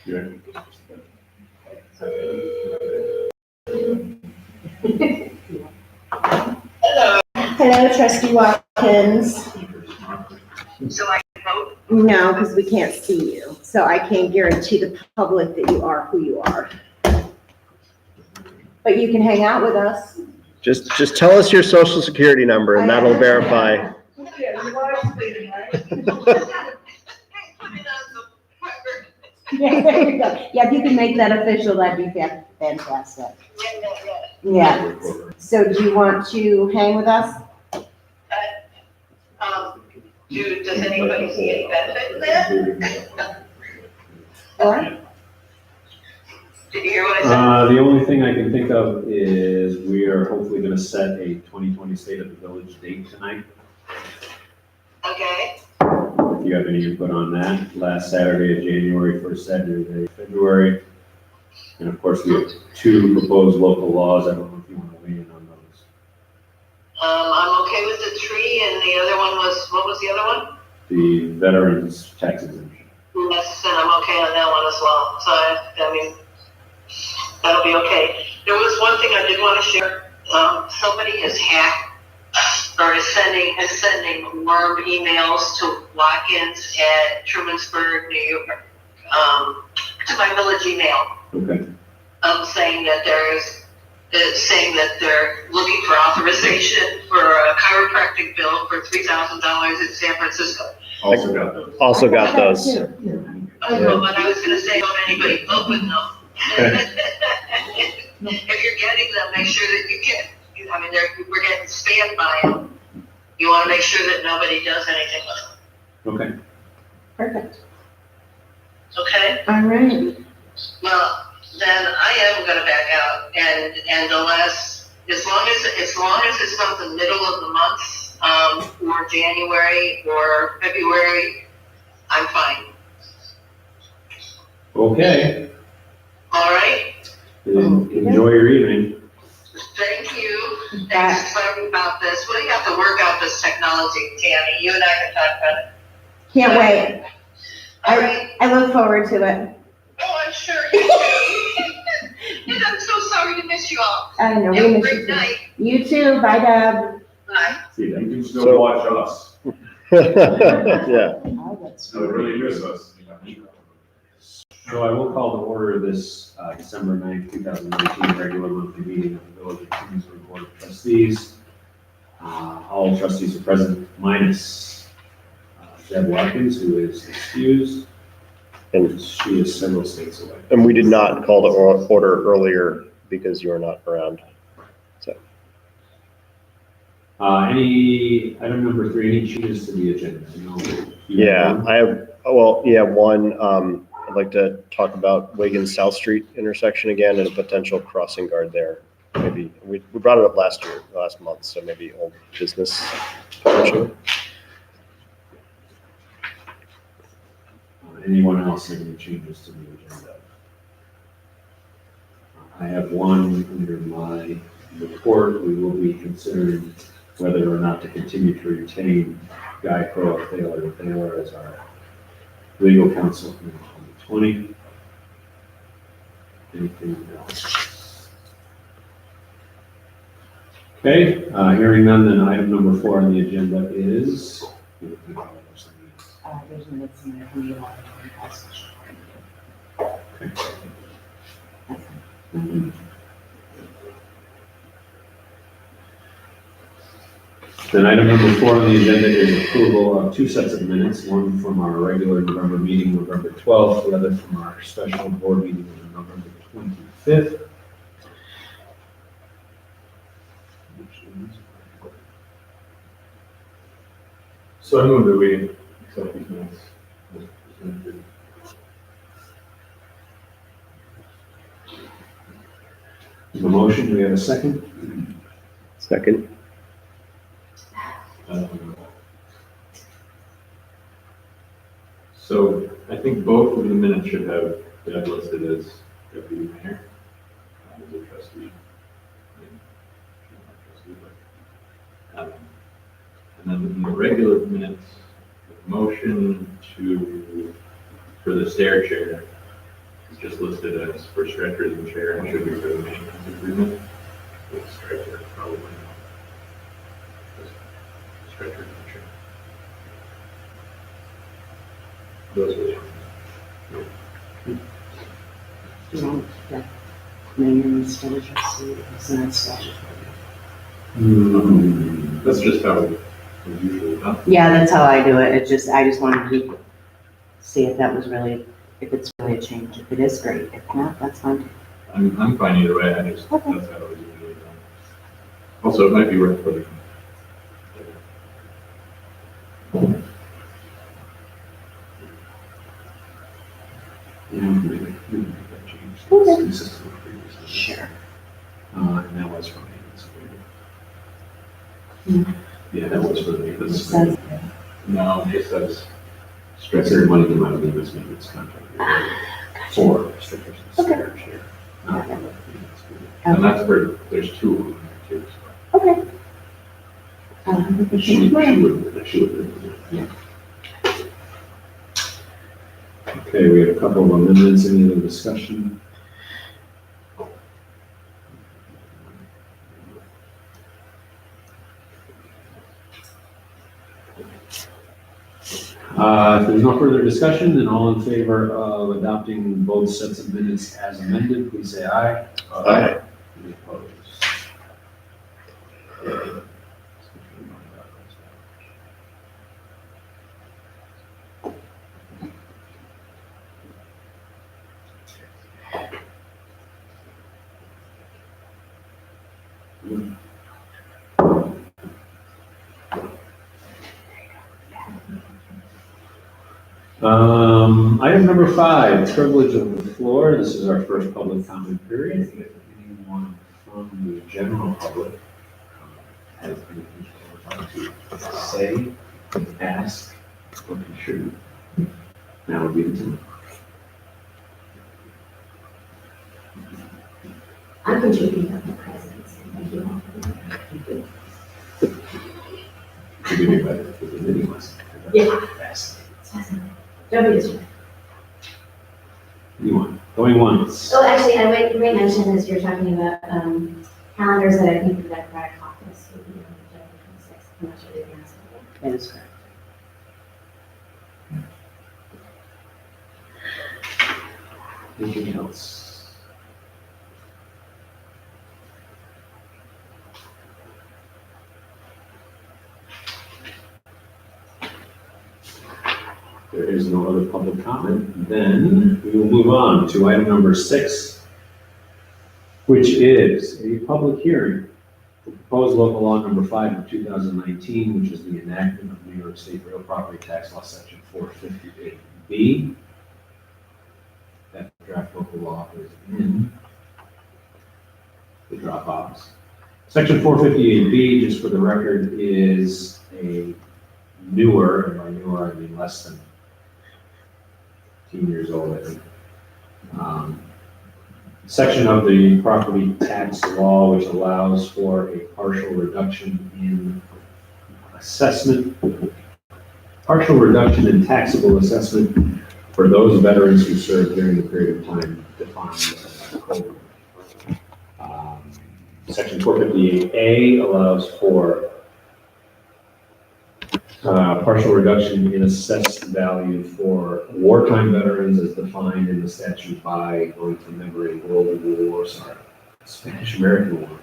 Hello, Trustee Watkins. So I can vote? No, because we can't see you. So I can't guarantee the public that you are who you are. But you can hang out with us. Just tell us your social security number and that'll verify. Yeah, there you go. Yeah, if you can make that official, that'd be fantastic. Yeah. So do you want to hang with us? Does anybody see any benefit in that? Or? Did you hear what I The only thing I can think of is we are hopefully gonna set a 2020 State of the Village date tonight. said? Okay. If you have any input on that, last Saturday of January, first Saturday of February. And of course, we have 2 proposed local laws. I don't know if you want to weigh in on those. I'm okay with the tree, and the other one was, what was the other one? The veterans tax exemption. Yes, and I'm okay on that one as well. So, I mean, that'll be okay. There was one thing I did want to share. Somebody has hacked or is sending worm emails to walk-ins at Trumansburg, New York, to my village email. Okay. Saying that they're looking for authorization for a chiropractic bill for $3,000 in San Francisco. Also got those. Also got those. But I was going to say, don't anybody open them. If you're getting them, make sure that you get. I mean, we're getting spammed by them. You want to make sure that nobody does anything with them. Okay. Perfect. Okay. All right. Well, then I am going to back out, and unless, as long as it's not the middle of the month, or January or February, I'm fine. Okay. All right. Enjoy your evening. Thank you. Thanks for talking about this. We have to work out this technology, Tammy. You and I can talk about it. Can't wait. All right. I look forward to it. Oh, I'm sure you do. And I'm so sorry to miss you all. I know. Have We a miss great you too. night. You too. Bye, Deb. Bye. See you. You can still So- watch us. Yeah. Oh, that's So really miss us. So I will call to order this December 9th, 2019 regular monthly meeting of the Village of Trumansburg Board of Trustees. All trustees are present minus Deb Watkins, who is excused, and she is several states away. And we did not call to order earlier because you were not around. So, Item number 3, any changes to the agenda? yeah, I have, one, I'd like to talk about Wiggins South Street intersection again and a potential crossing guard there. Maybe, we brought it up last month, so maybe old business potentially. Anyone else have any changes to the agenda? I have one under my report. We will be considering whether or not to continue to retain Guy Crowe of Thaler as our legal counsel in 2020. Anything else? Okay, hearing none, then item number 4 on the agenda is. There's minutes in there from you. Then item number 4 on the agenda is approval of 2 sets of minutes, one from our regular November meeting, November 12th, the other from our special board meeting on November 25th. So I move that we accept these minutes. The motion, do we have a second? Second. So I think both of the minutes should have Deb listed as deputy mayor, as a trustee. And then in the regular minutes, the motion for the stair chair It's just listed as for stretchers and chair, and should be for the maintenance agreement. With stretcher, probably not. Just stretcher and chair. Those are the ones. Mayor instead of trustee, it's not statutory. That's just how it's usually done. Yeah, that's how I do it. I just wanted to see if that was really, if it's really a change. If it is, great. If not, that's fine. I'm fine either way, that's how it's usually done. Also, it might be worth putting. Okay. Consistent with previous ones. Sure. And that was for maintenance. Hmm. Yeah, that was for maintenance. Says- No, it just says Stretcher money came out of the maintenance contract. For stretchers and Okay. chair. Not for the maintenance agreement. and that's for, there's two of them there too. Okay. She would. Yeah. Okay, we have a couple of amendments, any other discussion? If there's no further discussion, then all in favor of adopting both sets of minutes as amended, please say aye. Aye. Any opposed? Item number 5, privilege of the floor. This is our first public comment period. If anyone from the general public has anything they would like to say, ask, or contribute, now would be the time. I'm contributing of the presence. Thank you all for that. To be made by the committee was. Yeah. Ask. Don't be distracted. Anyone? Going once. Oh, actually, I might mention as you're talking about calendars that I think the Democratic caucus will be on January 26th. I'm not sure they can ask for That is correct. Anything else? There is no other public comment, then we will move on to item number 6, which is a public hearing for proposed local law number 5 of 2019, which is the enactment of New York State Real Property Tax Law Section 458B. That draft local law is in the Dropbox. Section 458B, just for the record, is a newer, and by newer I mean less than 15 years old, I think, section of the property tax law which allows for a partial reduction in assessment, partial reduction in taxable assessment for those veterans who served during the period of time defined as code. Section 458A allows for partial reduction in assessed value for wartime veterans as defined in the statute by, going from memory, Spanish American War,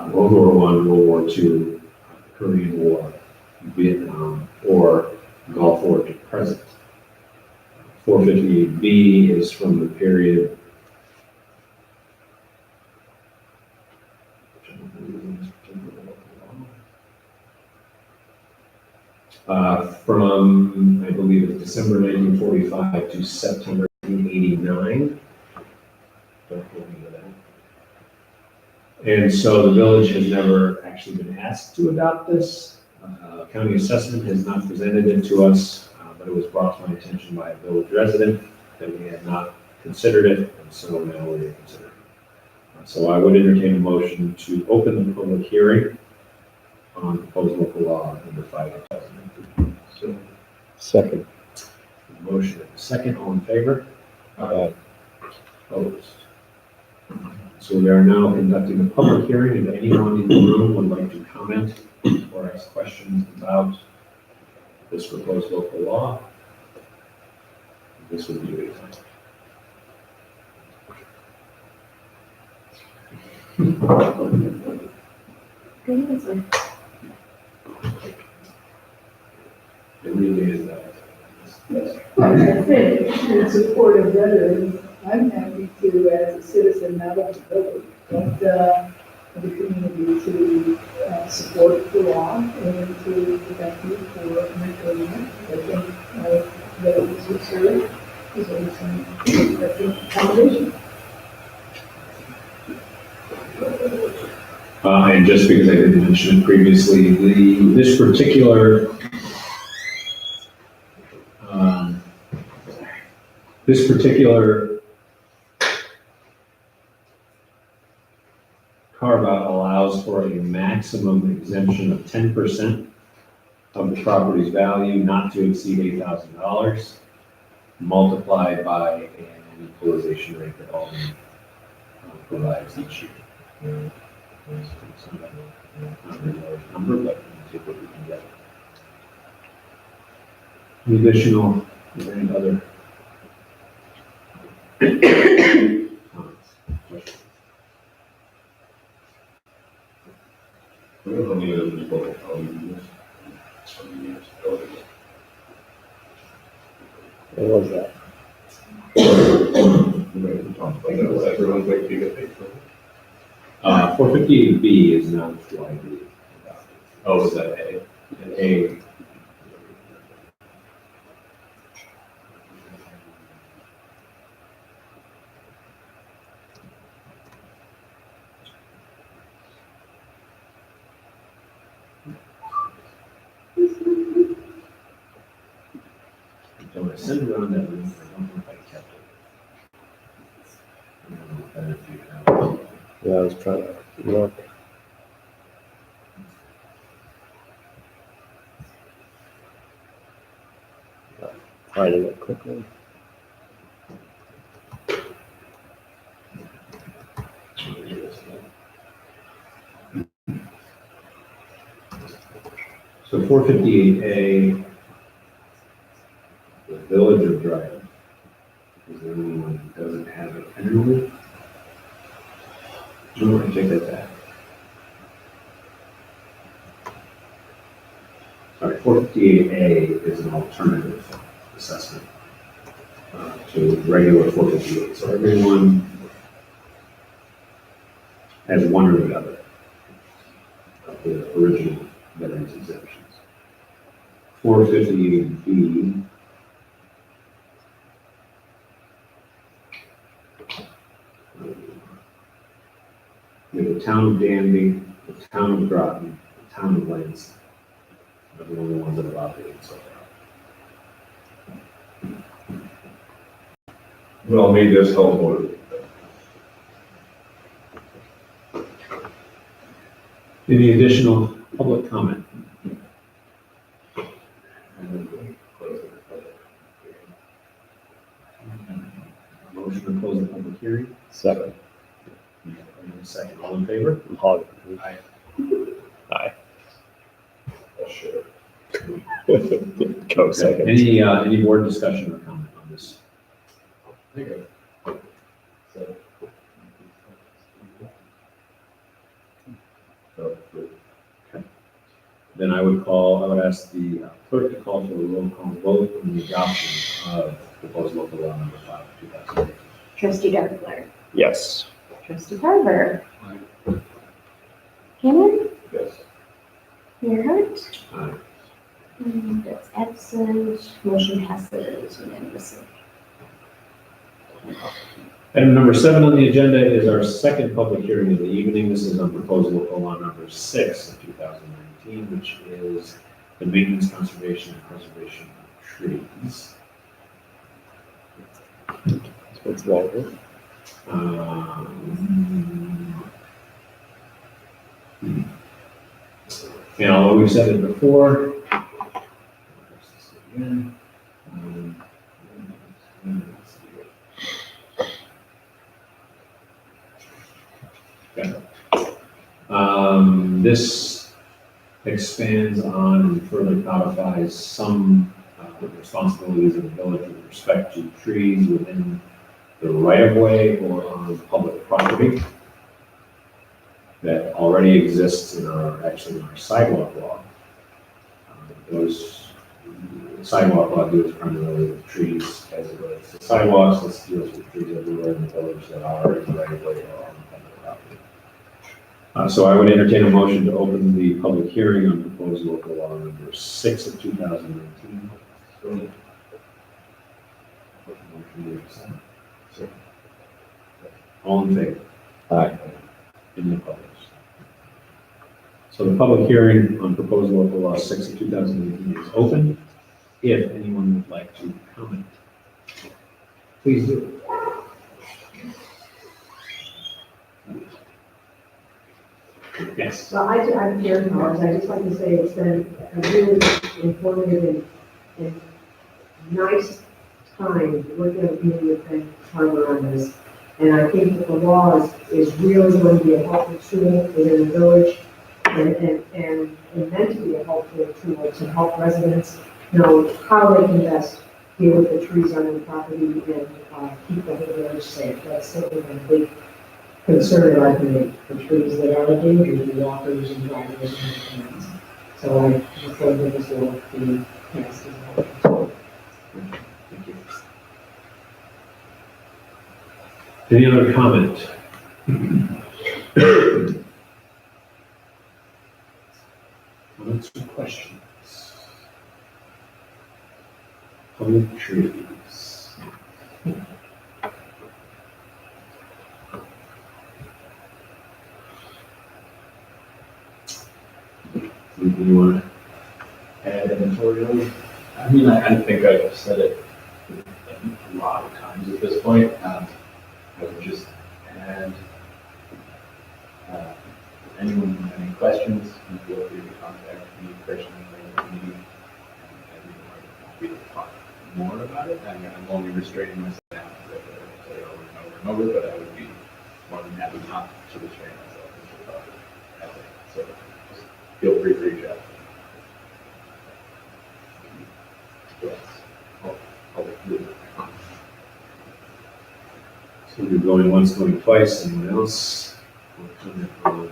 World War I, World War II, Korean War, Vietnam, or Gulf War to present. 458B is from the period from, I believe it's December 1945 to September 1989. Don't hold me to that. And so the village has never actually been asked to adopt this. County assessment has not presented it to us, but it was brought to my attention by a village resident that we had not considered it, and so now we're considering it. So I would entertain a motion to open the public hearing on proposed local law number 5 of 2019. So, Second. motion, second, all in favor? Aye. Opposed? So we are now conducting a public hearing. If anyone in the room would like to comment or ask questions about this proposed local law, this would be a good time. Good answer. It really is that. In support of veterans, I'm happy to, as a citizen, not of the village, but of the community, to support the law and to protect you for mental illness. I think veterans who serve is always some accommodation. And just because I didn't mention it previously, this particular carve-out allows for a maximum exemption of 10% of the property's value not to exceed $8,000, multiplied by an equalization rate that Alden provides each year. It's not a very large number, but we'll take what we can get. Any additional, any other comments, questions? I don't know any of those local colleges. What was that? Everyone's like, you get paid for it. 458B is not widely adopted. Oh, is that A? And A. So when I send around that link, I don't know if I kept it. I don't know if I figured it out. Yeah, I was trying to look. Finding it quickly. So 458A, the Village of Dryden, is the only one that doesn't have it annually. No, I take that back. Sorry, 458A is an alternative assessment to regular 458. So everyone has one or the other of the original veterans exemptions. 458B we have the town of Danby, the town of Groton, the town of Lansing. They're the only ones that have operated so far. Well, maybe that's helpful. Any additional public comment? Motion to close the public hearing. Second. Second, all in favor? Hog. Aye. Aye. Sure. Go second. Any board discussion or comment on this? Then I would ask the clerk to call for a roll call vote on the adoption of proposed local law number 5, 2018. Trustee Darfler, Yes. trustee Carver. Cameron, Yes. Earhart, Aye. and that's absent, motion passes unanimously. Item number 7 on the agenda is our second public hearing of the evening. This is on proposed local law number 6 of 2019, which is the maintenance, conservation, and preservation of trees. What's wrong with it? And although we've said it before, This expands on and further codifies some responsibilities of the village with respect to trees within the right-of-way or on public property that already exists in our sidewalk law. Those sidewalk law deals primarily with trees as it relates to sidewalks. This deals with trees everywhere in the village that are in the right-of-way or on public property. So I would entertain a motion to open the public hearing on proposed local law number 6 of 2019. All in favor? Aye. Any opposed? So the public hearing on proposed local law 6 of 2018 is open. If anyone would like to comment, please do. Yes. Well, I'm Karen Powers. I just like to say it's been a really informative and nice time working with you with Ben Harbour on this. And I think that the law is really going to be a helpful tool within the village and meant to be a helpful tool to help residents know how they can best deal with the trees on their property and keep the whole village safe. That's certainly a big concern that I've made for trees that are a danger to walkers and drivers and everything else. So I just hope that this will be passed as well. Thank you. Any other comment? Comments or questions? Public trees. You want to add editorial? I mean, I think I've said it a lot of times at this point. I would just add, if anyone has any questions, you feel free to contact me personally or the meeting. I'd be more than happy to talk more about it. I'm only restraining myself now because I say over and over and over, but I would be more than happy not to restrain myself and to talk about it. So just feel free to reach out. Yes. I'll do it. So you're going once, going twice, anyone else? We'll comment on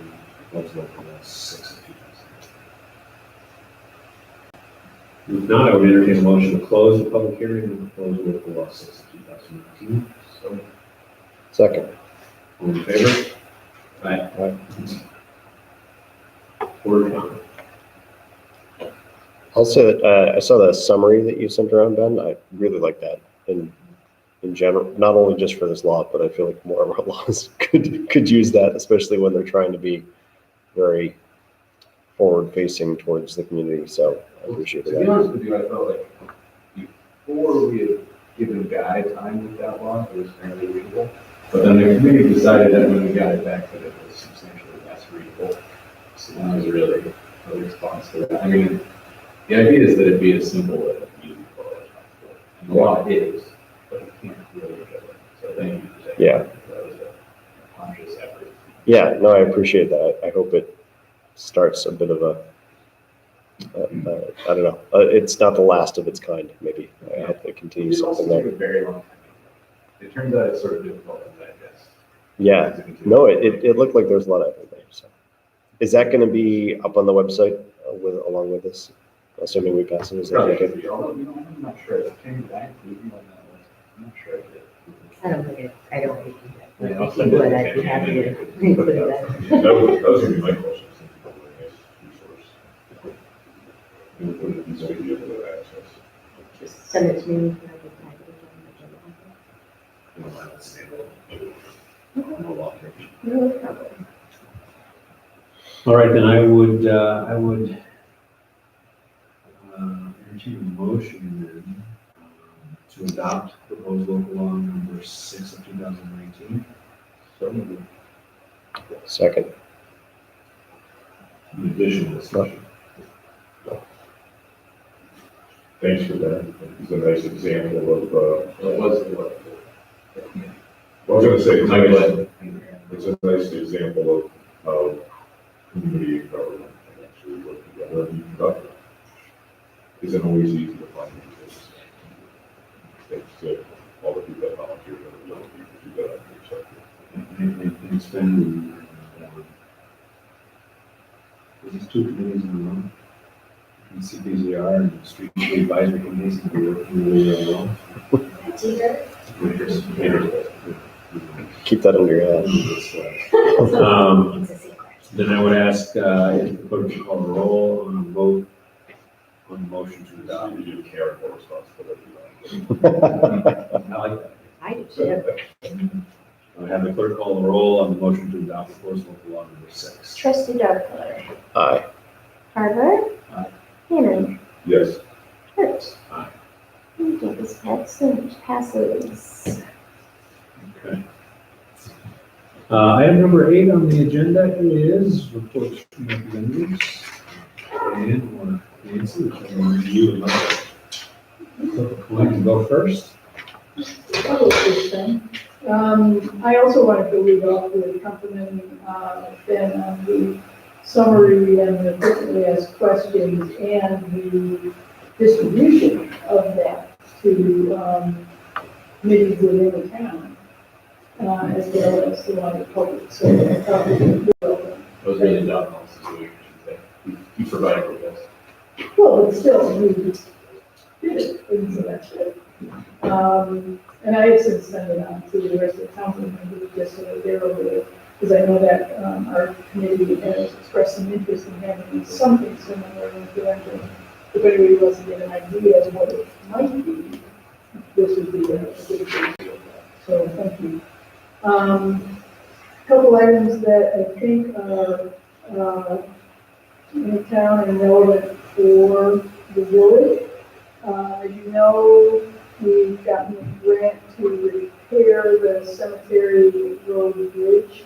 proposed local law 6 of 2019. If not, I would entertain a motion to close the public hearing on proposed local law 6 of 2019. So, Second. all in favor? Aye. Word comment. Also, I saw the summary that you sent around, Ben. I really like that. And in general, not only just for this law, but I feel like more of our laws could use that, especially when they're trying to be very forward-facing towards the community. So I appreciate To be that. honest with you, I felt like before we had given Guy time with that law, it was fairly readable. But then the committee decided that when we got it back, that it was substantially less readable. So that was really a response to that. I mean, the idea is that it be as simple as easy for us. And the law is, but you can't really do it. So thank you for saying Yeah. that. That was a conscious effort. Yeah, no, I appreciate that. I hope it starts a bit of a, I don't know, it's not the last of its kind, maybe. I hope it continues It also something took there. a very long time. It turns out it's sort of difficult to digest. Yeah, no, it looked like there's a lot of effort there. So, is that going to be up on the website along with this? Assuming we pass it, is that okay? I'm not sure. It came back to you on that list. I'm not sure it did. I don't think you Yeah, would. I'll If send you it would, to I'd be Tammy, happy and to then we could include put that. That was gonna be my question. You put it in so you have access. Just send it to me. And I can type it No law. No problem. All right, then I would entertain a motion then to adopt proposed local law number 6 of 2019. So moved. Second. In addition to discussion. Thanks for that. It's a nice example of, It was what? I was gonna say, I'm glad. it's a nice example of community and government can actually work together and be productive. Isn't always easy to find these things. It's all the people that volunteer for the ability to do that on your sector. And it's been, there's two committees in a row. And CPZR and the Street Advisory Committees have been working really well. Keep that under your head. It's a secret. Then I would ask, if the clerk to call the roll on a vote on the motion to adopt. You care for responsibility. I like that. I do too. I have the clerk call the roll on the motion to adopt proposed local law number 6. Trustee Darfler. Aye. Carver. Aye. Hannan. Yes. Hurt. Aye. Davis passes. Okay. Item number 8 on the agenda is reports from representatives. And or Nancy, which I will review and let you go first. I'll go first then. I also wanted to lead off with complimenting Ben on the summary and the frequently asked questions and the distribution of that to committees within the town, as well as the wider public. So I thought we did well. That was really done, also, he provided with us. Well, but still, we just did it, and so that's good. And I have since sent it on to the rest of the council members, just so that they're aware, because I know that our committee has expressed some interest in having something similar in Toronto. If anybody wants to get an idea of what it might be, this would be a good example of that. So thank you. Couple items that I think are in the town and relevant for the village. As you know, we've gotten a grant to repair the cemetery road bridge,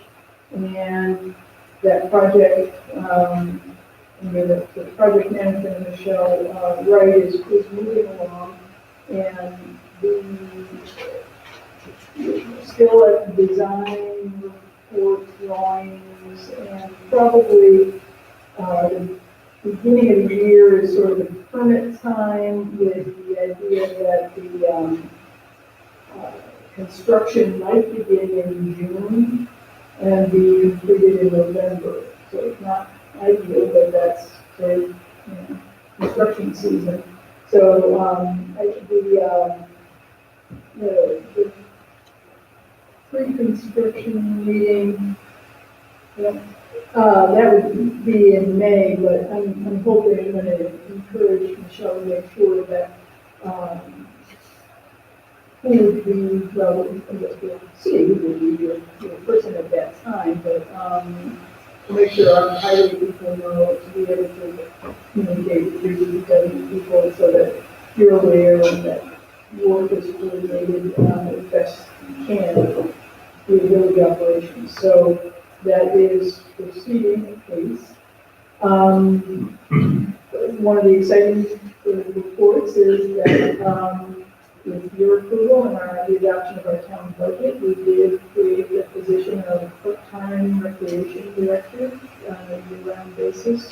and that project, under the project manager, Michelle Wright, is moving along, and still at the design report drawings, and probably the beginning of the year is sort of the permit time, with the idea that the construction might begin in June and be completed in November. So it's not ideal, but that's the construction season. So the pre-construction meeting, that would be in May, but I'm hoping I'm going to encourage Michelle to make sure that who would be, well, I guess we'll see who would be your person at that time, but to make sure our highway people know to be able to communicate with your DPW people so that you're aware and that work is coordinated as best you can with the village operations. So that is proceeding at pace. One of the exciting reports is that with your approval and the adoption of our town budget, we did create the position of part-time recreation director on a year-round basis.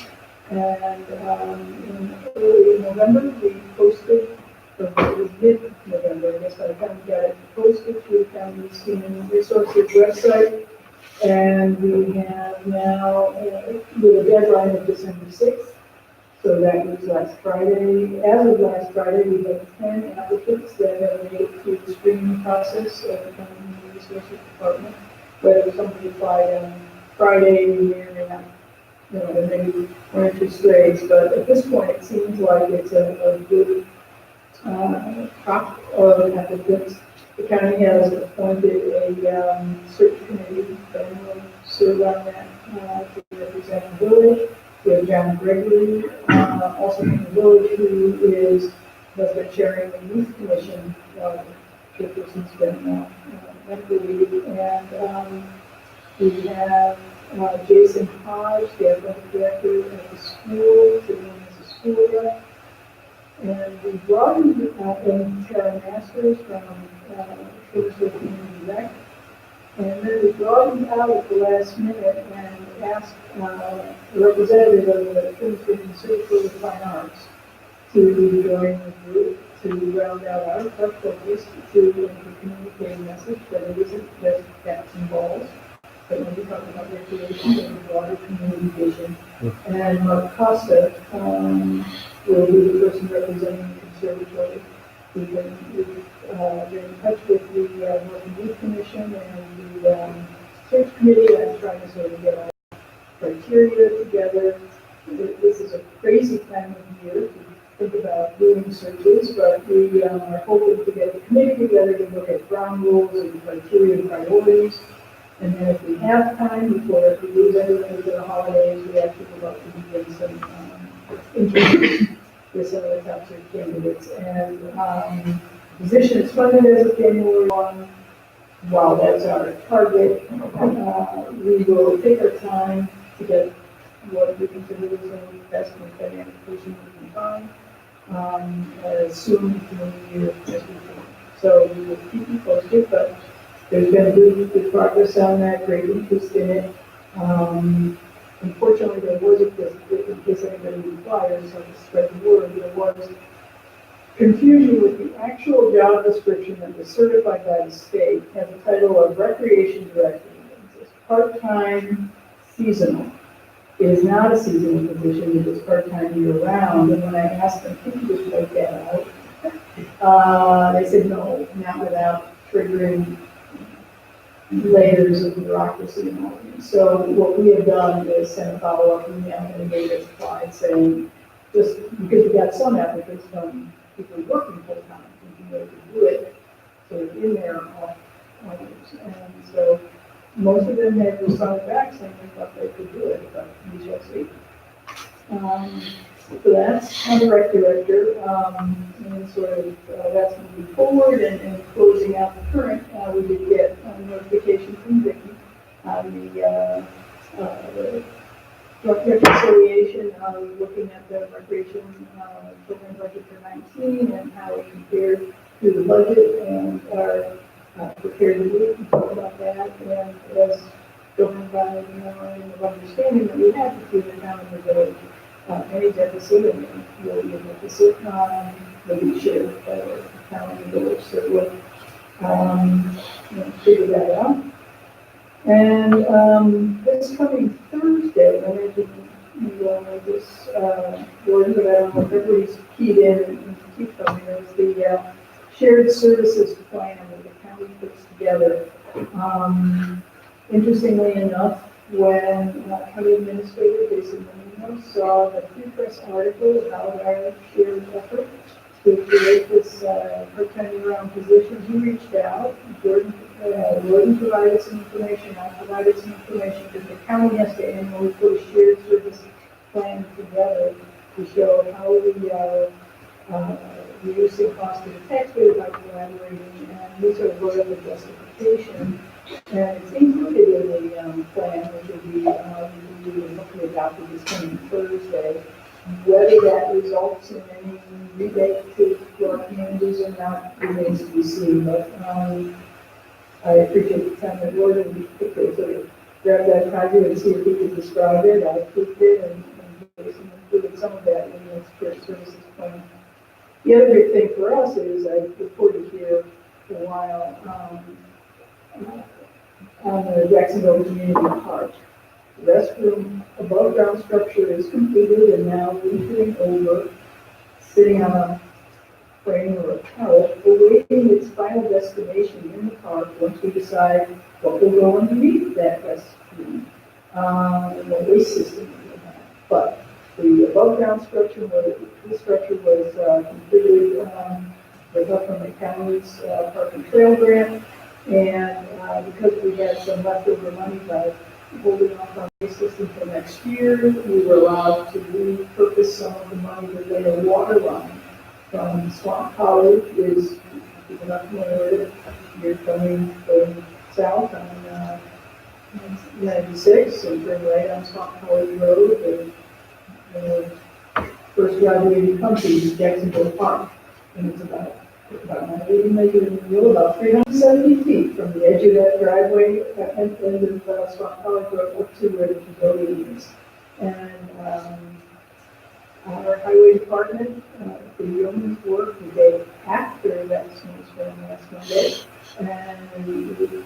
And in early November, we posted, or it was mid-November, I guess, by the time we got it posted through the county's Human Resources website. And we have now, with a deadline of December 6th, so that was last Friday. As of last Friday, we had 10 applicants that have made it through the screening process of the County Human Resources Department. Whether somebody applied on Friday, we may or may not, there may be one or two strays, but at this point, it seems like it's a good crop of applicants. The county has appointed a search committee that will serve on that to represent the village. We have John Gregory, also from the village, who has been chairing the youth commission. Chairperson's been medical leave, and we have Jason Hodge, the athletic director at the school, sitting as a school rep. And we brought in Tara Masters from Sugarsville Community Rec. And then we brought him out at the last minute, and asked a representative of the Princeton Institute of Fine Arts to join the group to round out our focus to communicate a message that it isn't just cats and balls, but when we talk about recreation and broader community vision. And Mark Costa will be the person representing the conservatory. We've been in touch with the Northern Youth Commission and the search committee. I'm trying to sort of get our criteria together. This is a crazy time of year to think about doing searches, but we are hoping to get the committee together to look at ground rules and criteria and priorities. And then if we have time before we lose everything for the holidays, we actually would love to begin some interviews with some of the top search candidates. And the position is funded as of January 1. While that's our target, we will take our time to get what we consider is the best and dynamic person we can find as soon in the year as we can. So we will keep you posted, but there's been good progress on that, great interest in it. Unfortunately, there was in case anybody requires, so to spread the word, there was confusion with the actual job description that was certified by the state has the title of recreation director. It's part-time seasonal. It is not a seasonal position, it is part-time year-round. And when I asked them, can you just write that out? They said, no, not without triggering layers of bureaucracy and all that. So what we have done is send a follow-up email and made a reply saying, just because we got some applicants from people working full-time, thinking they could do it, so it's in there all others. And so most of them have responded back saying they thought they could do it, but we shall see. So that's on the rec director, and sort of that's moving forward and closing out the current. We did get a notification from Vicki on the joint reconciliation, looking at the recreation program budget for 19 and how it compared to the budget, and are prepared to meet and talk about that. And as governed by the memorandum of understanding that we have between the town and the village, any deficit, and will be a deficit, will be shared by the town and the village, so we'll figure that out. And this coming Thursday, I imagine you all know this, word, but I don't know if everybody's keyed in and keep coming, is the shared services plan that the county puts together. Interestingly enough, when county administrator Jason Menino saw the Free Press article about our shared effort to create this part-time year-round position, he reached out. Jordan provided some information, I provided some information, because the county has to annually put a shared service plan together to show how we are reducing cost to the taxpayer by collaborating, and we sort of wrote up a justification. And it's included in the plan, which will be hopefully adopted this coming Thursday. Whether that results in any rebate to our communities or not remains to be seen. But I appreciate the time that Gordon took to sort of grab that project and see if he could describe it. I tweaked it and Jason included some of that in the shared services plan. The other big thing for us is I've reported here for a while. On the Jacksonville Community Park. The restroom above ground structure is completed and now leafing over, sitting on a frame or a pallet, awaiting its final destination in the park once we decide what will go underneath that restroom, and what waste system we will have. But the above ground structure, this structure was completed with help from the county's Park and Trail grant. And because we had some leftover money by holding off on the system for next year, we were allowed to repurpose some of the money to lay a water line from Swamp Hollow, which is, if you're not familiar with it, you're going south on 96 and turn right on Swamp Hollow Road. The first driveway you come to is Jacksonville Park, and it's about about, we measured in the middle, about 370 feet from the edge of that driveway at the end of Swamp College Road up to where the pavilion is. And our highway department, the yeoman's work, the day after that snowstorm last Monday, and we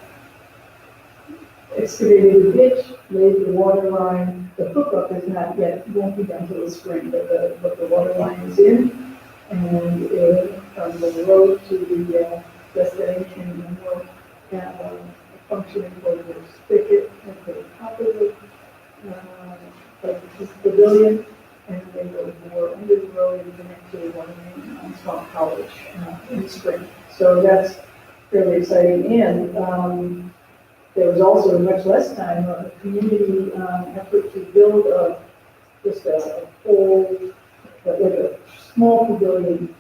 excavated the ditch, laid the water line. The hookup is not yet, won't be done till the spring, but the water line is in. And from the road to the destination, we'll have a functioning portable spigot at the top of the pavilion, and they will bore under the road and connect to the water main on Swamp College in spring. So that's fairly exciting. And there was also much less time, a community effort to build just a whole, like a small pavilion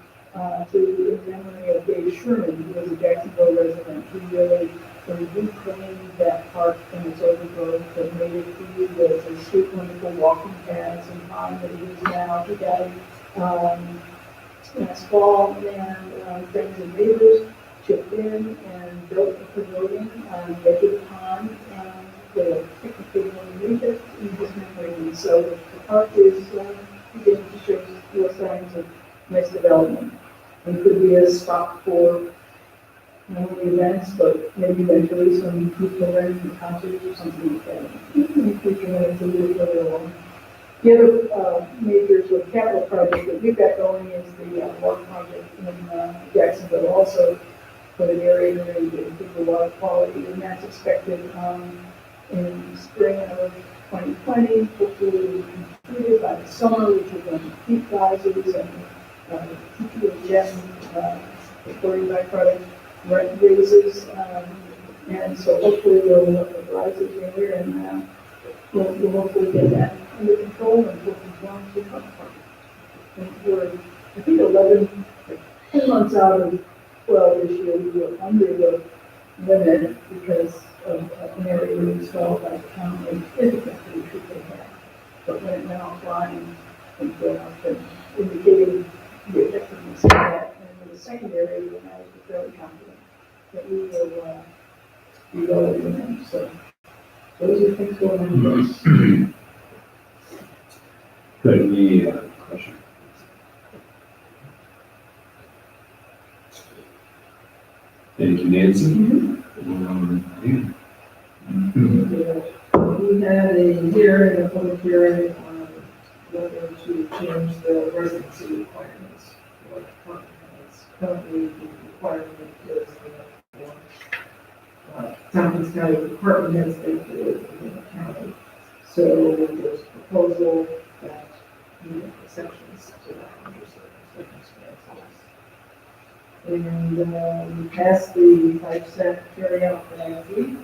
in memory of Dave Sherman, who was a Jacksonville resident. He really reclaimed that park from its overgrowth and made it for there's a sweet, wonderful walking paths and pond that it is now. He died last fall, and friends and neighbors chipped in and built a pavilion on the edge of the pond with a picnic table underneath it in his memory. And so the park is beginning to show real signs of nice development. It could be a spot for not only events, but maybe eventually some people events and concerts or something like that. In the future, when it's a little further along. The other major sort of capital project that we've got going is the water project in Jacksonville, also for an area where you improve the water quality, and that's expected in spring of 2020. Hopefully, it will be completed by the summer, which will run heat rises and TPHM, according by product rent raises, and so hopefully we'll rises here, and we'll hopefully get that under control and we'll conform to the and we're, I think 10 months out of 12 this year, we were under the limit because of an area installed by the county and difficulty we should have. But when it went offline, and indicating the effectiveness of that, and for the second area, we now are fairly confident that we will be well within. So those are things going on. Good, any question? Thank you, Nancy. Dan. We had a hearing, a public hearing on whether to change the residency requirements for department heads. Currently, the requirement is that Tompkins County department heads they live in the county. So there's a proposal that we make exceptions to that under certain circumstances. And we passed the 5% carry out for last week,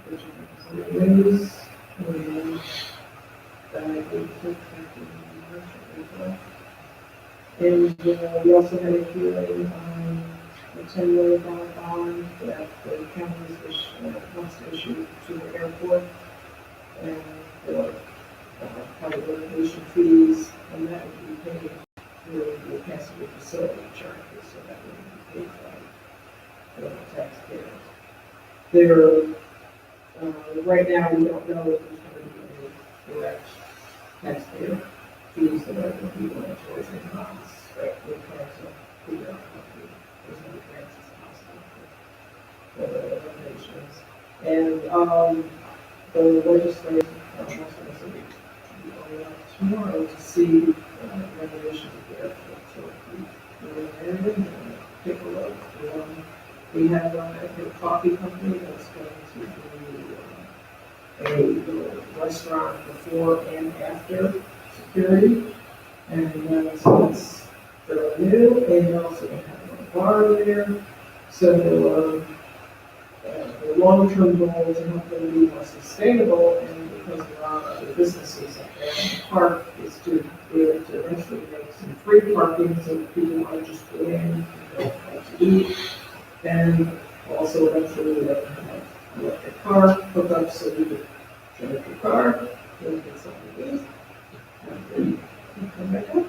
which is the news, and we also had a hearing on a $10 million bond that the county wants to issue to the airport, and for private litigation fees, and that would be paid through the passenger facility charges, so that would be paid by the taxpayers. There, right now, we don't know if there's going to be any direct taxpayer fees that are going to be going towards the bonds, but we're trying to figure out as many grants as possible for the renovations. And the legislature wants us to be going out tomorrow to see renovations of the airport. So if we go there and take a look. We have a coffee company that's going to do a little restaurant before and after security, and so it's fairly new, and you're also going to have a bar there. So the long-term goal is to help them be more sustainable, and because there are other businesses up there in the park, is to be able to eventually make some free parking so that people want to just go in and go out to eat, and also eventually let them have an electric car hook up so you could charge your car, go get something to eat, and then you come back up.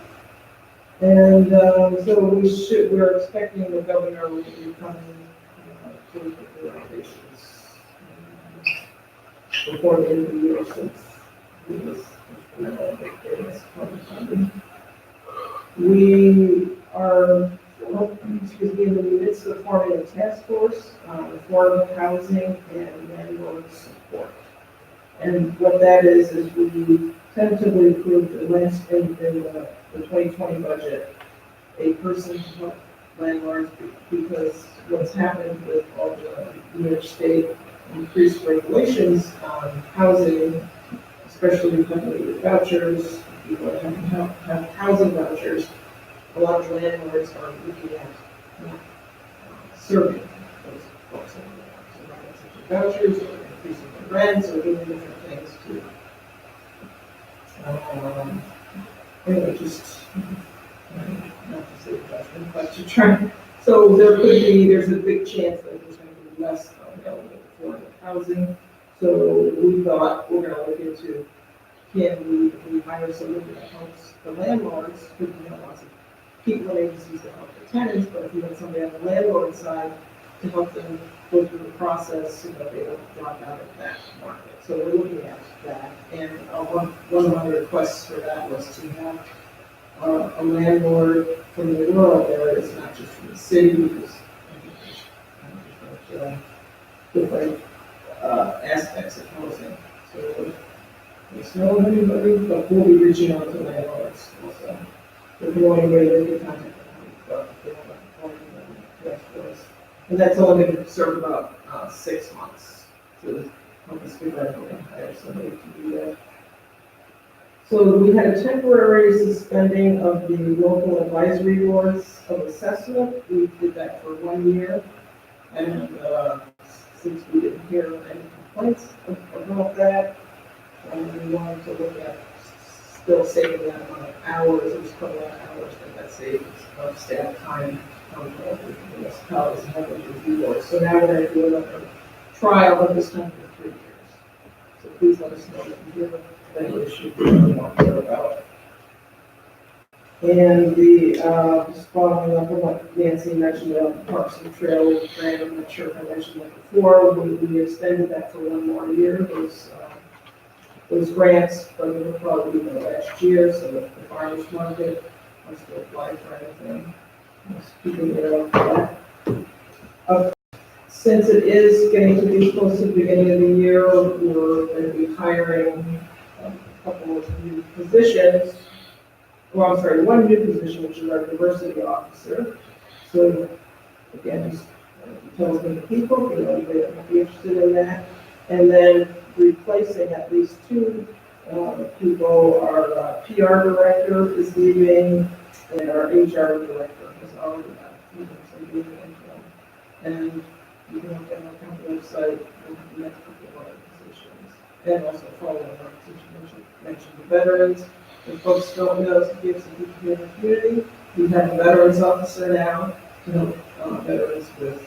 And, so we're expecting the governor will be coming, to look at the renovations before the end of the year, since he was we are, in the midst of forming a task force, affordable housing and landlord support. And what that is we tentatively approved in the 2020 budget, a person to help landlords, because what's happened with all the New York State increased regulations on housing, especially company with vouchers, people that have housing vouchers, a lot of landlords are looking at serving those folks. So not accepting vouchers, or increasing the rents, or doing different things to, anyway, just, not to say judgment, but to try. So there's a big chance that there's going to be less available for housing. So we thought we're going to look into, can we hire somebody that helps the landlords, because we have lots of people and agencies that help the tenants, but if you have somebody on the landlord side to help them go through the process so that they don't drop out of that market. So we're looking at that, and one of my requests for that was to have a landlord from the rural areas, not just from the city, because I think there's different aspects of housing. So there's no anybody, but we'll be reaching out to landlords also. If you want anybody that can contact them, but if they want to call them, that's for us. And that's only going to serve about 6 months to help us figure out how to hire somebody to do that. So we had a temporary suspending of the local advisory boards of assessment. We did that for 1 year. And since we didn't hear any complaints about that, we wanted to look at still saving that amount of hours, it was quite a lot of hours that saved of staff time on the municipalities and having to review those. So now we're going to do another trial of this time for 3 years. So please let us know if you hear any issue you want to hear about. And just following up on what Nancy mentioned about the Parks and Trails grant, I'm not sure if I mentioned that before, we extended that for 1 more year. Those grants, but it will probably be the last year, so if the farmers market wants to apply for anything, just keeping it up for that. Since it is getting to be close to the beginning of the year, we're going to be hiring a couple of new positions. Well, I'm sorry, 1 new position, which is our diversity officer. So again, just tells me the people, you know, they might be interested in that. And then replacing at least 2 people. Our PR director is leaving, and our HR director has already left. And you can look at our company website and the next couple of other positions. And also following up, since you mentioned the veterans. If folks don't know, to give some people here in the community, we have a veterans officer now to help veterans with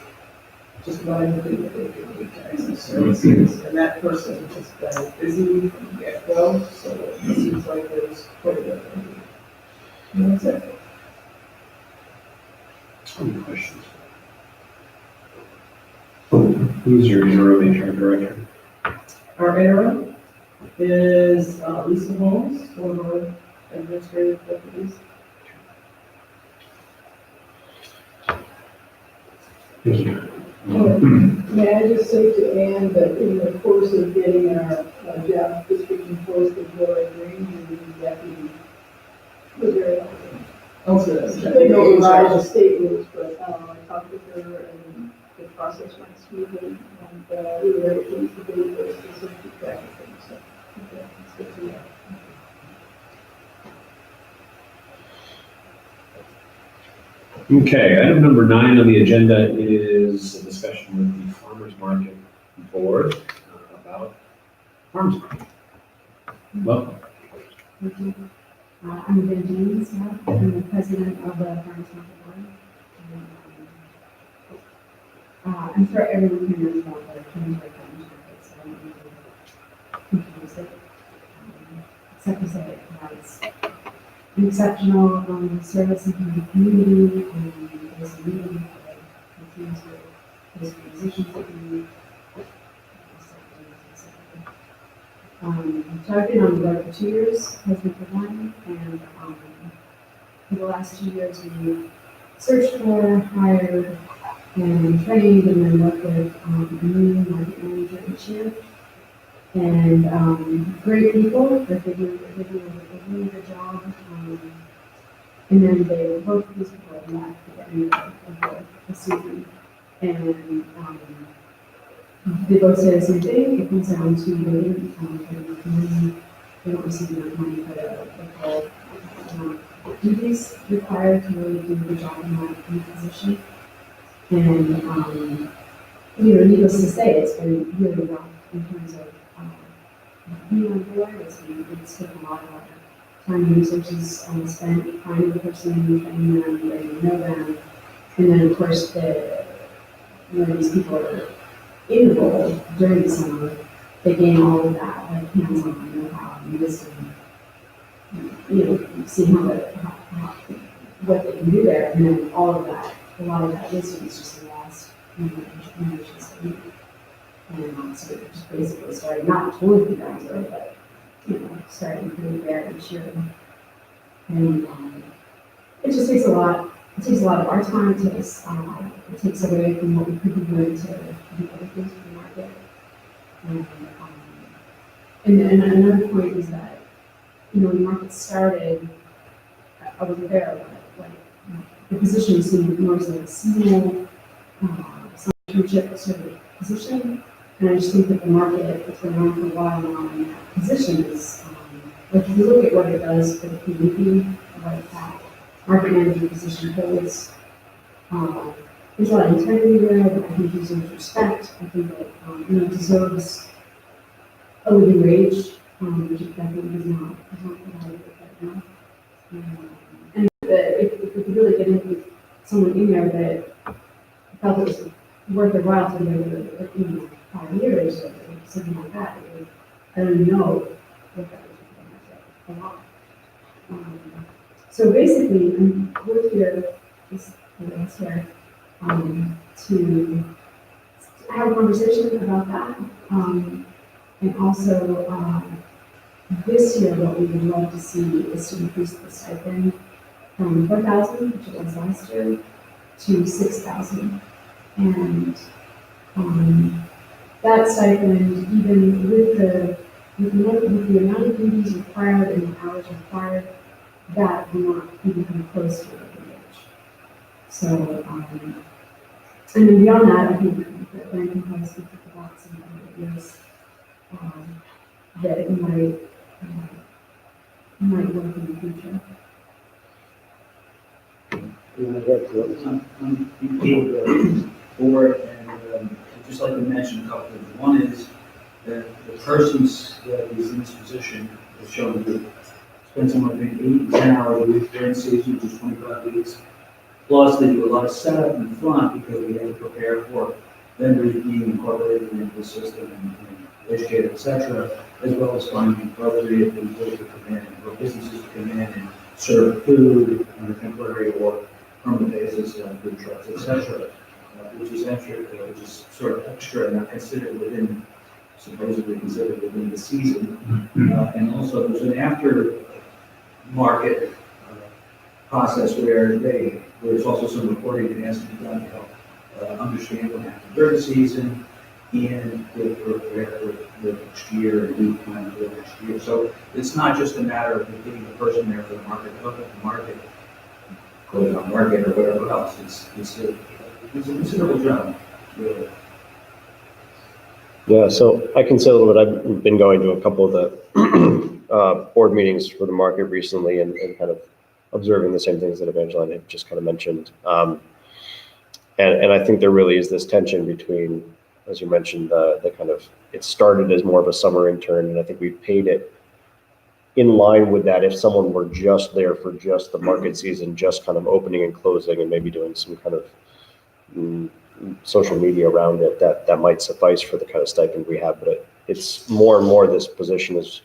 just about anything that they can need to access services. And that person has been busy from the get-go, so it seems like there's quite a bit of need. And that's it. Any questions? Who's your interim HR director? Our interim is Lisa Holmes, one of our administrative deputies. Thank you. May I just say to Ann that in the course of getting our job description posted, Laura Green, who is the deputy, was very helpful. Also, I don't know a lot of the state rules, but I talked with her and the process went smoothly, and we were able to use the database to sort of keep track of things, so okay, it's good to know. Okay, item number 9 on the agenda is a discussion with the Farmers Market Board about farmers market. Welcome. I'm Vin James, I'm the president of the Farmers Market Board. I'm sure everyone here knows about the Kingsbury Farmers Market, so I don't need to confuse it. Except to say it provides an exceptional service in the community, and there's a meeting that continues with those musicians that we so I've been on the road for 2 years, husband for one, and for the last 2 years we searched for, hired, and trained, and then worked with a new market manager each year. And great people, they're doing a really good job. And then both of these people have left at the end of the season. And they both say the same thing. It comes down to they don't receive enough money for the duties required to really do the job in that position. And needless to say, it's been really rough in terms of being on board. It's taken a lot of our time and resources spent finding the person, training them, getting to know them, and then of course when these people are in the role during the summer, they gain all of that, like hands-on know-how and wisdom, see what they can do there, and then all of that, a lot of that wisdom is just lost in the generations that we. And so it just basically started not totally from ground zero, but starting pretty bare each year. And it just takes a lot. It takes a lot of our time. It takes away from what we could be doing to do other things for the market. And another point is that when the market started, I wasn't there, but the position seemed more as like a seasonal internship sort of position. And I just think that the market that's been around for a while now in that position is, if you look at what it does for the community, what that market manager position holds, there's a lot of integrity there that I think deserves respect. I think that deserves a living wage, which I think is not provided right now. And if we could really get into someone in there that felt it was worth their while to live 5 years or something like that, I don't even know what that would be. A lot. So basically, we're here, to have a conversation about that. And also, this year, what we would love to see is to increase the stipend from 4,000, which it was last year, to 6,000. And that stipend, even with the amount of duties required and the hours required, that will not even come close to a living wage. So, and then beyond that, I think that Brandon can probably speak about some ideas that it might work in the future. I'm the board, and I'd just like to mention a couple of things. One is that the persons that is in this position has shown to spend somewhere between 8 and 10 hours a week during season, which is 25 weeks. Plus, they do a lot of setup in front because we have to prepare for vendors being incorporated into the system and educated, et cetera, as well as finding appropriate people to come in, or businesses to come in and serve food on a temporary or permanent basis, food trucks, et cetera, which is sort of extra and not considered supposedly considered within the season. And also there's an after market process where there's also some reporting that has to be done to help understand what happened during the season and to prepare for the next year and do plan for the next year. So it's not just a matter of getting the person there for the market, hook up the market, close on market or whatever else. It's a considerable job, really. Yeah, so I can say a little bit. I've been going to a couple of the board meetings for the market recently and kind of observing the same things that Evangeline had just kind of mentioned. And I think there really is this tension between, as you mentioned, the kind of, it started as more of a summer intern, and I think we paid it in line with that. If someone were just there for just the market season, just kind of opening and closing and maybe doing some kind of social media around it, that might suffice for the kind of stipend we have. But it's more and more, this position is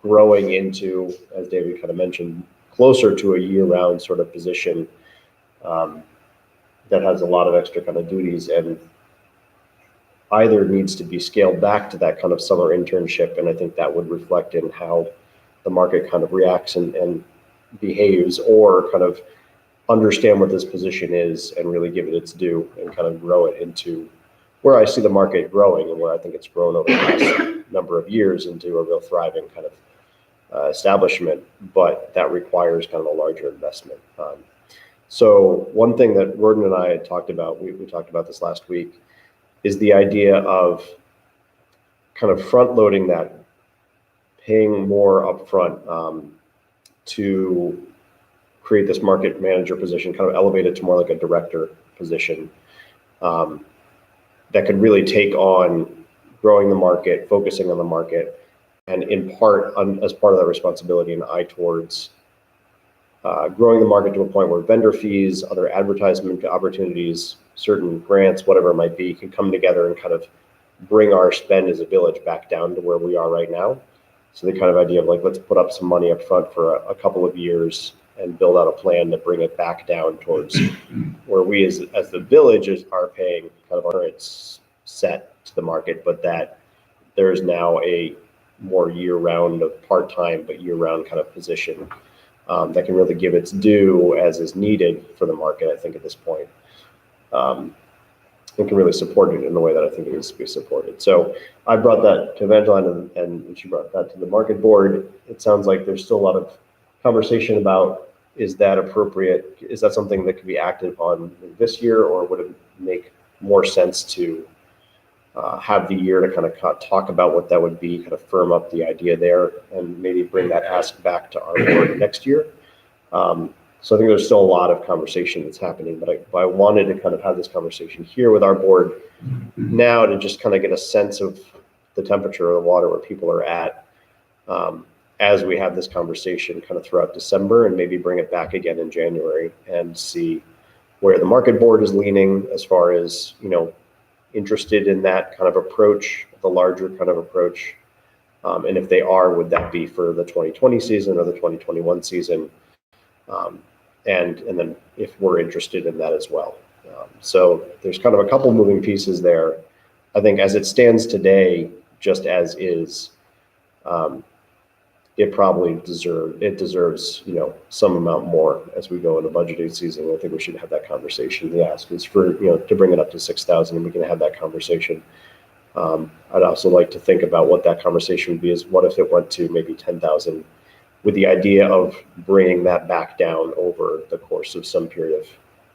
growing into, as David kind of mentioned, closer to a year-round sort of position that has a lot of extra kind of duties, and either needs to be scaled back to that kind of summer internship, and I think that would reflect in how the market kind of reacts and behaves, or kind of understand what this position is and really give it its due and kind of grow it into where I see the market growing and where I think it's grown over the last number of years into a real thriving kind of establishment, but that requires kind of a larger investment. So one thing that Gordon and I had talked about, we talked about this last week, is the idea of kind of front loading that, paying more upfront to create this market manager position, kind of elevate it to more like a director position that could really take on growing the market, focusing on the market, and in part, as part of that responsibility, an eye towards growing the market to a point where vendor fees, other advertisement opportunities, certain grants, whatever it might be, can come together and kind of bring our spend as a village back down to where we are right now. So the kind of idea of like, let's put up some money up front for a couple of years and build out a plan to bring it back down towards where we as the villages are paying kind of our it's set to the market, but that there's now a more year-round of part-time, but year-round kind of position that can really give its due as is needed for the market, I think, at this point. And can really support it in the way that I think it needs to be supported. So I brought that to Evangeline and she brought that to the market board. It sounds like there's still a lot of conversation about, is that appropriate? Is that something that could be acted on this year, or would it make more sense to have the year to kind of talk about what that would be, kind of firm up the idea there, and maybe bring that ask back to our board next year? So I think there's still a lot of conversation that's happening, but I wanted to kind of have this conversation here with our board now to just kind of get a sense of the temperature of the water, where people are at, as we have this conversation kind of throughout December, and maybe bring it back again in January and see where the market board is leaning as far as, interested in that kind of approach, the larger kind of approach. And if they are, would that be for the 2020 season or the 2021 season? And then if we're interested in that as well. So there's kind of a couple moving pieces there. I think as it stands today, just as is, it probably deserves, some amount more as we go into budgeting season. I think we should have that conversation. The ask is for, to bring it up to 6,000, and we can have that conversation. I'd also like to think about what that conversation would be, is what if it went to maybe 10,000, with the idea of bringing that back down over the course of some period of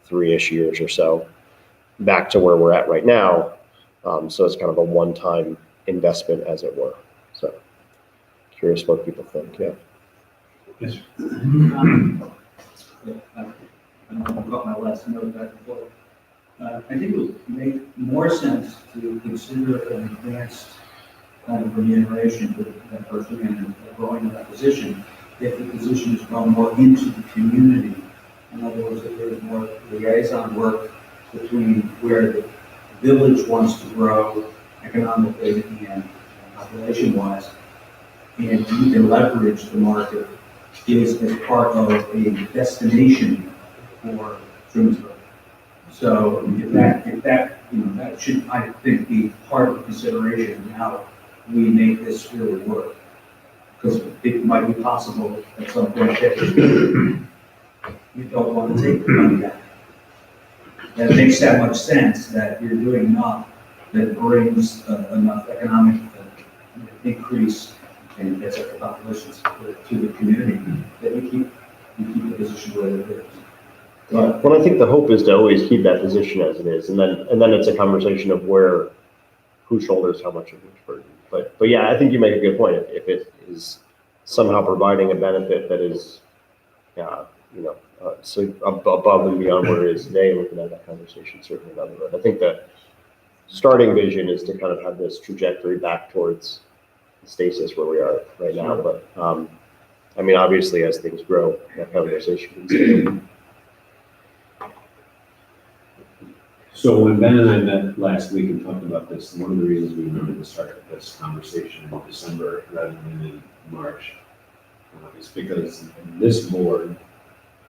3-ish years or so, back to where we're at right now. So it's kind of a one-time investment, as it were. So curious what people think. Yeah. Yes. I don't want to cut my last note back and forth. I think it would make more sense to consider an advanced kind of remuneration for that person and growing that position if the position is grown more into the community. In other words, if there's more liaison work between where the village wants to grow economically and population-wise, and you can leverage the market is as part of a destination for Trimsburg. So if that that should, I think, be part of the consideration how we make this really work. Because it might be possible at some point that you don't want to take the money back. That makes that much sense, that you're doing enough that brings enough economic increase and gets the population to the community, that you keep the position where it is. Well, I think the hope is to always keep that position as it is, and then it's a conversation of who shoulders how much of which burden. But yeah, I think you make a good point. If it is somehow providing a benefit that is, so above and beyond where it is today, we can have that conversation certainly down the road. I think the starting vision is to kind of have this trajectory back towards stasis where we are right now. But obviously, as things grow, that conversation continues. So when Ben and I met last week and talked about this, one of the reasons we wanted to start this conversation in December rather than in March It's because this board,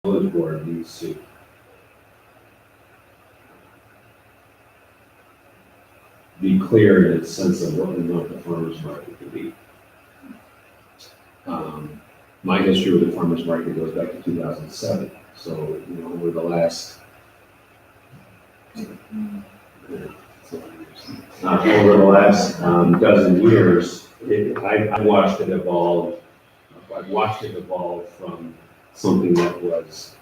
village board, needs to be clear in its sense of what we want the farmer's market to be. My history with the farmer's market goes back to 2007. So, over the last dozen years, I watched it evolve. I've watched it evolve from something that was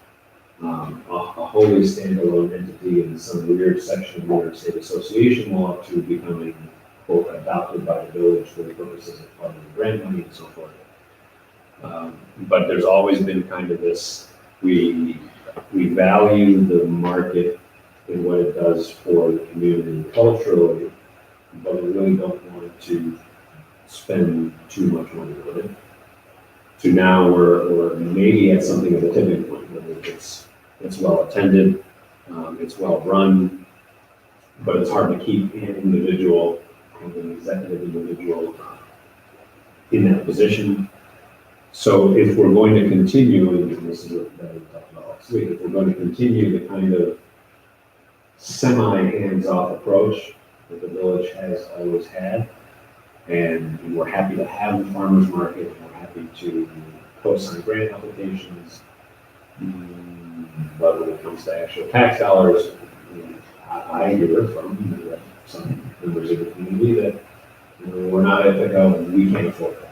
a wholly standalone entity in some weird section of New York State Association law to becoming, quote, adopted by the village for the purposes of funding grant money and so forth. But there's always been kind of this, we value the market and what it does for the community culturally, but we really don't want to spend too much money on it. So now we're maybe at something of a tipping point, whether it's well attended, it's well run, but it's hard to keep an individual, an executive individual in that position. So if we're going to continue, and this is what we talked about last week, if we're going to continue the kind of semi-hands-off approach that the village has always had, and we're happy to have the farmer's market, we're happy to co-sign grant applications, but when it comes to actual tax dollars, I hear from some members of the community that we're not at the go, we can't afford that.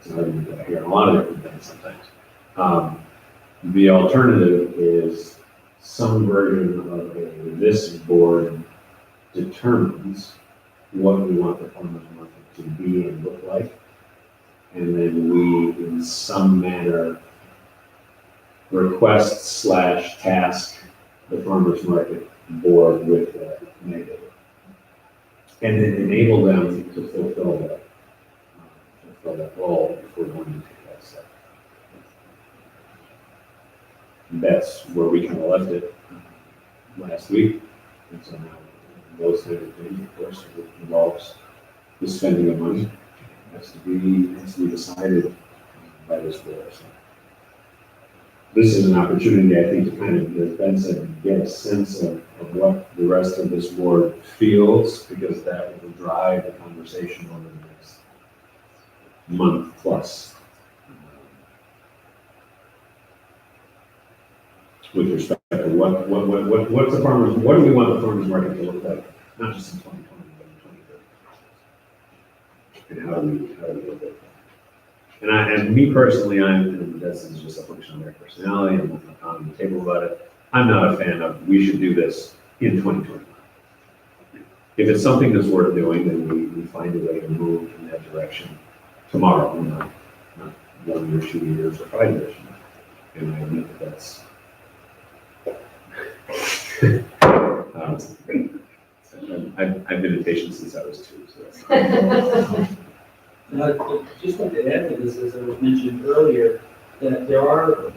So I hear a lot of different things sometimes. The alternative is some version of this board determines what we want the farmer's market to be and look like. And then we, in some manner, request/task the farmer's market board with that mandate. And then enable them to fulfill that role if we're going to take that step. And that's where we kind of left it last week. And so now those kind of things, of course, involves the spending of money. It has to be decided by this board. So this is an opportunity, I think, to kind of, as Ben said, get a sense of what the rest of this board feels, because that will drive the conversation over the next month plus. With respect to what's the farmers, what do we want the farmers market to look like, not just in 2020, but in 2030? And how do we look at that? And me personally, and this is just a function of their personality, I'm on the table about it. I'm not a fan of, we should do this in 2021. If it's something that's worth doing, then we find a way to move in that direction tomorrow, not 1 year, 2 years, or 5 years from now. And I admit that that's I've been impatient since I was 2, so that's Just like to add to this, as I was mentioned earlier, that there are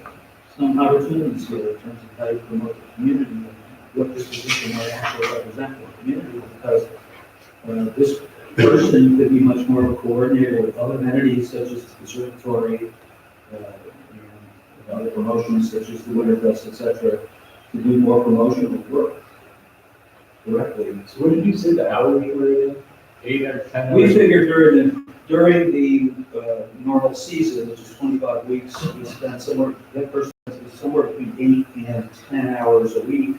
some opportunities here in terms of how you promote the community and what this position might actually represent for the community, because this person could be much more of a coordinator with other entities such as the conservatory, and other promotions such as the Winterfest, etc., to do more promotional work directly. So what did you say the hours were again? 8 or 10 hours? We figured during the normal season, which is 25 weeks, we spend that person spends somewhere between 8 and 10 hours a week.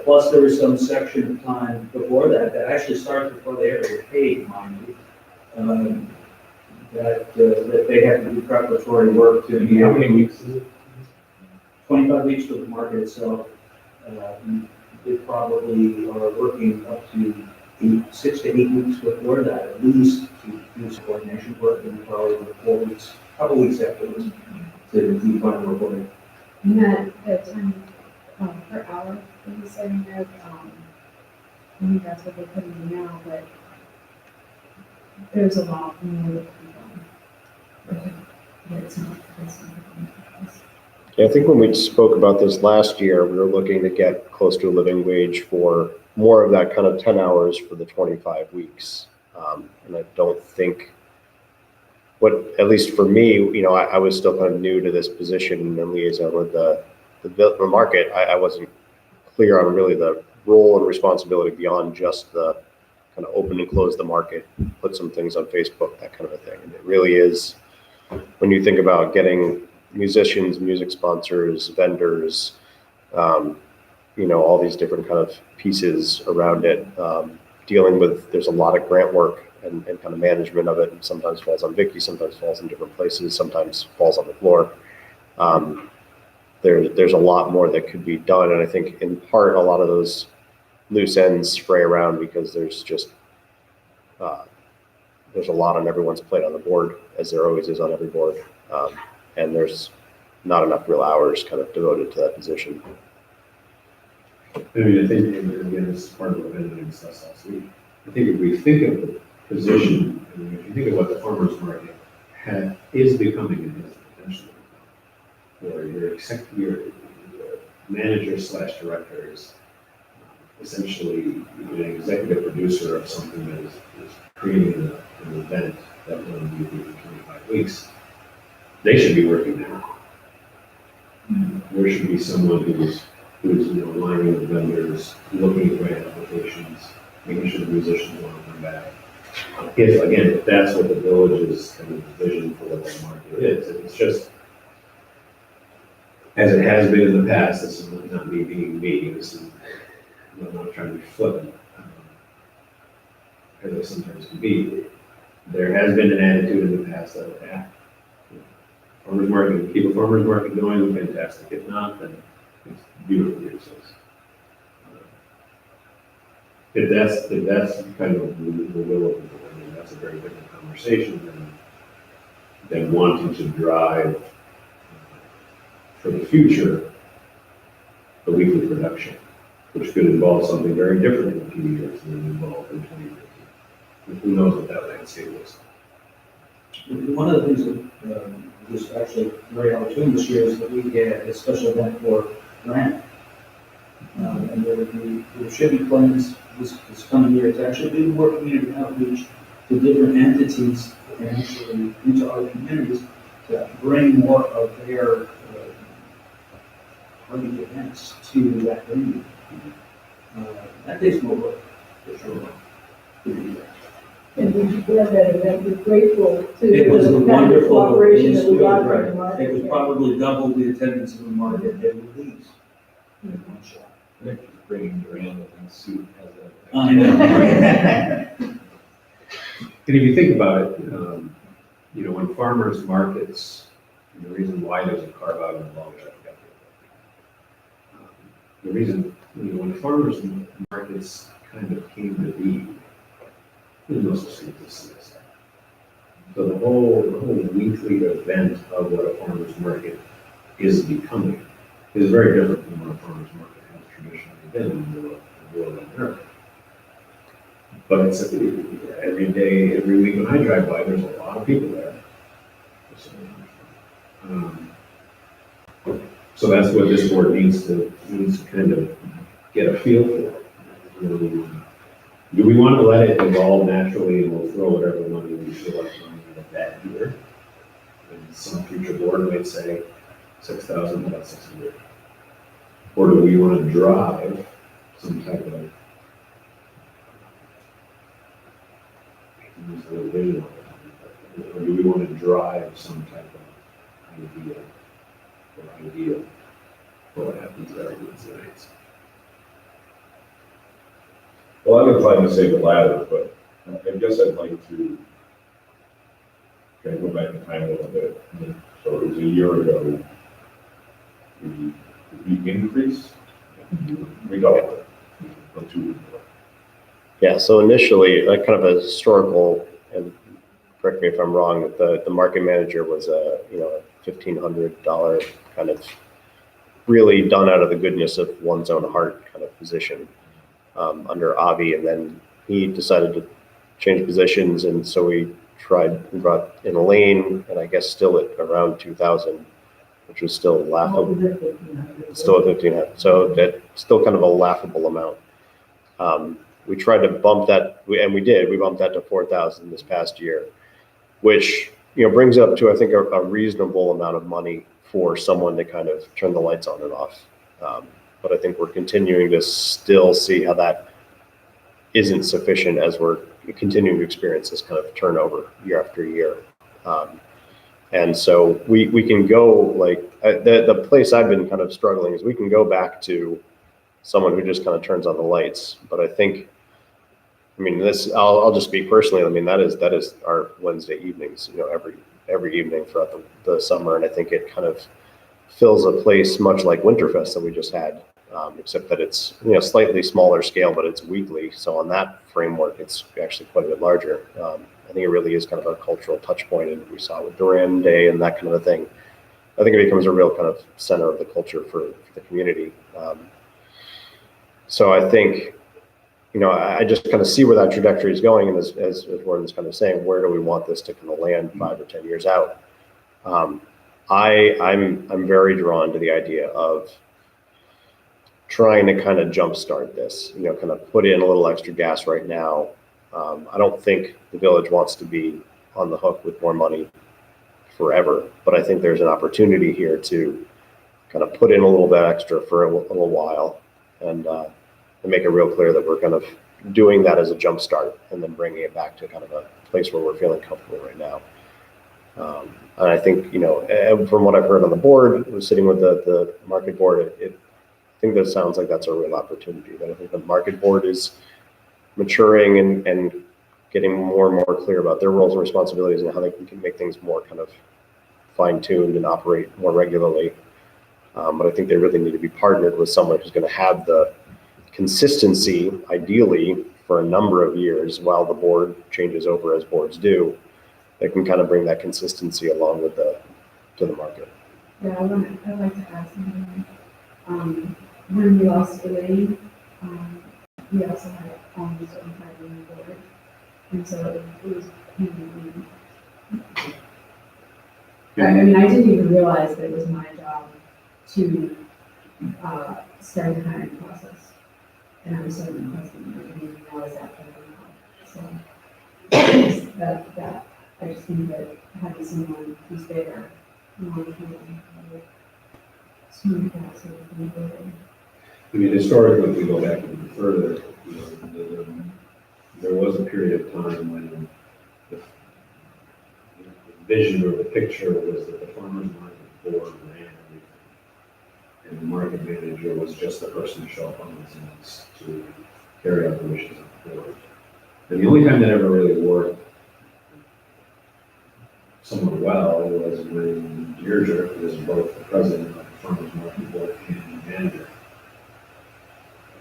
Plus there was some section of time before that actually starts before they ever get paid, mind you. That they have to do preparatory work to. How many weeks is it? 25 weeks for the market itself. They probably are working up to 6 to 8 weeks before that, at least, to do some coordination work, and probably 4 weeks, a couple weeks afterwards, to do final reporting. And that time per hour, that you said, I think that's what they put in now, but there's a lot more that can be done. But it's not. Yeah, I think when we spoke about this last year, we were looking to get close to a living wage for more of that kind of 10 hours for the 25 weeks. And I don't think what, at least for me, I was still kind of new to this position and liaison with the market. I wasn't clear on really the role and responsibility beyond just the kind of open and close the market, put some things on Facebook, that kind of a thing. And it really is, when you think about getting musicians, music sponsors, vendors, all these different kind of pieces around it, dealing with, there's a lot of grant work and kind of management of it, and sometimes falls on Vicky, sometimes falls in different places, sometimes falls on the floor. There's a lot more that could be done, and I think in part a lot of those loose ends spray around because there's just there's a lot on everyone's plate on the board, as there always is on every board, and there's not enough real hours kind of devoted to that position. I mean, I think, and again, this is part of what Ben discussed last week. I think if we think of the position, I mean, if you think of what the farmer's market is becoming and has potentially become, where your manager slash director is essentially an executive producer of something that is creating an event that will be for 25 weeks, they should be working now. There should be someone who's aligning with vendors, looking at grant applications, making sure the musicians want to come back. If that's what the village's kind of vision for what that market is, if it's just as it has been in the past, this is not me being me, this is, I'm not trying to be flippant, as I sometimes can be. There has been an attitude in the past that, farmers market, keep a farmers market going, fantastic. If not, then it's beautiful useless. If that's kind of the will of the board, I mean, that's a very different conversation than wanting to drive for the future the weekly production, which could involve something very different in a few years than it involved in 2015. Who knows what that landscape is? One of the things that was actually very opportune this year is that we had a special event for grant. And there should be plans this coming year to actually do more community outreach to different entities and actually into our communities to bring more of their target events to that venue. That takes more work, for sure. And we ran that event, we're grateful to It was a the kind of wonderful, cooperation it that we was got really from the market. great. It was probably double the attendance of the market at least. In one shot. Nick is bringing Durand in suit as a. I know. And if you think about it, when farmers markets, and the reason why there's a carve out in the law, which I forgot the reason, when farmers markets kind of came to be, there's no such thing as this. So the whole weekly event of what a farmer's market is becoming is very different from what a farmer's market has traditionally been in the world of America. But it's every day, every week when I drive by, there's a lot of people there. So that's what this board needs to kind of get a feel for. Do we want to let it evolve naturally and we'll throw whatever money we feel like money at that year? And some future board might say 6,000, about 600. Or do we want to drive some type of vision? Or do we want to drive some type of idea for what happens there on these nights? Well, I'm inclined to say the latter, but I guess I'd like to kind of go back in time a little bit. So it was a year ago, we increased, we doubled it from 2 weeks ago. Yeah, so initially, like kind of a historical, and correct me if I'm wrong, that the market manager was a $1,500 kind of really done out of the goodness of one's own heart kind of position under Avi, and then he decided to change positions, and so we brought in Elaine, and I guess still at around 2,000, which was still laughable. Still at 1,500, so that's still kind of a laughable amount. We tried to bump that, and we did. We bumped that to 4,000 this past year, which brings up to, I think, a reasonable amount of money for someone to kind of turn the lights on and off. But I think we're continuing to still see how that isn't sufficient as we're continuing to experience this kind of turnover year after year. And so we can go the place I've been kind of struggling is we can go back to someone who just kind of turns on the lights. But I think, I'll just speak personally. That is our Wednesday evenings, every evening throughout the summer. And I think it kind of fills a place much like Winterfest that we just had, except that it's, slightly smaller scale, but it's weekly. So on that framework, it's actually quite a bit larger. I think it really is kind of a cultural touch point, and we saw it with Duran Day and that kind of a thing. I think it becomes a real kind of center of the culture for the community. So I think, I just kind of see where that trajectory is going, and as Gordon's kind of saying, where do we want this to kind of land 5 or 10 years out? I'm very drawn to the idea of trying to kind of jumpstart this, kind of put in a little extra gas right now. I don't think the village wants to be on the hook with more money forever, but I think there's an opportunity here to kind of put in a little bit extra for a little while and make it real clear that we're kind of doing that as a jump start and then bringing it back to kind of a place where we're feeling comfortable right now. And I think, from what I've heard on the board, was sitting with the market board, I think that sounds like that's a real opportunity. That I think the market board is maturing and getting more and more clear about their roles and responsibilities and how they can make things more kind of fine-tuned and operate more regularly. But I think they really need to be partnered with someone who's going to have the consistency, ideally, for a number of years while the board changes over as boards do. They can kind of bring that consistency along with to the market. Yeah, I'd like to add something. When we lost Elaine, we also had certain time on the board, and so it was. I didn't even realize that it was my job to start the hiring process, and I was so requesting, I didn't even realize that. So that I just think that having someone who's there, smooth that sort of thing. Historically, if we go back even further, there was a period of time when the vision or the picture was that the farmers market board ran everything, and the market manager was just the person to show up on those ends to carry out the wishes of the board. And the only time that ever really worked somewhat well was when Deirdre was both the president of the farmers market board and the manager.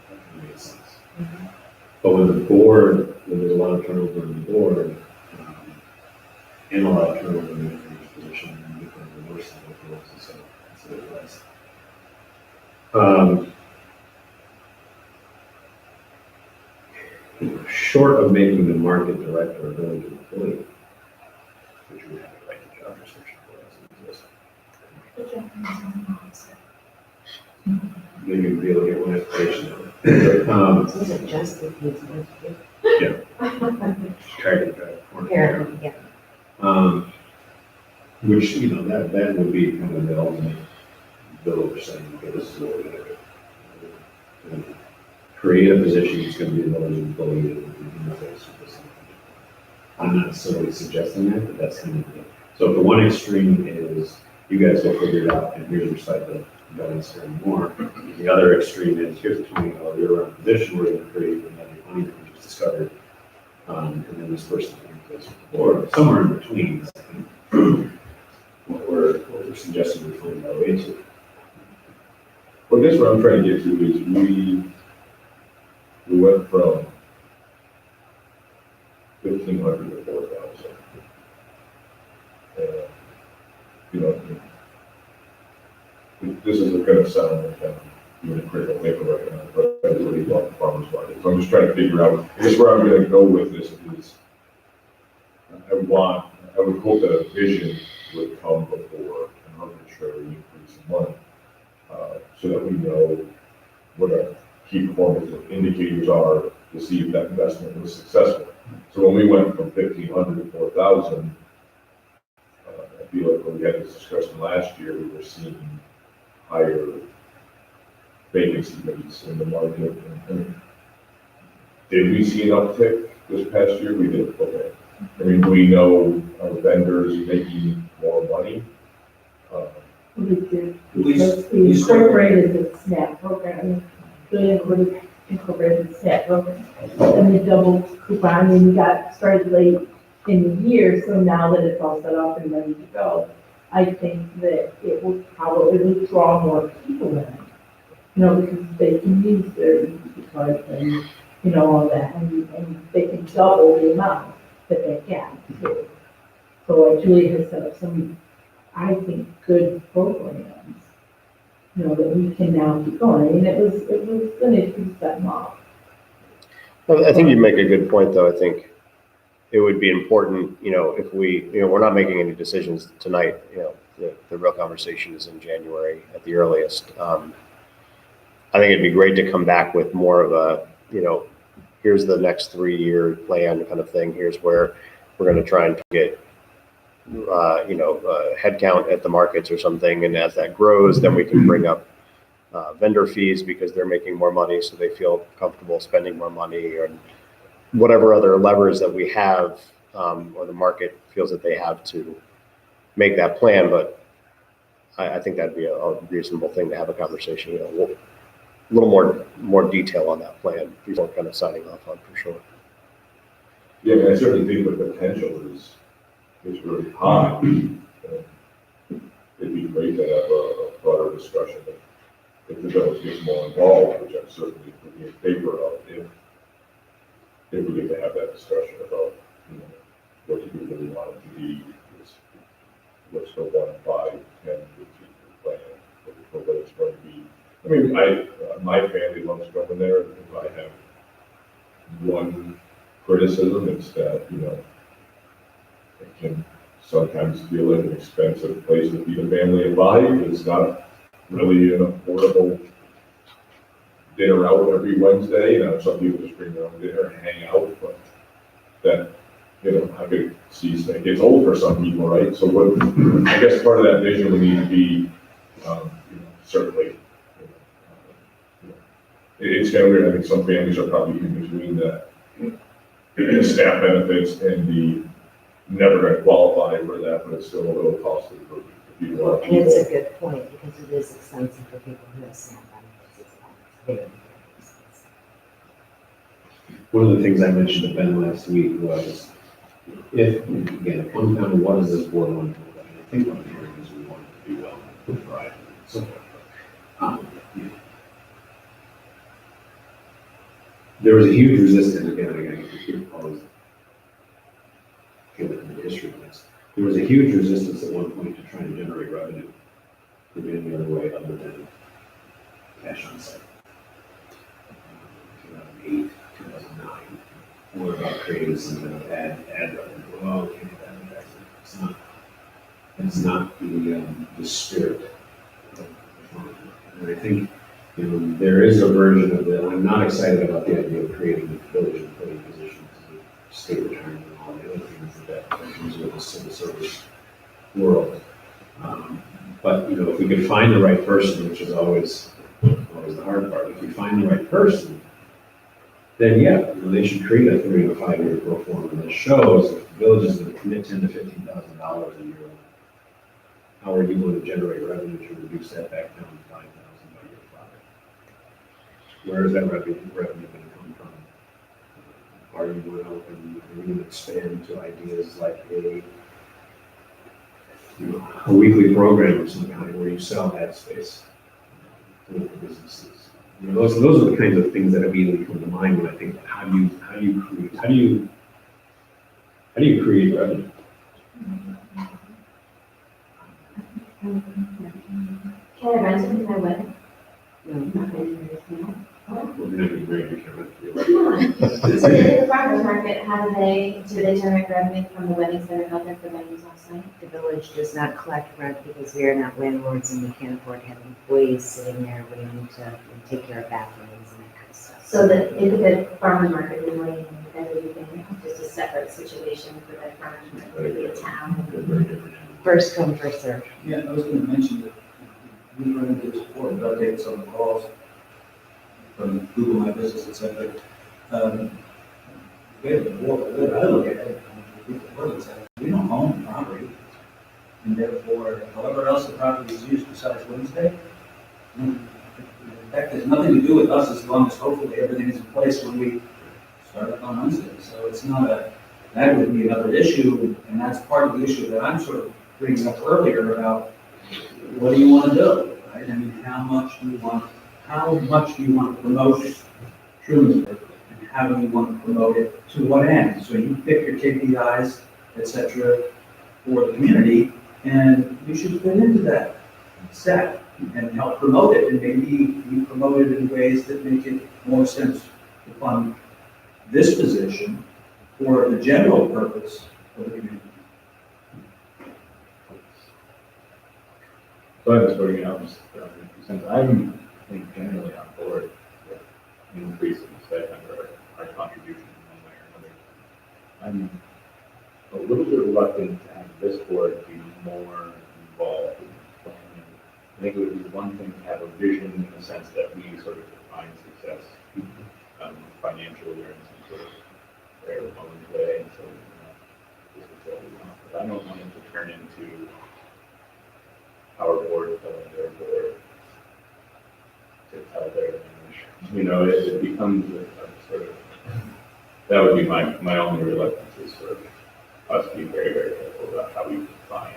That made sense. Mm-hmm. But when there's a lot of turnover in the board, and a lot of turnover in the manager's position, and you can reverse the both roles, so that's what it was. Short of making the market director a village employee, which we have to write the job description for as it exists. Maybe we'll be able to get one application. Was it just the kids? Yeah. Try to get that. Yeah. Which, that would be kind of the ultimate village saying, okay, this is what we're going to do. Create a position that's going to be a village employee in the face of this. I'm not necessarily suggesting that, but that's kind of it. So if the one extreme is you guys will figure it out and here's your site of governance here more. The other extreme is here's a $20 year-round position we're going to create and then money that we just discovered. And then this person can replace the board. Somewhere in between is what we're suggesting we find our way to. Well, I guess what I'm trying to get to is we went from 1,500 to 4,000. This is going to sound like I'm going to create a paper right now, but I really love the farmers market. So I'm just trying to figure out, I guess where I'm going to go with this is I would hope that a vision would come before an arbitrary increase in money, so that we know what our key performance indicators are to see if that investment was successful. So when we went from 1,500 to 4,000, feel like when we had this discussion last year, we were seeing higher vacancy rates in the market. And did we see an uptick this past year? We did, okay. I mean, do we know our vendors making more money? We did, We because we incorporated the SNAP program, the incorporated the SNAP program. And we doubled coupon, and we got started late in the year, so now that it's all set up and ready to go, I think that it will probably draw more people in. You know, because they can use their cards and, you know, all that, and they can double the amount that they can too. So Julie has set up some, I think, good programs, you know, that we can now keep going. I mean, it was an issue to set them up. Well, I think you make a good point, though. I think it would be important, you know, if we, you know, we're not making any decisions tonight, you know, the real conversation is in January at the earliest. I think it'd be great to come back with more of a, you know, here's the next 3-year plan kind of thing. Here's where we're going to try and get, headcount at the markets or something. And as that grows, then we can bring up vendor fees because they're making more money, so they feel comfortable spending more money, and whatever other levers that we have, or the market feels that they have to make that plan. But I think that'd be a reasonable thing to have a conversation, you know, a little more detail on that plan before kind of signing off on, for sure. Yeah, I mean, I certainly think the potential is really high. It'd be great to have a broader discussion if the village gets more involved, which I'm certainly would be in favor of if we get to have that discussion about, you know, what do we really want it to be, what's the 1, 5, 10, 15 plan, what it's going to be. I mean, my family loves going there, and if I have one criticism, it's that, you know, it can sometimes feel like an expensive place to feed a family of 5. It's not really an affordable dinner out every Wednesday. You know, some people just bring their own dinner and hang out, but that, you know, I could see it gets old for some people, right? So what, I guess part of that vision would need to be, you know, certainly, it's kind of weird. I think some families are probably in between the staff benefits and the never going to qualify for that, but it's still a little costly for people. Well, and it's a good point, because it is expensive for people who have SNAP benefits as well. Very, very expensive. One of the things I mentioned to Ben last week was, if, again, it comes down to what does this board want to do, I think what I'm hearing is we want it to be well, right, and so forth. There was a huge resistance, again, I keep always given the history of this. There was a huge resistance at one point to trying to generate revenue in any other way other than cash on site. 2008, 2009, we're about creating some kind of ad revenue. Well, we can't have advertising. It's not the spirit of the farm. And I think, you know, there is a version of it. I'm not excited about the idea of creating village employee positions, state retirement, and all the other things that comes with the civil service world. But, you know, if we could find the right person, which is always the hard part, if we find the right person, then yeah, you know, they should create a 3 to 5 year pro forma that shows if the village is going to commit $10,000 to $15,000 a year, how are you going to generate revenue to reduce that back down to $5,000 by year 5? Where is that revenue going to come from? Are you going to open, are you going to expand to ideas like a weekly program of some kind where you sell ad space to local businesses? You know, those are the kinds of things that immediately come to mind when I think about how do you create revenue? Can I rent something my wedding? No, not paying for anything. We're going to be very careful. Come on. So the farmer's market, do they generate revenue from the weddings that are held there for weddings offsite? The village does not collect rent because we are not landlords and we can't afford to have employees sitting there waiting to take care of bathrooms and that kind of stuff. So that if the farmer's market is wedding, that would be just a separate situation for that farmer's market to be a town. They're very different animals. First come, first serve. Yeah, I was gonna mention that we run into this before, about taking some of the calls from Google My Business, et cetera. We have the way I look at it, we don't own the property. And therefore, however else the property is used besides Wednesday, in fact, there's nothing to do with us as long as hopefully everything is in place when we start up on Wednesday. So it's not that would be another issue, and that's part of the issue that I'm sort of bringing up earlier about what do you want to do, right? I mean, how much do you want to promote Trumansburg, and how do you want to promote it to what end? So you pick your KPIs, et cetera, for the community, and you should fit into that set and help promote it, and maybe you promote it in ways that make it more sense to fund this position for the general purpose of the community. So I'm just putting it out, since I'm, I think, generally on board with increasing the stipend or our contribution in one way or another. I'm a little bit reluctant to have this board be more involved in planning. I think it would be one thing to have a vision in the sense that we sort of define success financially or in some sort of very owned way, and so this is what we want. But I don't want it to turn into our board telling their board to tell their manager. It becomes a sort of, that would be my only reluctance is sort of us being very, very careful about how we define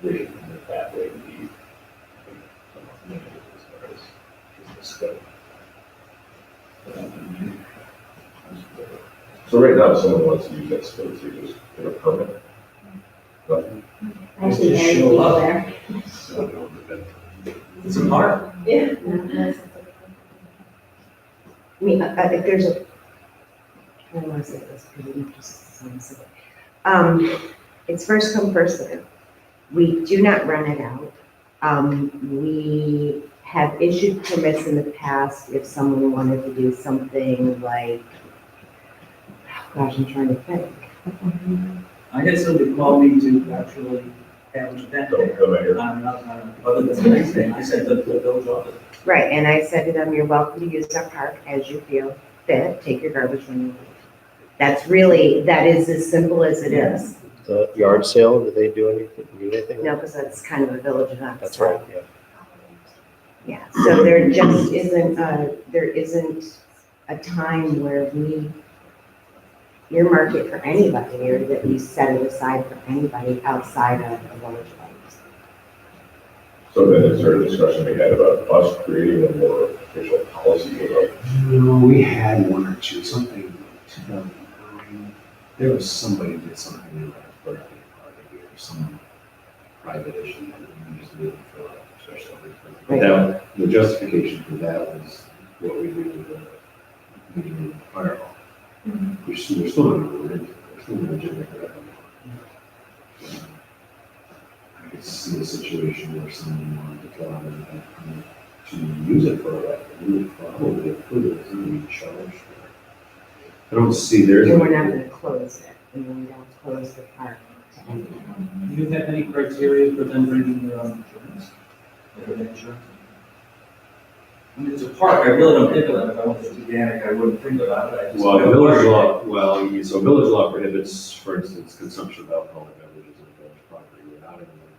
vision and that way would be, I think, somewhat limited as far as just the scope. So right now, if someone wants to use that space, you just get a permit. But Actually, Just there's show people up. there. It's a park. Yeah. I mean, if there's I don't want to say this because it just sounds silly. It's first come, first served. We do not run it out. We have issued permits in the past if someone wanted to do something like, oh gosh, I'm trying to think. I had somebody call me to actually have an event don't there. come here. Other than the next thing, I said the village office. Right, and I said to them, you're welcome to use our park as you feel fit, take your garbage when you leave. That is as simple as it is. The yard sale, do they do anything? No, because that's kind of a village event. That's so- right, yeah. Yeah, so there just isn't, there isn't a time where we earmark it for anybody or that we set it aside for anybody outside of the village lights. So then is there a discussion we had about us creating a more official policy about? No, we had one or two, something like 2009. There was somebody who did something in a birthday party or some private issue that we just didn't fill out, especially for that. The justification for that was what we do with the meeting in the fire hall. We're still not going into it. We're still going to generate revenue. I could see a situation where someone wanted to go out and to use it for that. We would probably approve it as we charge for it. I don't see there's. And we're not gonna close it, and we don't close the park to anyone. Do you have any criteria for them bringing their own insurance? Their insurance? I mean, it's a park, I really don't think of that. If I went to organic, I wouldn't think about it. I just- Well, village law, so village law prohibits, for instance, consumption of alcoholic beverages on village property without an event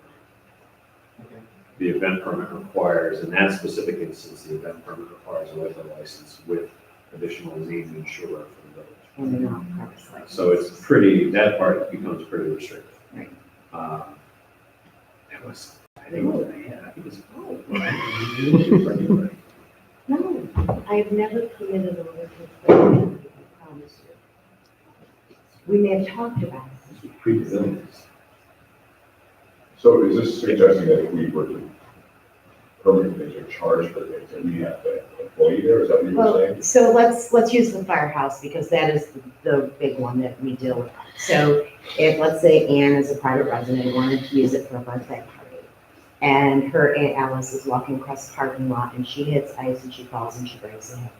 permit. Okay. The event permit requires, in that specific instance, the event permit requires a liquor license with additional named insurer for the village. And they're not parks like. So it's pretty, that part becomes pretty restrictive. Right. That was, I didn't know that, yeah, I think it's, oh. No, I've never committed a liquor violation, I promise you. We may have talked about it. Pre-buildings. So is this suggesting that if we were to permit things or charge for things, that we have to employee there, is that what you were Well, saying? so let's use the firehouse because that is the big one that we deal with. So if, let's say Anne is a private resident, wanted to use it for a birthday party, and her Aunt Alice is walking across the parking lot and she hits ice and she falls and she breaks her hip,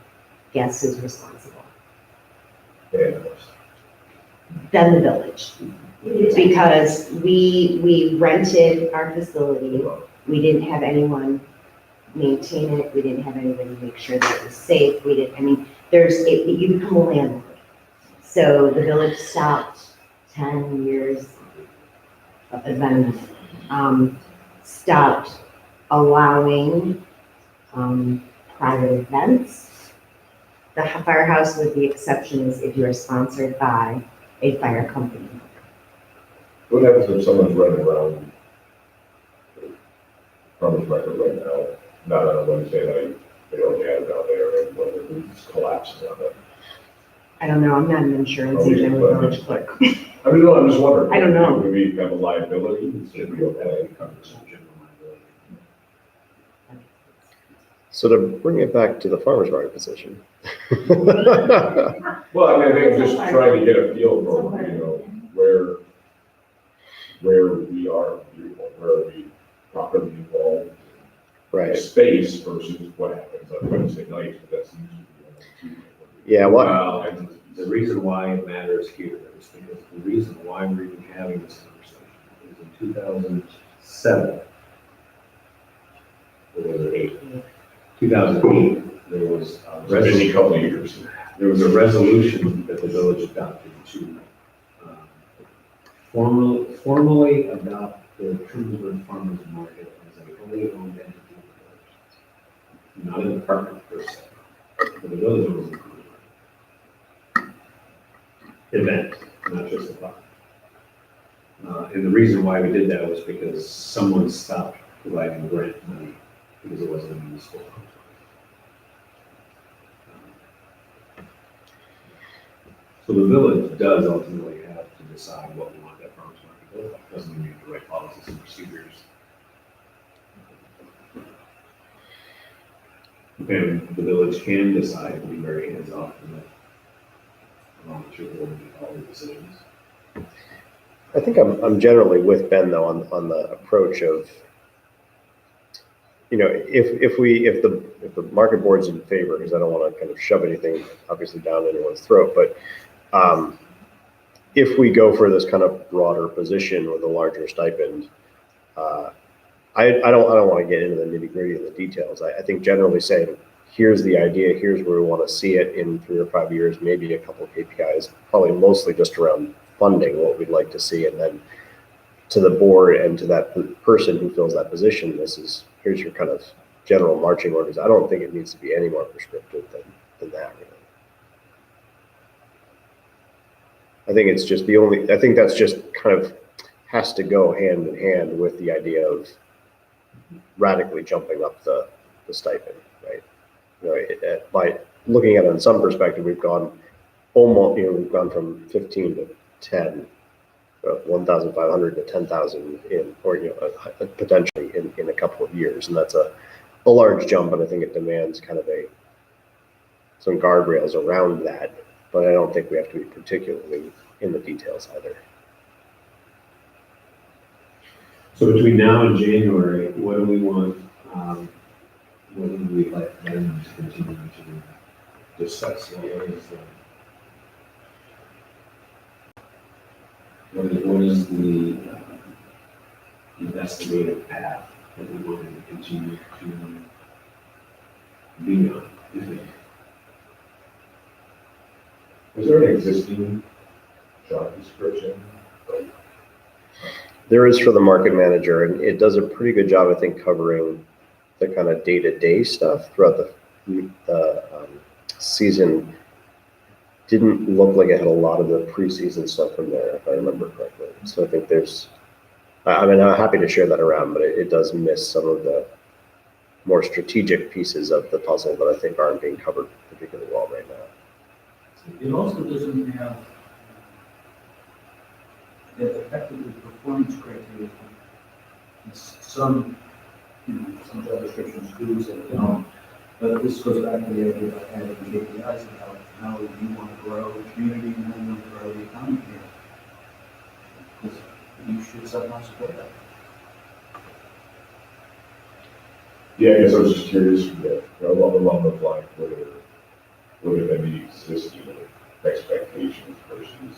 guess who's responsible? And than the village. Because we rented our facility, we didn't have anyone maintain it, we didn't have anybody make sure that it was safe, we didn't, I mean, you become a landlord. So the village stopped 10 years of events, stopped allowing, private events. The firehouse, with the exception, is if you are sponsored by a fire company. What happens if someone's running around farmer's market right now, not on a Wednesday night, they don't have it out there, and when the roof's collapsing on it? I don't know, I'm not an insurance agent, I'm a village clerk. I mean, no, I'm just wondering. I don't know. Would we have a liability? Should we okay? So to bring it back to the farmer's market position. Well, I mean, I think I'm just trying to get a feel for, where we are, where are we properly involved? Right. Space versus what happens on Wednesday night, but that seems to be. Yeah, what, Well, and the reason why it matters here is because the reason why we're even having this conversation is in 2007, or was it 8? 2008, there was a Busy couple of years. There was a resolution that the village adopted to formally adopt the Trustees Farmers Market as a wholly owned entity of the village. Not an department per se, but the village was an event, not just a farm. And the reason why we did that was because someone stopped providing grant money because it wasn't a municipal fund. So the village does ultimately have to decide what we want that farmers market to look like. Doesn't mean we have the right policies and procedures. And the village can decide to be very hands-off in that. Volunteer board make all the decisions. I think I'm generally with Ben though on the approach of, if the market board's in favor, because I don't want to kind of shove anything obviously down anyone's throat, but if we go for this kind of broader position with a larger stipend, I don't want to get into the nitty gritty of the details. I think generally saying, here's the idea, here's where we want to see it in 3 or 5 years, maybe a couple of KPIs, probably mostly just around funding, what we'd like to see, and then to the board and to that person who fills that position, here's your kind of general marching orders. I don't think it needs to be any more prescriptive than that, really. I think that's just kind of has to go hand in hand with the idea of radically jumping up the stipend, right? By looking at it in some perspective, we've gone from 15 to 10, 1,500 to 10,000 potentially in a couple of years, and that's a large jump, and I think it demands kind of some guardrails around that. But I don't think we have to be particularly in the details either. So between now and January, what do we want? What would we like them to continue to discuss? What is the investigative path that we want to continue to be on? Is there an existing job description? There is for the market manager, and it does a pretty good job, I think, covering the kind of day-to-day stuff throughout the season. Didn't look like it had a lot of the preseason stuff in there, if I remember correctly. So I think I'm happy to share that around, but it does miss some of the more strategic pieces of the puzzle that I think aren't being covered particularly well right now. It also doesn't have effectively performance criteria. Some job descriptions do, some don't. But this goes back to the idea of having KPIs about how you want to grow the community and how you want to grow the economy here. Because you should somehow support that. Yeah, I guess I was just curious, along those lines, what if any existing expectations versus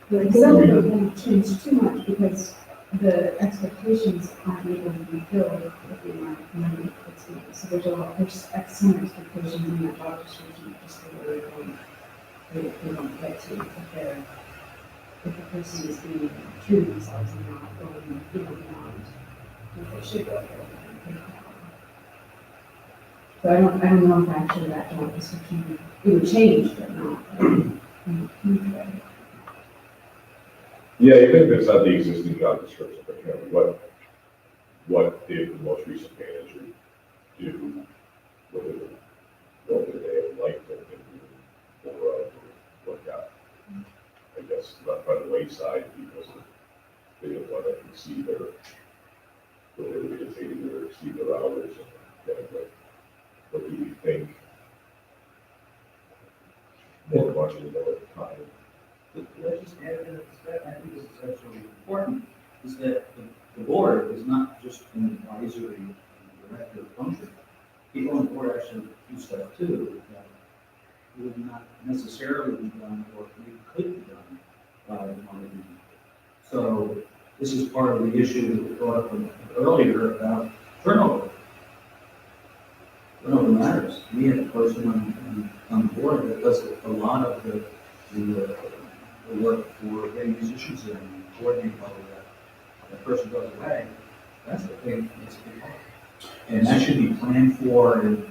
The zoning won't change too much because the expectations aren't able to be filled with the amount of money that's being, so there's some expectations in that job description, just the way they don't get to if the person is being true to themselves and not going, beyond what they should go for. So I don't know if actually that job description, it would change, but not in a huge way. Yeah, you think that's not the existing job description, but you know, what did the most recent manager do? What did they have liked or what got, I guess, left by the wayside because they didn't want to exceed their, what they were getting or exceed their hours and what do you think? More money, more time. Could I just add to that? I think this is actually important, is that the board is not just an advisory director function. People on the board actually do stuff too, that would not necessarily be done or maybe could be done by one of them. So this is part of the issue that we brought up earlier about turnover. Turnover matters. We have a person on the board that does a lot of the work for getting musicians in and coordinating all of that. That person goes away, that's a big part. And that should be planned for and,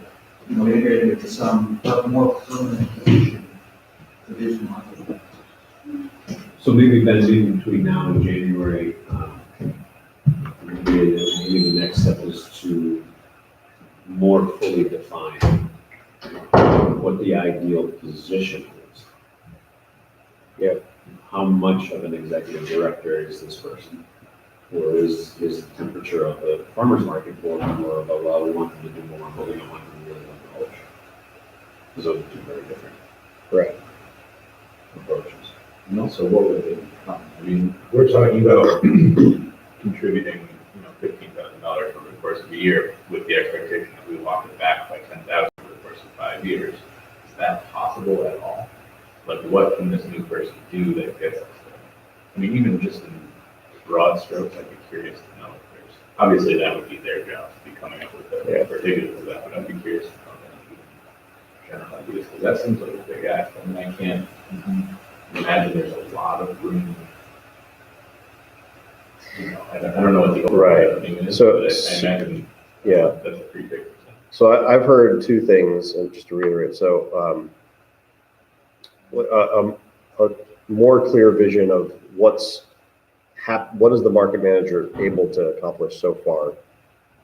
integrated into some more permanent position to do some of that. So maybe Benzine between now and January, maybe the next step is to more fully define what the ideal position is. Yeah. How much of an executive director is this person? Or is the temperature of the farmer's market board more of a, well, we want them to do more, but we don't want them to really love the culture? Because those are two very different Right. approaches. And also, what would it become? I mean, we're talking about contributing, $15,000 over the course of a year with the expectation that we walk it back by 10,000 over the course of 5 years. Is that possible at all? Like, what can this new person do that gets us there? I mean, even just in broad strokes, I'd be curious to know if there's, obviously that would be their job to be coming up with the particulars of that, but I'd be curious to know that general ideas, because that seems like a big ask. I mean, I can't imagine there's a lot of room. I don't know what the overall thing is, So- but I imagine Yeah. that's a pretty big percent. So I've heard two things, and just to reiterate, so a more clear vision of what is the market manager able to accomplish so far?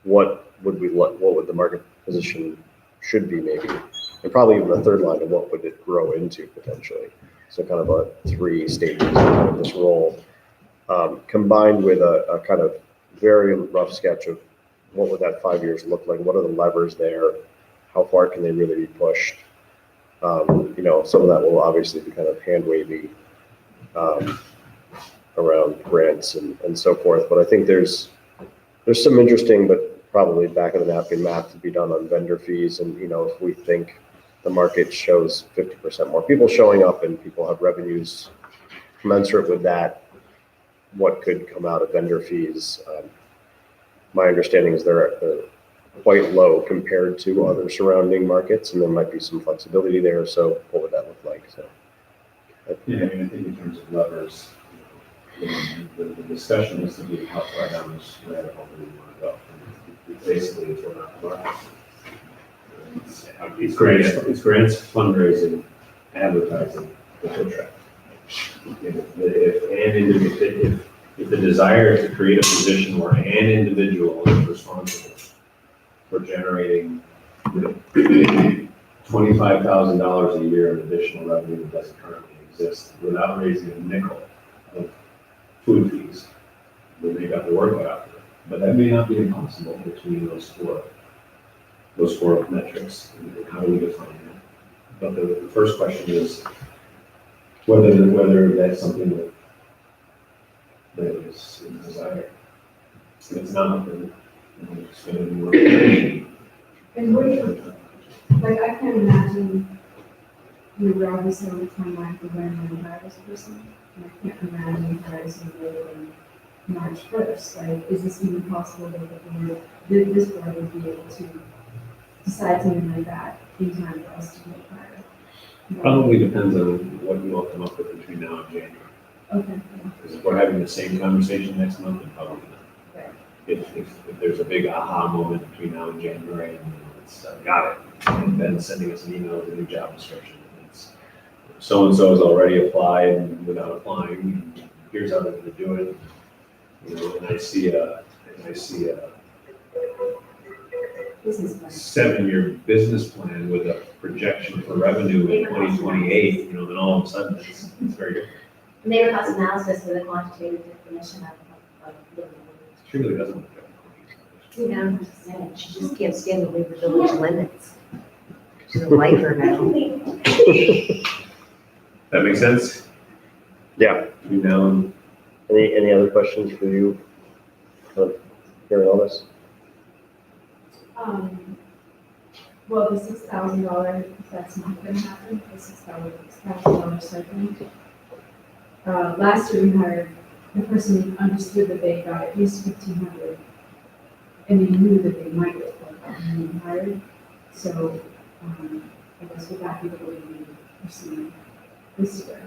What would the market position should be maybe? And probably even a third line of what would it grow into potentially? So kind of a 3 stages of this role, combined with a kind of very rough sketch of what would that 5 years look like? What are the levers there? How far can they really be pushed? Some of that will obviously be kind of hand wavy around grants and so forth. But I think there's some interesting, but probably back of the napkin math to be done on vendor fees. And, if we think the market shows 50% more people showing up and people have revenues commensurate with that, what could come out of vendor fees? My understanding is they're quite low compared to other surrounding markets, and there might be some flexibility there. So what would that look like? So, Yeah, I mean, I think in terms of levers, the discussion is to be how far down this rabbit hole do we want to go. And basically, it's not market. It's grants, fundraising, advertising, the foot traffic. If the desire is to create a position where an individual is responsible for generating $25,000 a year in additional revenue that doesn't currently exist without raising a nickel of food fees, then they got the work cut out for them. But that may not be impossible between those four metrics. And how do we define that? But the first question is whether that's something that is desired. If it's not, then it's going to be more. And what do you, I can't imagine we're obviously on the timeline for when we hire this person. And I can't imagine hiring somebody in March first. Like, is this even possible that the board, this board would be able to decide something like that in time for us to be hired? Probably depends on what you all come up with between now and January. Okay. Because if we're having the same conversation next month, then probably not. Right. If there's a big aha moment between now and January, and it's, got it, and then sending us an email with a new job description, and it's, so-and-so has already applied without applying, here's how they're gonna do it. You know, and I see a Business plan. 7-year business plan with a projection for revenue in 2028, you know, then all of a sudden it's very different. And they were cost analysis with a quantitative definition of living wage. She really doesn't look You know, I'm just saying. She just can't stand the Weaver Village limits. She's a lifer now. That makes sense? Yeah. Between now and Any other questions for you? Hearing all this? Well, the $6,000, that's not gonna happen, the $6,000 stipend. Last year we hired, the person understood that they got at least 1,500, and they knew that they might get 1,000 hired. So, I guess would that be the way we proceed this year?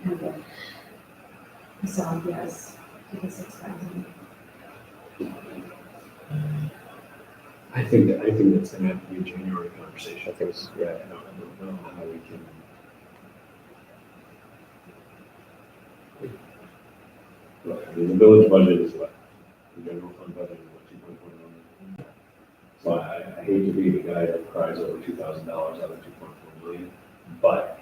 Kind of a soft yes to the 6,000. I think that's gonna have to be a January conversation. I think it's, yeah. I don't know how we can. Look, I mean, the village budget is what? The general fund budget is what, 2.1 million? So I hate to be the guy that cries over $2,000 out of 2.4 million, but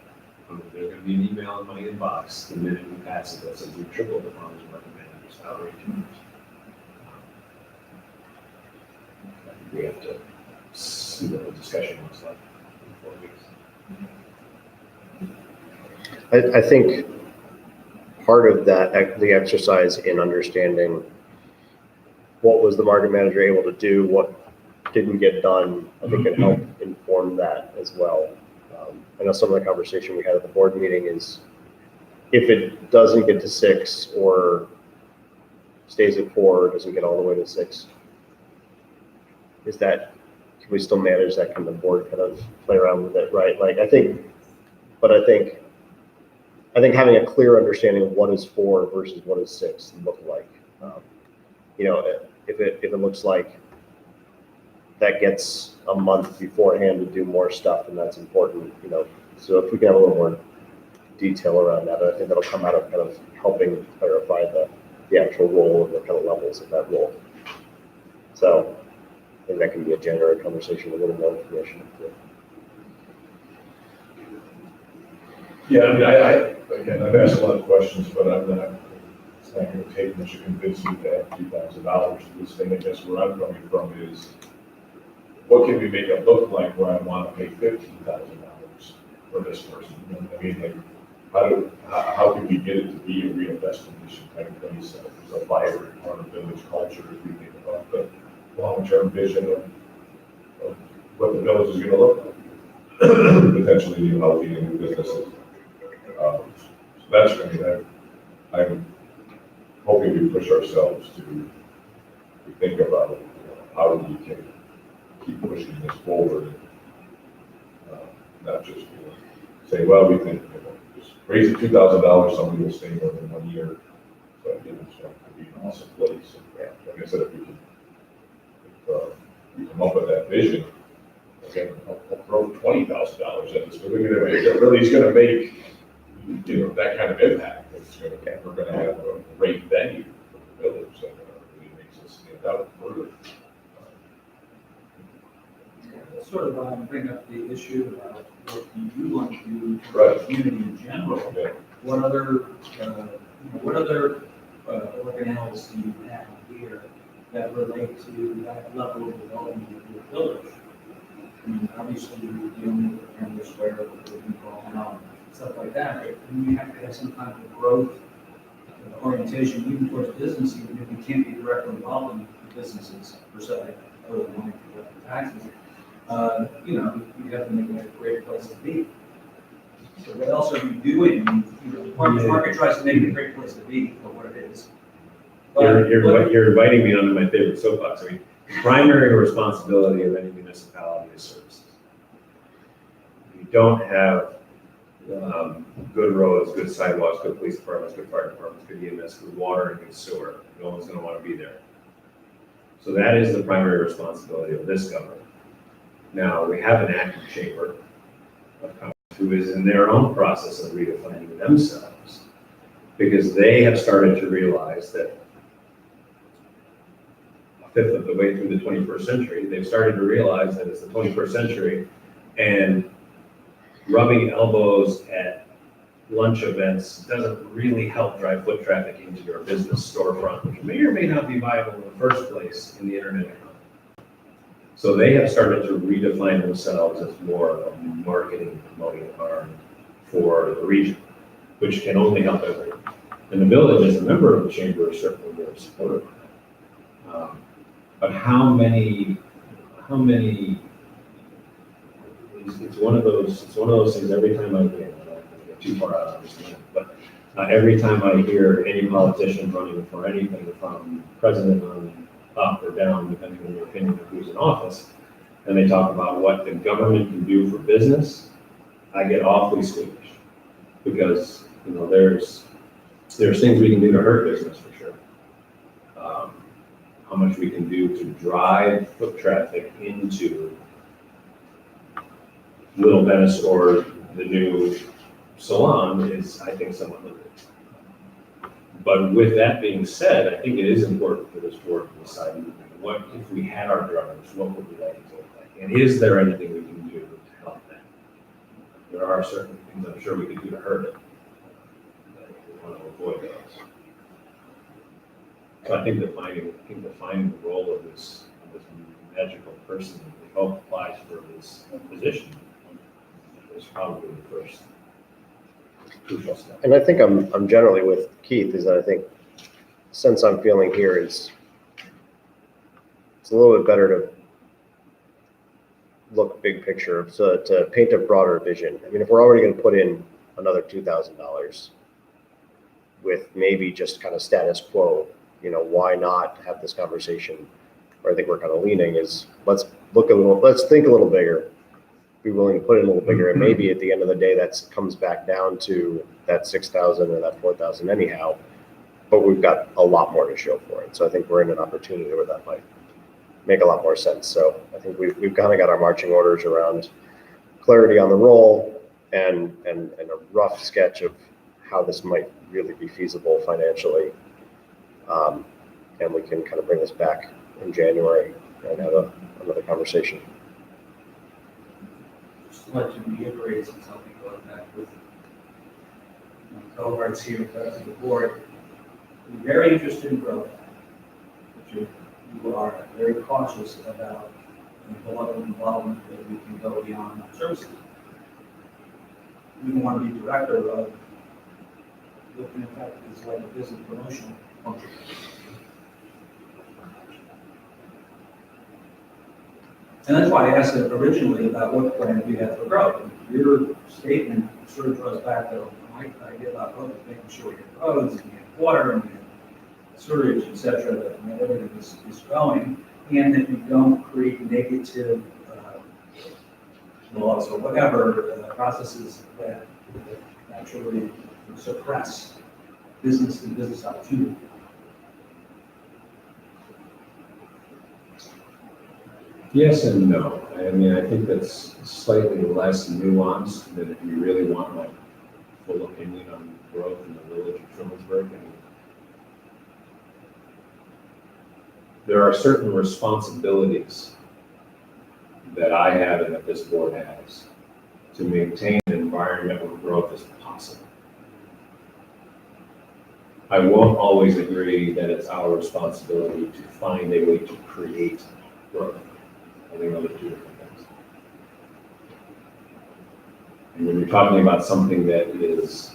there's gonna be an email in my inbox the minute we pass it that says we tripled the farmer's market manager's salary. We have to see what the discussion looks like in 4 weeks. I think part of that, the exercise in understanding what was the market manager able to do, what didn't get done, I think can help inform that as well. I know some of the conversation we had at the board meeting is if it doesn't get to 6 or stays at 4, doesn't get all the way to 6, is that, can we still manage that? Can the board kind of play around with it, right? Like, I think having a clear understanding of what is 4 versus what is 6 look like. You know, if it looks like that gets a month beforehand to do more stuff, and that's important, you know. So if we can have a little more detail around that, I think that'll come out of kind of helping clarify the actual role and the kind of levels of that role. So I think that can be a January conversation with a little more information. Yeah, I mean, again, I've asked a lot of questions, but it's not gonna take much to convince me to add $2,000 to this thing. I guess where I'm coming from is, what can we make it look like where I want to pay $15,000 for this person? You know what I mean, like, how can we get it to be a real destination kind of place, a vibrant part of village culture as we think about the long-term vision of what the village is going to look like, potentially new housing and new businesses. So that's going I'm hoping we push ourselves to think about how we can keep pushing this forward, not just say, well, we think just raise it $2,000, somebody will stay more than 1 year. So it's going to be an awesome place. And like I said, if we come up with that vision, again, I'll throw $20,000 at this, but it's going to make that kind of impact. We're going to have a great venue for the village that really makes us stand out further. Sort of bring up the issue about what you want to do for the community in general. Yeah. What other organelles do you have here that relate to that level of development of your village? I mean, obviously, you're dealing with Family Square, with people and stuff like that, but you have to have some kind of growth orientation, even towards business, even if you can't be directly involved in businesses per se, other than wanting to collect taxes. you know, you have to make it a great place to be. So what else are you doing? You know, the farmer's market tries to make it a great place to be for what it is. But- You're inviting me onto my favorite soapbox. I mean, the primary responsibility of any municipality is services. If you don't have good roads, good sidewalks, good police departments, good fire departments, good EMS, good water, and good sewer, no one's gonna wanna be there. So that is the primary responsibility of this government. Now, we have an active chamber of commerce who is in their own process of redefining themselves, because they have started to realize that a fifth of the way through the 21st century, they've started to realize that it's the 21st century, and rubbing elbows at lunch events doesn't really help drive foot traffic into your business storefront, which may or may not be viable in the first place in the internet economy. So they have started to redefine themselves as more of a marketing promoting arm for the region, which can only help everyone. And the village, as a member of the chamber, is certainly very supportive of that. But how many, it's one of those things every time I hear, I don't get too far out of this, but every time I hear any politician running for anything from president on up or down, depending on your opinion of who's in office, and they talk about what the government can do for business, I get awfully squeamish. Because, you know, there's things we can do to hurt business for sure. How much we can do to drive foot traffic into Little Venice or the new salon is, I think, somewhat limited. But with that being said, I think it is important for this board to decide what, if we had our druthers, what would we like it to look like? And is there anything we can do to help that? There are certain things I'm sure we could do to hurt it. But we want to avoid those. So I think defining the role of this magical person that we hope applies for this position is probably the first crucial step. And I think I'm generally with Keith, is that I think sense I'm feeling here is it's a little bit better to look big picture, so to paint a broader vision. I mean, if we're already going to put in another $2,000 with maybe just kind of status quo, you know, why not have this conversation? Where I think we're kind of leaning is let's think a little bigger, be willing to put in a little bigger, and maybe at the end of the day that comes back down to that 6,000 or that 4,000 anyhow, but we've got a lot more to show for it. So I think we're in an opportunity where that might make a lot more sense. So I think we've kind of got our marching orders around clarity on the role and a rough sketch of how this might really be feasible financially. And we can kind of bring this back in January and have another conversation. Just like to reiterate, since I'll be going back with cohorts here to the board, we're very interested in growth, but you are very cautious about the level of involvement that we can go beyond services. We don't want to be director of what in effect is like a business promotional function. And that's why I asked it originally about what plan we had for growth. Your statement sort of draws back to my idea about growth, making sure we have roads, and we have water, and we have sewage, et cetera, that everything is going, and that you don't create negative laws or whatever processes that actually suppress business and business opportunity. Yes and no. I mean, I think that's slightly less nuanced than if you really want my full opinion on growth in the village of Trumansburg. I mean, there are certain responsibilities that I have and that this board has to maintain an environment where growth is possible. I won't always agree that it's our responsibility to find a way to create growth. I think those are two different things. And when you're talking about something that is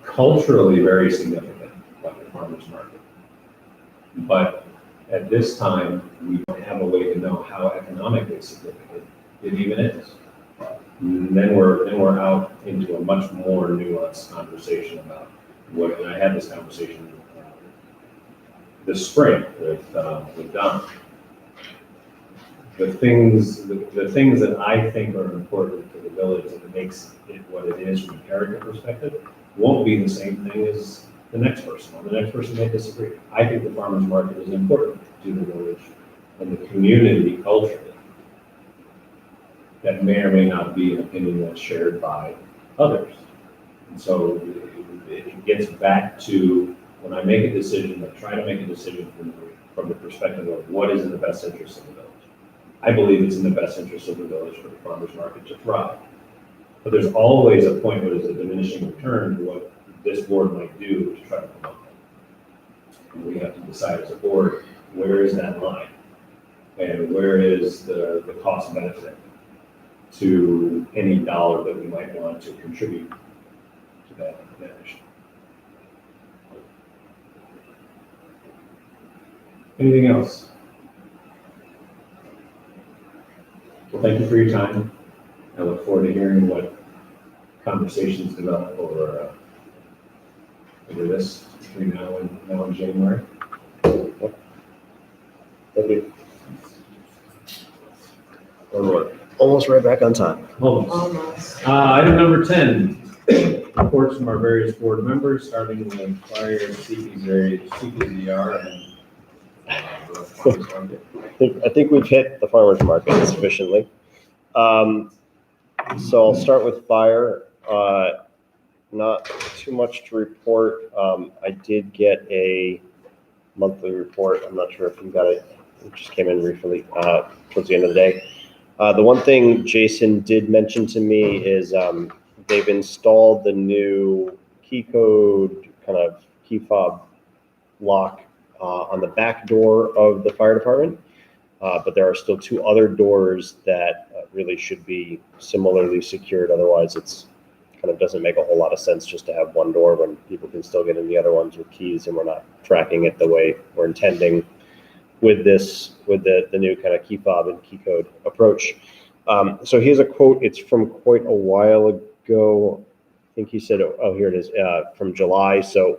culturally very significant, like a farmer's market, but at this time, we don't have have a way to know how economically significant it even is. And then we're out into a much more nuanced conversation about what, and I had this conversation this spring with Don. The things that I think are important to the village that makes it what it is from a character perspective won't be the same thing as the next person, or the next person may disagree. I think the farmer's market is important to the village and the community culturally. That may or may not be an opinion that's shared by others. And so it gets back to, when I make a decision, I try to make a decision from the perspective of what is in the best interest of the village. I believe it's in the best interest of the village for the farmer's market to thrive. But there's always a point where there's a diminishing return to what this board might do to try to promote that. And we have to decide as a board, where is that line? And where is the cost benefit to any dollar that we might want to contribute to that issue? Anything else? Well, thank you for your time. I look forward to hearing what conversations develop over this between now and January. Thank you. We're almost right back on time. Almost. Item number 10, reports from our various board members, starting with fire, CPZR, and I think we've hit the farmer's market sufficiently. So I'll start with fire. Not too much to report. I did get a monthly report. I'm not sure if you got it. It just came in recently, towards the end of the day. The one thing Jason did mention to me is they've installed the new key code kind of key fob lock on the back door of the fire department. But there are still two other doors that really should be similarly secured. Otherwise, it's kind of doesn't make a whole lot of sense just to have one door when people can still get in the other ones with keys, and we're not tracking it the way we're intending with the new kind of key fob and key code approach. So here's a quote. It's from quite a while ago. I think he said, oh, here it is, from July. So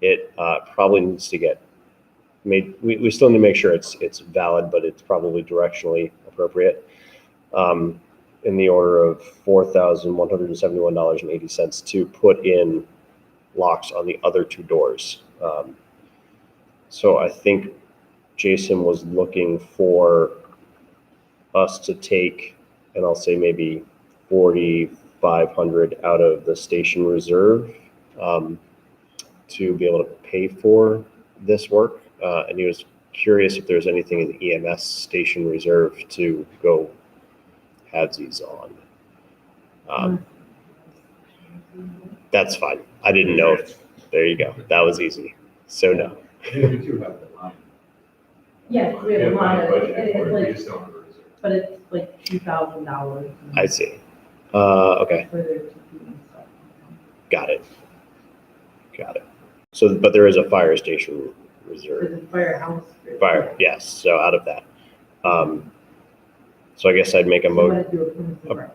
it probably needs to get made. We still need to make sure it's valid, but it's probably directionally appropriate. In the order of $4,171.80 to put in locks on the other two doors. So I think Jason was looking for us to take, and I'll say maybe 4,500 out of the station reserve to be able to pay for this work. And he was curious if there's anything in the EMS station reserve to go halvesies on. That's fine. I didn't know. There you go. That was easy. So no. We do have the line. Yeah, we have a lot of, budget for it, it's we like, just don't have a reserve. but it's like $2,000. I see. Okay. For their TP and stuff. Got it. So, but there is a fire station For reserve. the firehouse. Fire, yes. So out of that. So I guess I'd make a motion for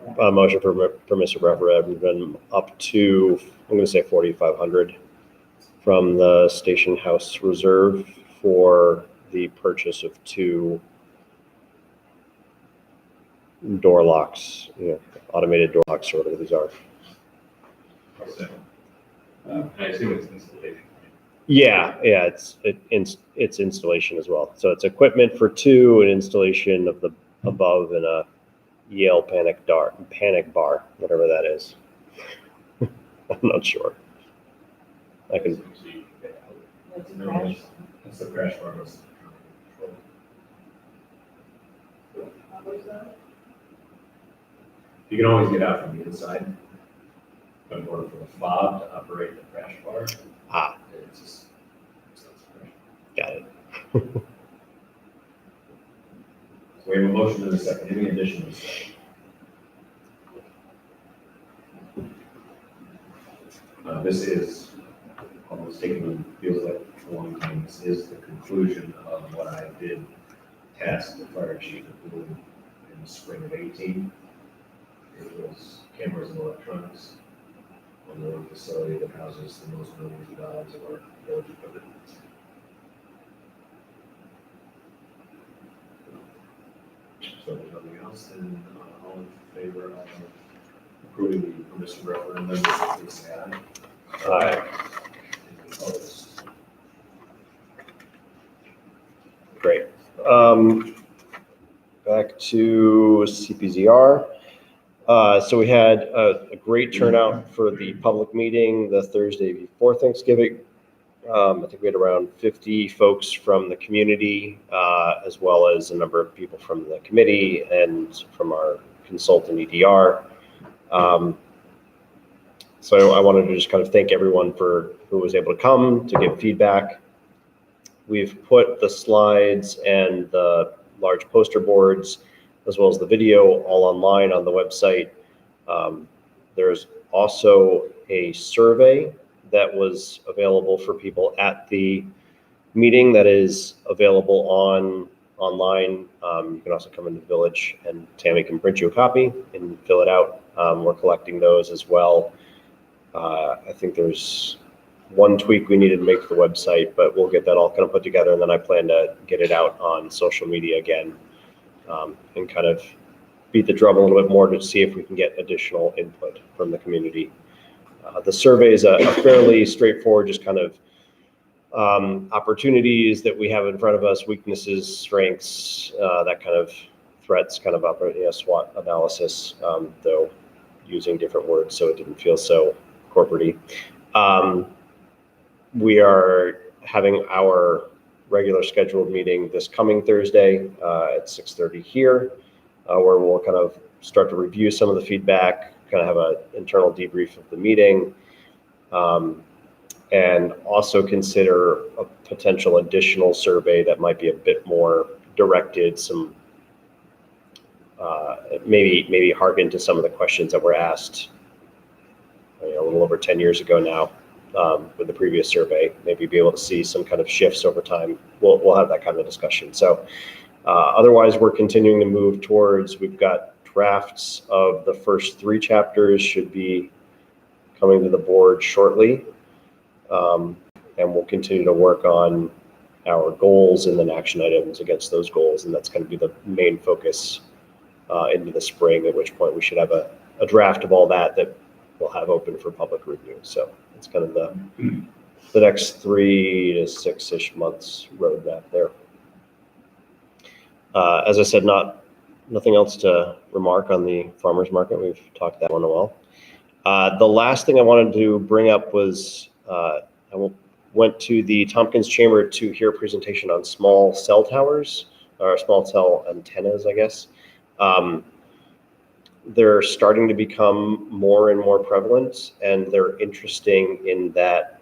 permissive referendum up to, I'm going to say 4,500 from the station house reserve for the purchase of two door locks, automated door locks or whatever these are. I assume it's installation. Yeah, it's installation as well. So it's equipment for two, and installation of the above, and a Yale panic bar, whatever that is. I'm not sure. I can. That's the crash bar. You can always get out from the inside, but in order for the fob to operate the crash bar, it's just, Got it. So we have a motion in a second. Any additions? This is almost taking, feels like a long time. This is the conclusion of what I did tasked the fire chief of doing in the spring of 18. It was cameras and electronics on the one facility that houses the most millions of dollars of our village equipment. So if there's nothing else, then all in favor of approving the permissive referendum, please say aye. Aye. Any opposed? Great. Back to CPZR. So we had a great turnout for the public meeting the Thursday before Thanksgiving. I think we had around 50 folks from the community, as well as a number of people from the committee and from our consultant EDR. So I wanted to just kind of thank everyone for who was able to come to give feedback. We've put the slides and the large poster boards, as well as the video, all online on the website. There's also a survey that was available for people at the meeting that is available online. You can also come into the village and Tammy can print you a copy and fill it out. We're collecting those as well. I think there's one tweak we needed to make to the website, but we'll get that all kind of put together, and then I plan to get it out on social media again, and kind of beat the drum a little bit more to see if we can get additional input from the community. The survey is a fairly straightforward, just kind of opportunities that we have in front of us, weaknesses, strengths, that kind of threats, kind of SWOT analysis, though using different words so it didn't feel so corporate-y. We are having our regular scheduled meeting this coming Thursday at 6:30 here, where we'll kind of start to review some of the feedback, kind of have an internal debrief of the meeting, and also consider a potential additional survey that might be a bit more directed, some maybe harken to some of the questions that were asked a little over 10 years ago now. With the previous survey, maybe be able to see some kind of shifts over time. We'll have that kind of discussion. So otherwise, we're continuing to move towards, we've got drafts of the first 3 chapters should be coming to the board shortly. And we'll continue to work on our goals and then action items against those goals. And that's going to be the main focus into the spring, at which point we should have a draft of all that we'll have open for public review. So it's kind of the next 3 to 6-ish months roadmap there. As I said, nothing else to remark on the farmers market. We've talked that one a while. The last thing I wanted to bring up was I went to the Tompkins Chamber to hear a presentation on small cell towers, or small cell antennas, I guess. They're starting to become more and more prevalent, and they're interesting in that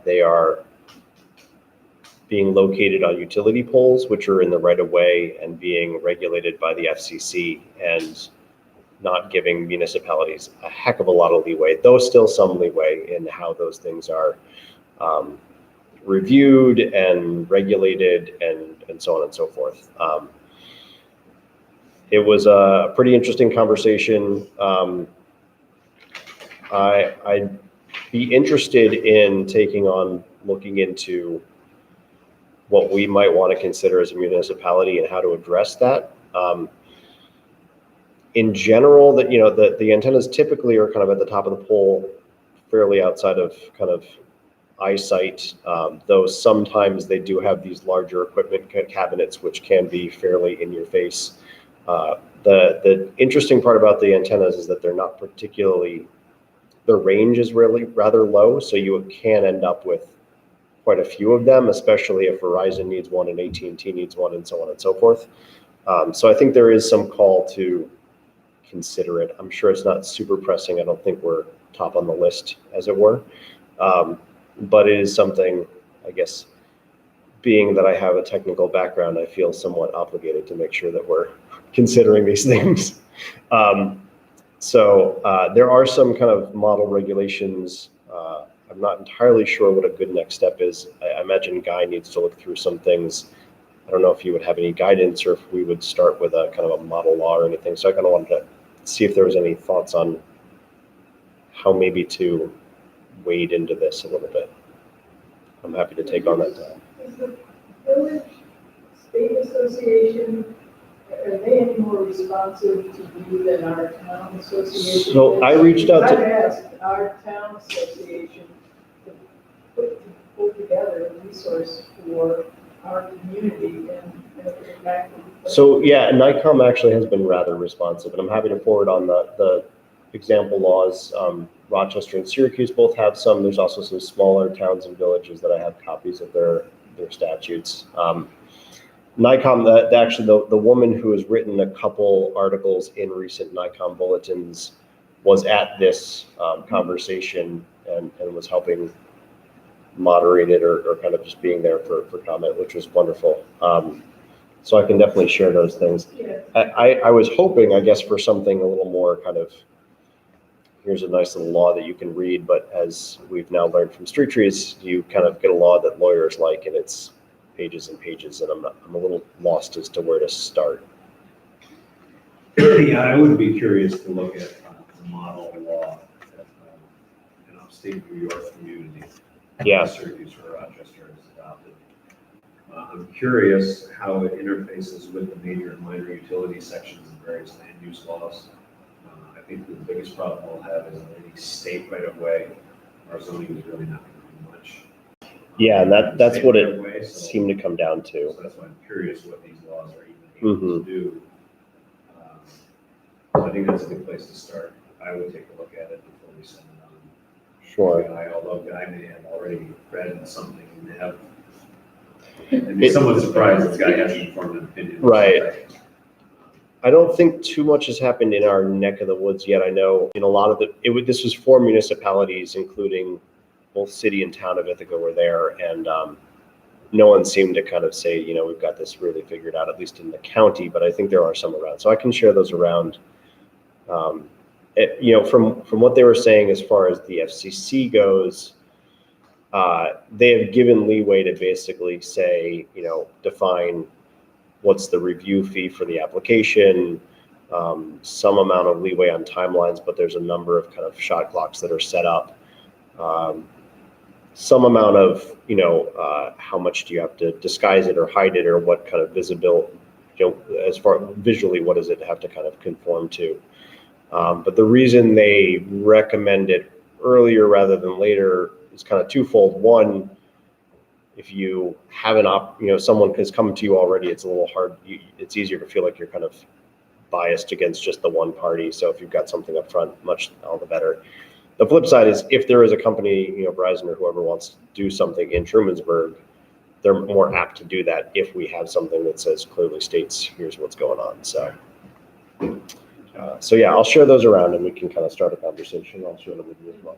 they are being located on utility poles, which are in the right of way and being regulated by the FCC and not giving municipalities a heck of a lot of leeway, though still some leeway in how those things are reviewed and regulated and so on and so forth. It was a pretty interesting conversation. I'd be interested in looking into what we might want to consider as a municipality and how to address that. In general, the antennas typically are kind of at the top of the pole, fairly outside of kind of eyesight, though sometimes they do have these larger equipment cabinets, which can be fairly in your face. The interesting part about the antennas is that they're not their range is really rather low, so you can end up with quite a few of them, especially if Verizon needs one and AT&T needs one and so on and so forth. So I think there is some call to consider it. I'm sure it's not super pressing. I don't think we're top on the list, as it were. But it is something, I guess, being that I have a technical background, I feel somewhat obligated to make sure that we're considering these things. So there are some kind of model regulations. I'm not entirely sure what a good next step is. I imagine Guy needs to look through some things I don't know if you would have any guidance or if we would start with a kind of a model law or anything. So I kind of wanted to see if there was any thoughts on how maybe to wade into this a little bit. I'm happy to take on that. Is the village state association, are they any more responsive to you than our town association? So I reached out I've to, asked our town association to pull together a resource for our community and back. so yeah, NICOM actually has been rather responsive, and I'm happy to forward on the example laws. Rochester and Syracuse both have some. There's also some smaller towns and villages that I have copies of their statutes. NICOM, actually, the woman who has written a couple articles in recent NICOM bulletins was at this conversation and was helping moderate it or kind of just being there for comment, which was wonderful. So I can definitely share those things. Yeah. I was hoping, I guess, for something a little more kind of, here's a nice little law that you can read, but as we've now learned from Street Trees, you kind of get a law that lawyers like, and it's pages and pages, and I'm a little lost as to where to start. Yeah, I would be curious to look at the model law that an upstate New York community, Yeah. Syracuse or Rochester, has adopted. I'm curious how it interfaces with the major and minor utility sections of various land use laws. I think the biggest problem we'll have is in any state right of way, our zoning is really not going to do much. Yeah, and that's what it Right-of-way, so- seemed to come down to. So that's why I'm curious what these laws are even able to do. So I think that's a good place to start. I would take a look at it before we send it on. Sure. Guy, although Guy may have already read something and have, I'd be somewhat surprised this guy hasn't formed an opinion. Right. I don't think too much has happened in our neck of the woods yet. I know in a lot of this was 4 municipalities, including both city and town of Ithaca were there, and no one seemed to kind of say, we've got this really figured out, at least in the county, but I think there are some around. So I can share those around. From what they were saying as far as the FCC goes, they have given leeway to basically say, define what's the review fee for the application, some amount of leeway on timelines, but there's a number of kind of shot clocks that are set up. Some amount of, how much do you have to disguise it or hide it, or what kind of visibility, as far visually, what does it have to kind of conform to? But the reason they recommend it earlier rather than later is kind of twofold. One, if you have someone has come to you already, it's a little hard. It's easier to feel like you're kind of biased against just the one party. So if you've got something up front, all the better. The flip side is if there is a company, Verizon or whoever wants to do something in Trumansburg, they're more apt to do that if we have something that says clearly states, here's what's going on. So yeah, I'll share those around and we can kind of start a conversation. I'll share them with you as well.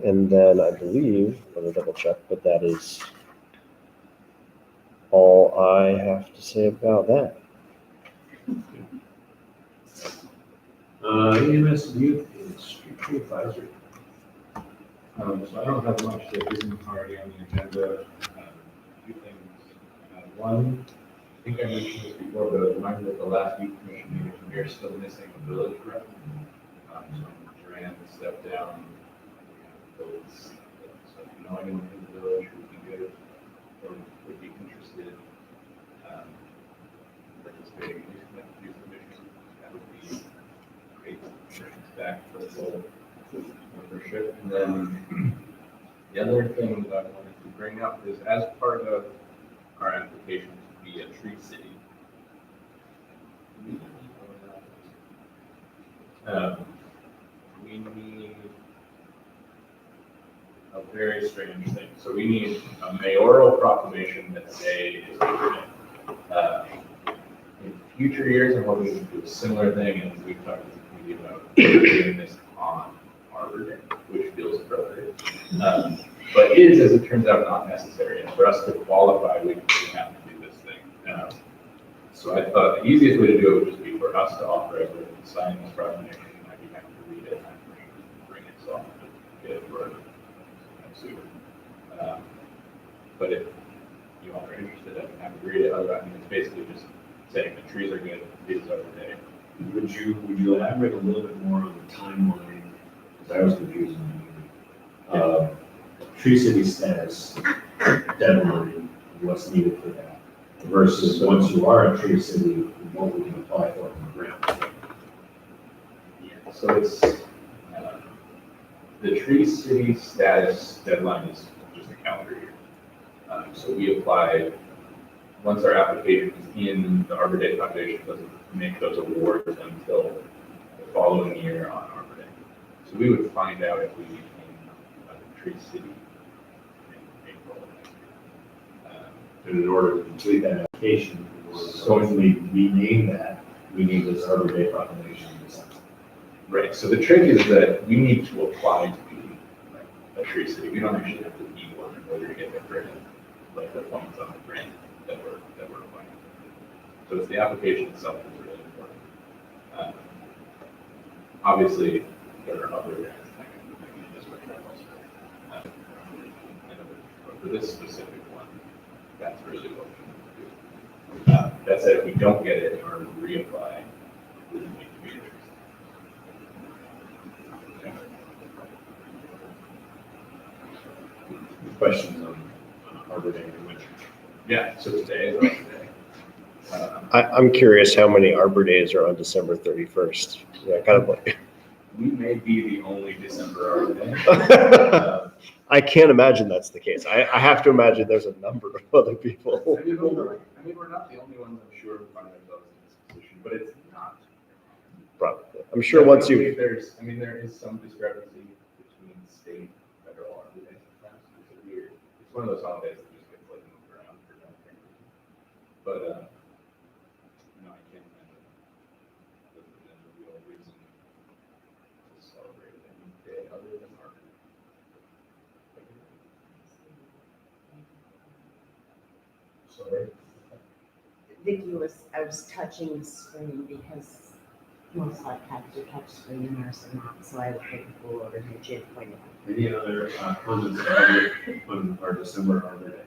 And then I believe, let me double check, but that is all I have to say about that. EMS Youth and Street Tree Advisory. So I don't have much that isn't already on the agenda. A few things. One, I think I mentioned this before, but remind me that the last youth commission meeting, we are still missing a village rep. So Duran stepped down. So if you know anyone in the village who would be good or would be interested in participating in these youth commissions, that would be great. Back for the whole membership. And then the other thing that I wanted to bring up is as part of our application to be a tree city, we need a very strange thing. So we need a mayoral proclamation that day is permanent. In future years, I'm hoping to do a similar thing, and we've talked to the community about doing this on Arbor Day, which feels appropriate. But is, as it turns out, not necessary. And for us to qualify, we have to do this thing. So I thought the easiest way to do it would just be for us to authorize it and sign this proclamation. I'd be happy to read it and bring it so I can get it for soon. But if you all are interested, I have agreed it, otherwise, I mean, it's basically just saying the trees are good, these are the day. Would you elaborate a little bit more on the timeline? Because I was confused. Tree city status, deadline, what's needed for that? Versus once you are a tree city, what we can apply for on the ground. Yeah, so it's, the tree city status deadline is just a calendar year. So we apply, once our application is in, the Arbor Day Foundation doesn't make those awards until the following year on Arbor Day. So we would find out if we became a tree city in April. And in order to complete that application, so if we rename that, we need this Arbor Day proclamation. Right, so the trick is that we need to apply to be like a tree city. We don't actually have to be one in order to get the grant, like the funds on the grant that we're applying. So it's the application itself that's really important. Obviously, there are other grants that can use this also. But for this specific one, that's really what we need to do. That said, if we don't get it in order to reapply, we need to be a tree city. Questions on Arbor Day and winter? Yeah, so today is our day. I'm curious how many Arbor Days are on December 31st. Yeah, kind of like. We may be the only December Arbor Day. I can't imagine that's the case. I have to imagine there's a number of other people. I mean, we're not the only ones, I'm sure, who find ourselves in this position, but it's not. Probably. I'm sure once you. There is some discrepancy between state and federal Arbor Day sometimes. It's weird. It's one of those holidays that just gets like moved around for no reason. But, no, I can't imagine that there's a real reason to celebrate any day other than Arbor Day. Sorry. Vicky I was touching the screen because most laptops are touch screen and ours are not, so I would take a fool over here, Jim pointed out. Any other comments on our December Arbor Day?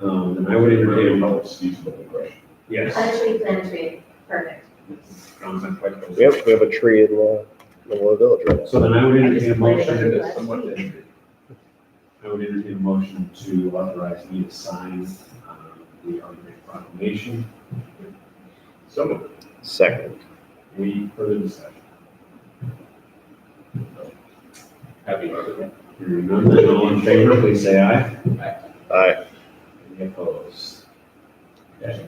And I would entertain a Help Steve's looking question. yes. Plant tree, perfect. We have a tree in the middle of the village right now. So then I would entertain a motion. It's somewhat different. I would entertain a motion to authorize me to sign the Arbor Day proclamation. So, Second. Any further discussion? happy Arbor Day. Hearing none, then all in favor, please say aye. Aye. Any opposed? Okay.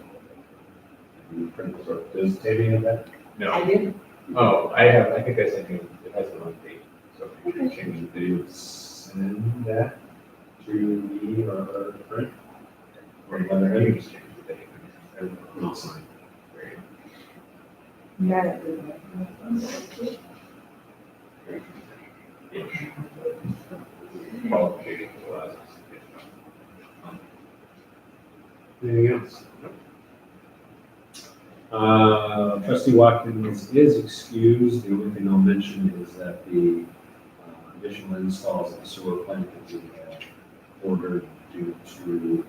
You print sort of designating of that? No. I did. Oh, I think I sent you, it has the wrong date, so you can change the You date. would send that to me or print? Or You letterhead? can just change the date. And I'll sign. Great. Qualification for the last. Anything else? Trustee Watkins is excused. The only thing I'll mention is that the additional installs of the sewer plant that we had ordered due to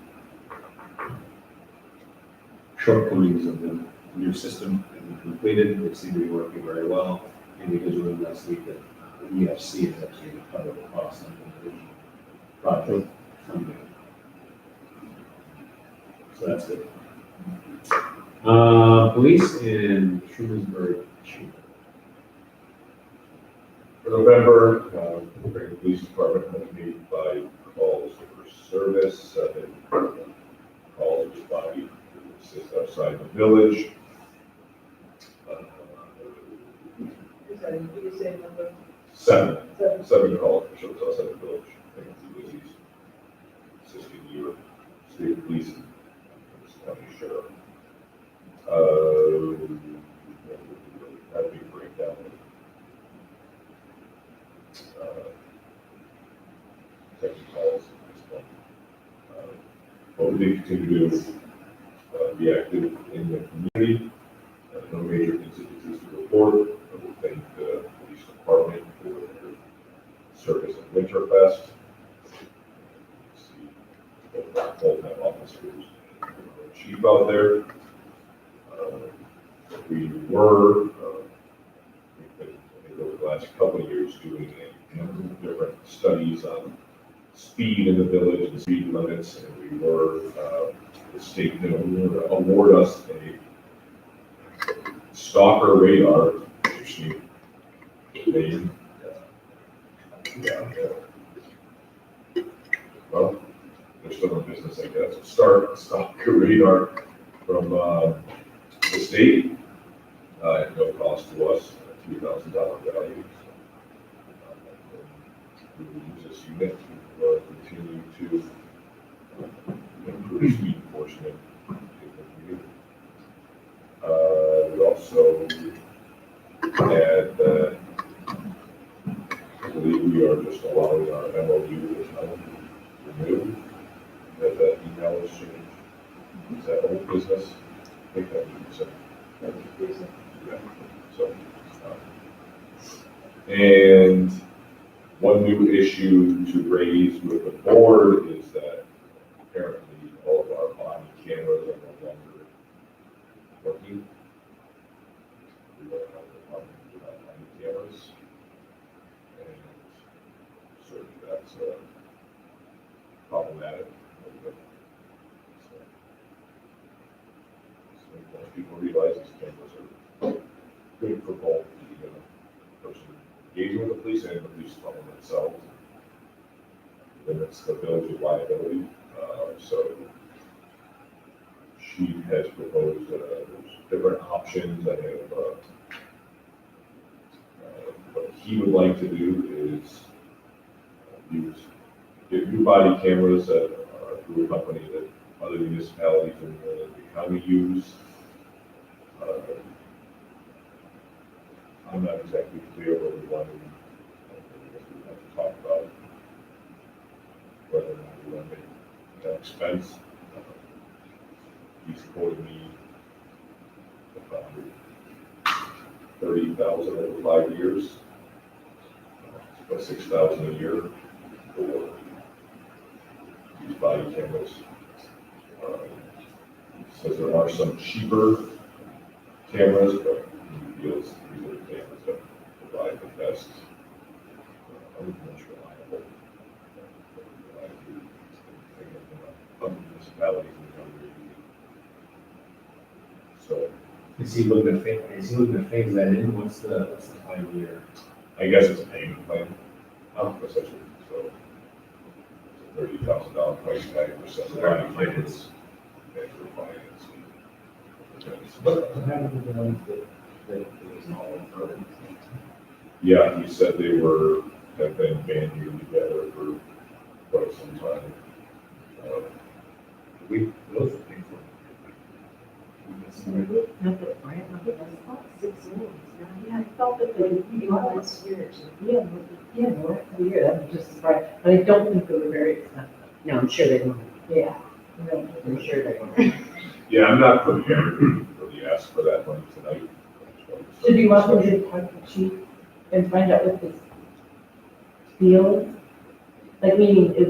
shortcomings of the new system have been completed. They seem to be working very well. And because we learned last week that EFC is actually going to cover the cost of the original project from there. So that's good. Police in Trumansburg Chamber. For November, the Green Police Department has made 5 calls for service, 7 calls by assist outside the village. You say number 7 seven. calls for service outside the village. I think it's Lizzie's assisting your state police and county sheriff. That'd be a breakdown. Second calls at this point. But we continue to be active in the community. No major incidences to report. I will thank the police department for their service at Winterfest. keep out there. We were, I think over the last couple of years, doing different studies on speed in the village and speed limits, and we were, the state did award us a stalker radar, interesting name. Yeah. Well, they're still in business, I guess. Stalker radar from the state, at no cost to us, $2,000 value. We will use this unit to continue to improve speed enforcement in the community. We also had, I believe we are just allowing our MOU to now renew, that email exchange. Is that old business? I think that would be something. Yeah, so, and one new issue to raise with the board is that apparently all of our body cameras are no longer working. We don't have the body cameras. And certainly that's problematic. So most people realize these cameras are good for both the person engaging with the police and the police department themselves. Limits the village's liability. So she has proposed there's different options. I have what he would like to do is get new body cameras that are through a company that other municipalities in the county use. I'm not exactly clear what we want to do. I guess we have to talk about whether or not we want to make that expense. He's quoted me about $30,000 over 5 years. It's about $6,000 a year for these body cameras. Says there are some cheaper cameras, but he feels these are the cameras that provide the best, most reliable, municipalities in the country. So Is he looking to phase that in? What's the plan here? I guess it's a payment plan, essentially. So it's a $30,000 price tag for some finance. What happened to the ones that was all for? Yeah, he said they have been banding together for quite some time. Those are painful. Yeah, I felt that they were last year. Yeah, more per year, that was just surprised, but I don't think they were very expensive. No, I'm sure they won't. Yeah. I'm sure they won't. Yeah, I'm not prepared to really ask for that money tonight. So do you want me to talk to the chief and find out what this feels? Like, meaning, is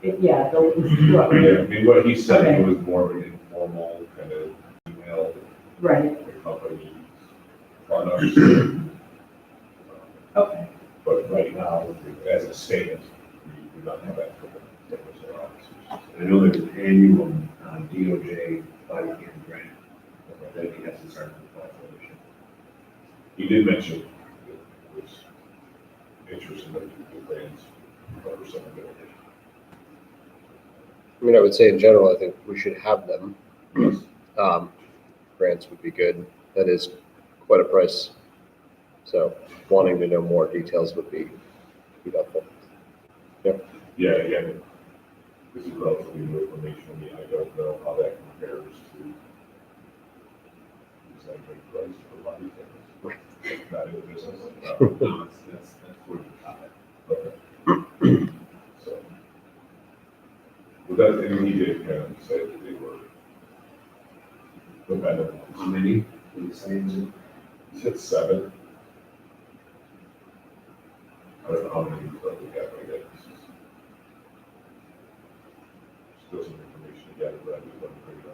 it, yeah, they'll. Yeah, I mean, what he said, it was more of an informal kind of email. Right. The company products. Okay. But right now, as it stands, we do not have that. I know there's an annual DOJ body cam grant that he has to start to apply for. He did mention it was interesting that the grants cover some of it. I mean, I would say in general, I think we should have them. Yes. Grants would be good. That is quite a price. So wanting to know more details would be helpful. Yep. Yeah, again, this is relatively new information to me. I don't know how that compares to is that a great price for body cameras? Not in the business. No, that's where the top. Okay. So, but that, and he did kind of say that they were competitive. How many? What are you saying? He said 7. I don't know how many but we got, but I guess still some information together, but I just want to bring it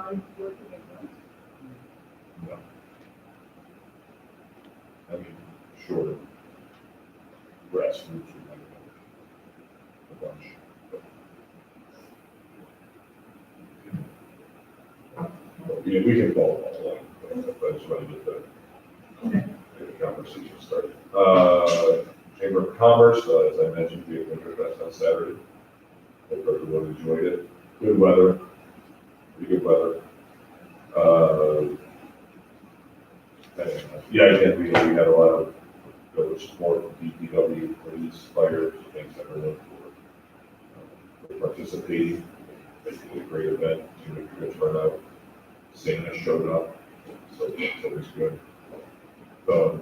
mind working at once? No. I mean, sure, grassroots would like a bunch. But we can follow all along, but I just want to get the conversation started. Chamber of Commerce, as I mentioned, we had Winterfest on Saturday. Hope everyone enjoyed it. Good weather, pretty good weather. Yeah, again, we had a lot of village support, DPW, police, fire, thanks everyone for participating. Basically a great event, good turnout. Santa showed up, so it's always good. For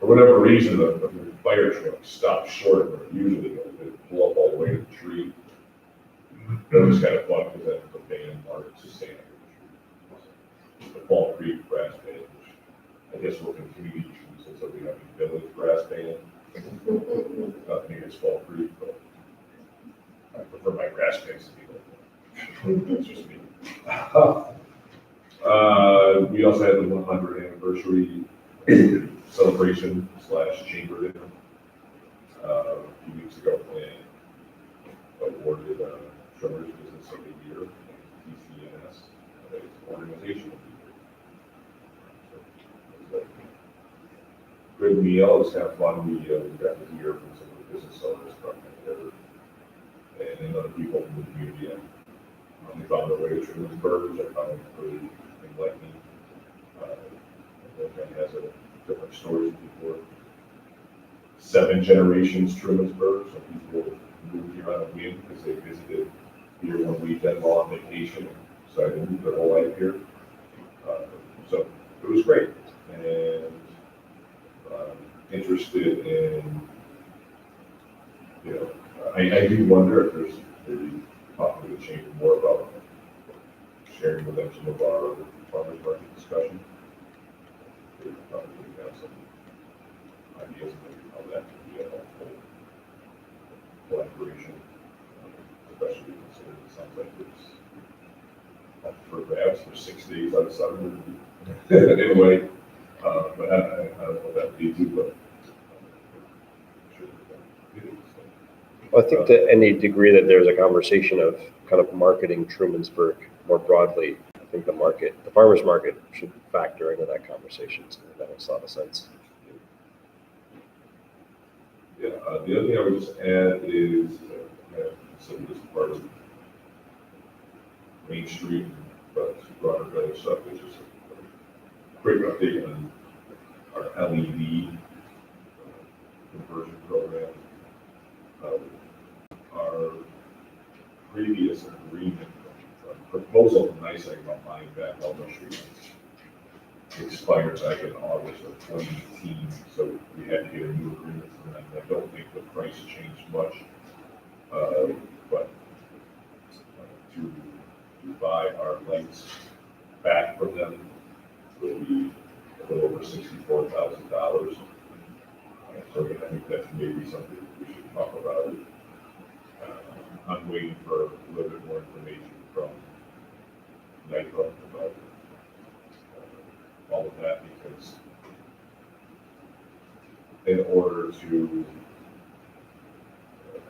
whatever reason, the fire truck stopped short of where it usually goes. It blew up all the way to the tree. It was kind of fun because that's the band marked to Santa. The Fall Creek Brass Band, which I guess will continue to use until we have a village brass band. Nothing against Fall Creek, but I prefer my brass bands to be like that. That's just me. We also had the 100th anniversary celebration / chamber dinner a few weeks ago, and awarded Drummers Business of the Year, DCNS, as organization of the year. Good meal, it was kind of fun. We got to hear from some of the business owners from there and other people from the community. They found their way to Trumansburg, which I found really enlightening. It kind of has a different story before. 7 generations Trumansburg, so people moved here on a whim because they visited here one weekend while on vacation, so they moved their whole life here. So it was great, and interested in, I do wonder if there's maybe talking to the chamber more about sharing with them some of our farmers market discussion. We probably have some ideas of maybe how that could be a helpful collaboration, especially considering it sounds like it's up for grabs for 6 days out of 7 anyway. But I don't know what that would be too, but I think to any degree that there's a conversation of kind of marketing Trumansburg more broadly, I think the farmers market should factor into that conversation. So that makes a lot of sense. Yeah, the other thing I would just add is, some of this part of Main Street, but broader village stuff, which is a quick update on our LED conversion program. Our previous agreement, proposal from NICEAG about buying back all the streets expired back in August of 2018, so we had to get a new agreement from them. I don't think the price changed much, but to buy our lights back from them will be a little over $64,000. So I think that's maybe something we should talk about. I'm waiting for a little bit more information from NICEAG about all of that, because in order to,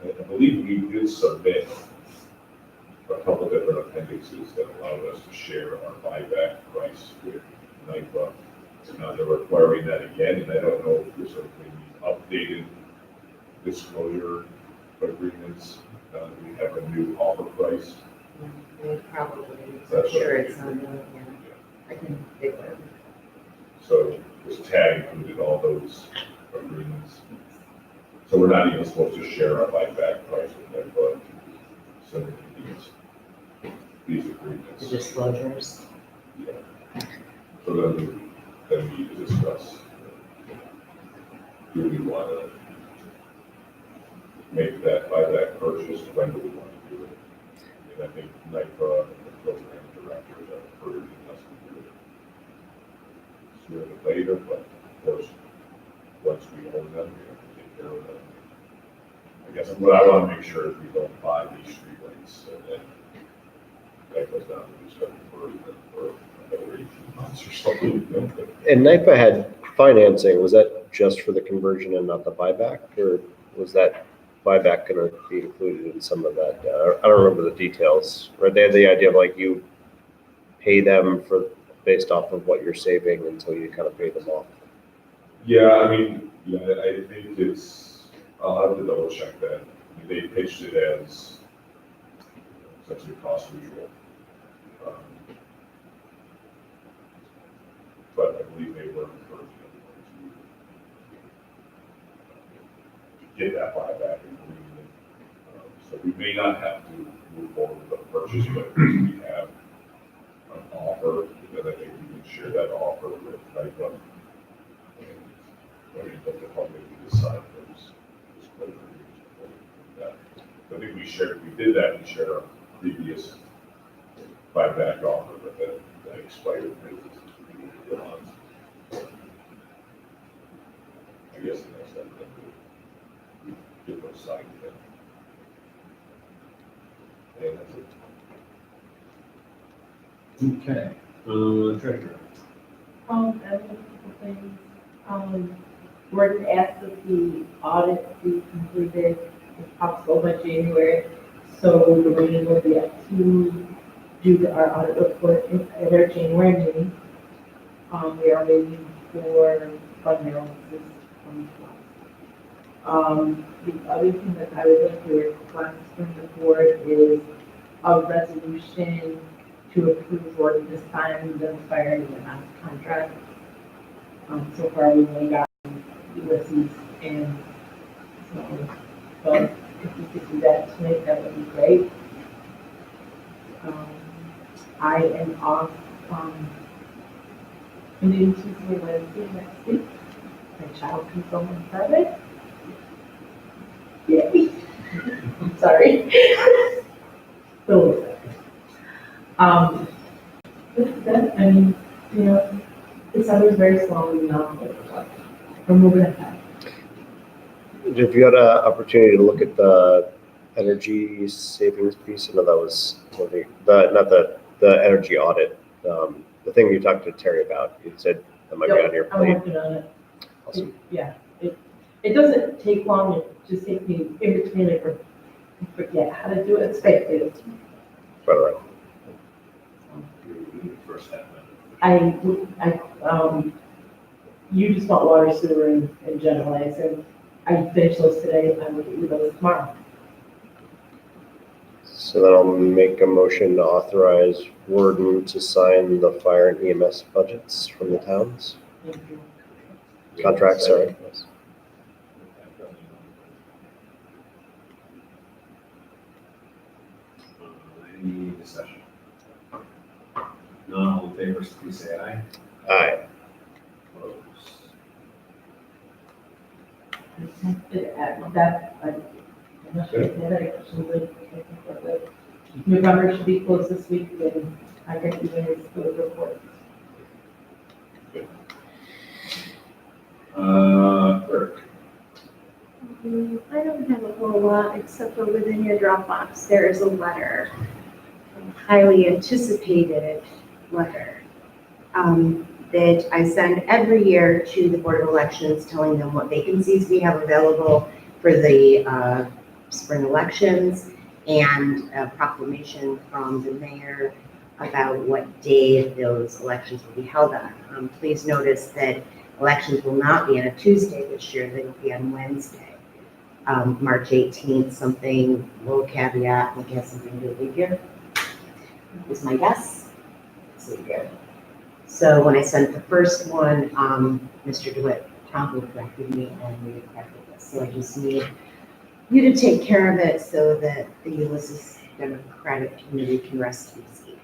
I believe we did submit a couple different appendixes that allowed us to share our buyback price with NICEAG. Now they're requiring that again, and I don't know if there's something updated disclosure agreements. We have a new offer price. Probably, That's sure what- it's on the, I can figure it. So this tag included all those agreements. So we're not even supposed to share our buyback price with them, but send these The agreements. disclosures. Yeah. So then we need to discuss, do we want to make that buyback purchase, when do we want to do it? And I think NICEAG and the program directors are encouraging us to do it sooner than later, but of course, once we own them, we have to take care of them. I guess what I want to make sure is we don't buy these streetlights and then that goes down to be starting for another 18 months or something. And NIPA had financing, was that just for the conversion and not the buyback, or was that buyback gonna be included in some of that? I don't remember the details, right? They had the idea of like you pay them for, based off of what you're saving until you kind of pay them off. Yeah, I mean, yeah, I think it's, I'll have to double check that. I mean, they pitched it as essentially cost neutral. Um, But I believe they were encouraging everyone to get that buyback agreement. So we may not have to move forward with the purchase, but we have an offer, because I think we can share that offer with NIPA. And I think that the public can decide those closure agreements. I think we did that, we shared our previous buyback offer, but that expired. I guess the next step then we get those signed then. And that's it. Okay, treasurer. I have a couple things. We're to ask that the audit be completed if possible by January. So the meeting will be up to do our audit report at our January meeting. We are waiting for fund balances from the funds. The other thing that I would like to request from the board is a resolution to approve or to sign the fire and EMS contract. So far, we've only got Ulysses, and so if you could do that tonight, that would be great. I am off Monday, Tuesday, Wednesday next week. My child comes home on Friday. Yay. I'm sorry. So, that, I mean, you know, the summer's very slow and now we're moving ahead. Have you had an opportunity to look at the energy savings piece? I know that was one of the energy audit, the thing you talked to Terry about. You said that might be on your I'm plate. working on it. Awesome. Yeah, it doesn't take long, it just takes me in between, I forget how to do it, it's fake news. By the way. First step. You just want water, sewer, and generalize, and I finished those today, and I'm looking at those tomorrow. So then I'll make a motion to authorize Warden to sign the fire and EMS budgets from the towns. Thank you. Contracts, sorry. Yes. Any discussion? None, all in favor, please say aye. Aye. Opposed? November should be closed this week, and I get you guys the report. Clerk. I don't have a whole lot, except for within your Dropbox, there is a letter, a highly anticipated letter, that I send every year to the Board of Elections, telling them what vacancies we have available for the spring elections, and a proclamation from the mayor about what day those elections will be held on. Please notice that elections will not be on a Tuesday this year, they will be on Wednesday. March 18th, something, little caveat, I guess something to leave here, is my guess. Let's leave here. So when I sent the first one, Mr. DeWitt promptly corrected me and we corrected this. So I just need you to take care of it so that the Ulysses Democratic Committee can rest easy.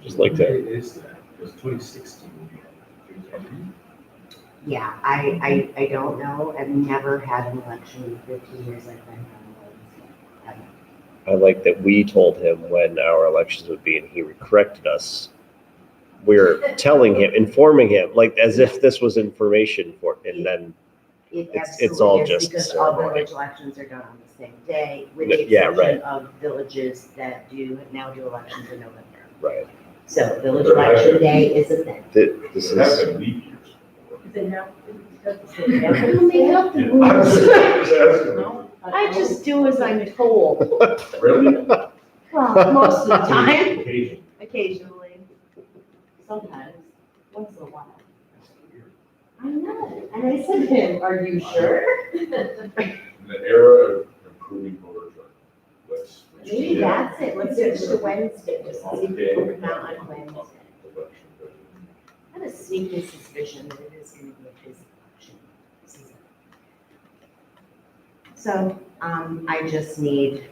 Just like that. It is that, it was 2016. Yeah, I don't know. I've never had an election in 15 years I've been on. I like that we told him when our elections would be and he corrected us. We're telling him, informing him, like as if this was information for, and then It It's all absolutely is, just because all ceremony. village elections are done on the same day, with the Yeah, right. exception of villages that now do elections in November. Right. So village election day is a thing. This There have is, been leap years. Is it now? Who made up the I'm rules? just asking. No? I just do as I'm told. Really? Well, most of the time. Occasion. Occasionally. Sometimes, once in a while. I know, and I said to him, are you sure? In the era of improving voter turnout, let's. Maybe that's it, let's switch to Wednesday, just to see if people come out on Wednesday. I have a sneaking suspicion that it is gonna be a busy election season. So, I just need.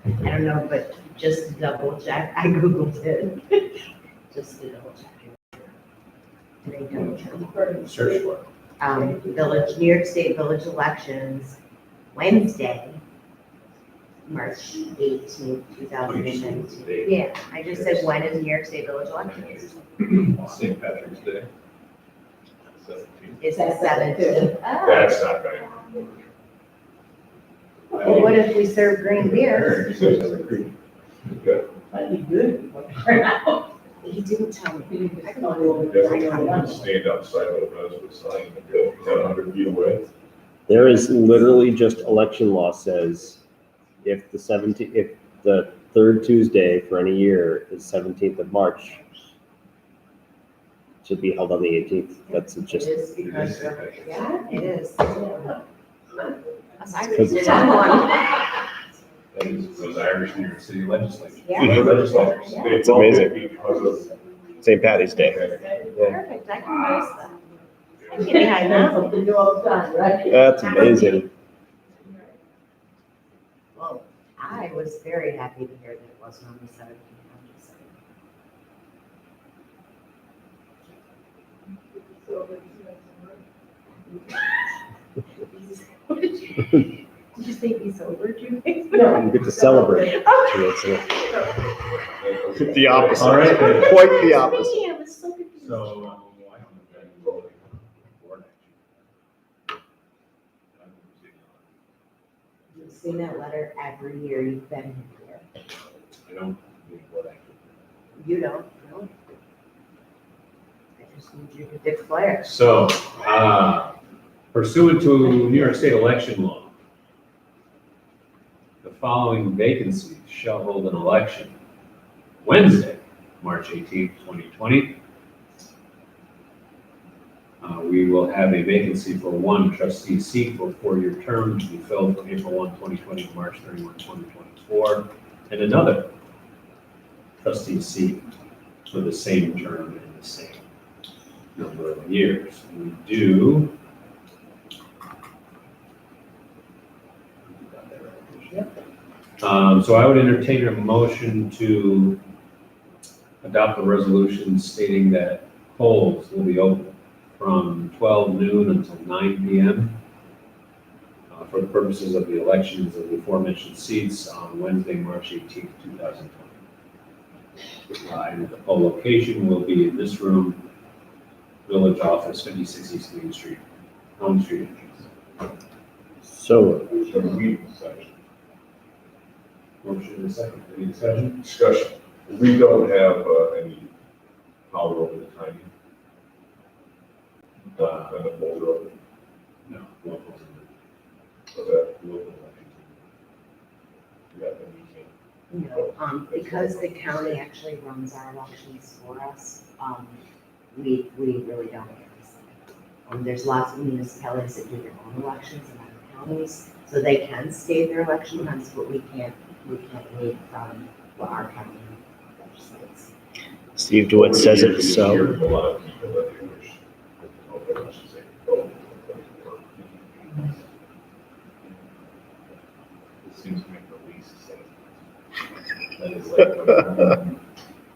I don't know, but just to double check, I Googled it. Just to double check. Did I double check? Search for it. Village, New York State village elections, Wednesday, March 18th, 2019. Yeah, I just said, when is New York State village elections? St. Patrick's Day. 17th. It's the 17th. Oh, That's not right. well, what if we serve green beer? Good. That'd be good. He didn't tell me. I don't You know. definitely want to stand outside of the fence with a sign, is that 100 feet away? there is literally just election law says if the third Tuesday for any year is 17th of March, it should be held on the 18th. That's It just, is because, yeah, it is. Because it's- That is, those Irish New York City legislators. Yeah. They're legislators. Yeah. They It's amazing. voted because of. St. Patty's Day. Perfect, I can post that. I can get behind that. Something new all the time, right? That's amazing. Well, I was very happy to hear that it wasn't on the 17th. I'm just saying. Did you say be sober, Julie? You get to celebrate. The opposite. All right. Quite the opposite. I was so confused. So, I don't know if that voting board You've seen that letter every year you've been here. I don't think what action. You don't, no. I just need you to declare. So, pursuant to New York State election law, the following vacancies shall hold an election Wednesday, March 18th, 2020. We will have a vacancy for one trustee seat for a 4-year term to be filled from April 1, 2020 to March 31, 2024, and another trustee seat for the same term and the same number of years. We do. So I would entertain a motion to adopt a resolution stating that polls will be open from 12 noon until 9 p.m. For the purposes of the elections of the aforementioned seats on Wednesday, March 18th, 2020. And the poll location will be in this room, Village Office, 56 East Main Street, Elm Street entrance. So, So we, section. Motion and a second. Any discussion? Discussion. We don't have any power over the timing. And the polls are open. No. Local. So that local elections. Yeah, then we can't. No, because the county actually runs our elections for us, we really don't get this. There's lots of municipalities that do their own elections in other counties, so they can state their election times, but we can't wait from what our county legislates. Steve DeWitt says it, A so. lot of people that they wish. Okay, I should say. It seems to make the least sense. That is like,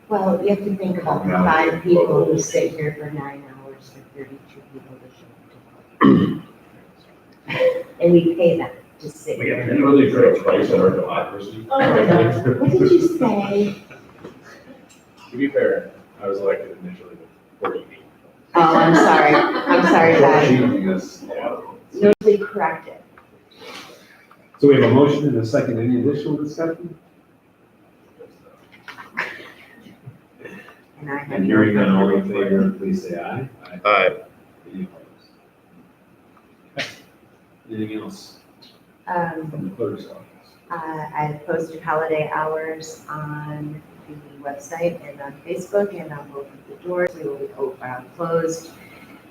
Well, you have to think about the 5 people who sit here for 9 hours for 32 people to show up to vote. And we pay them to sit We have here. to really try to price in our democracy. Oh my God, what did you say? To be fair, I was elected initially with 48 Oh, I'm sorry. I'm sorry, Todd. Changing us. Yeah. Nobly corrected. So we have a motion and a second. Any additional discussion? And I have And no hearing none, all further in report. favor, please say aye. Aye. Any opposed? Okay. Anything else Um, from the clerk's office? I posted holiday hours on the website and on Facebook and on both of the doors. We will be closed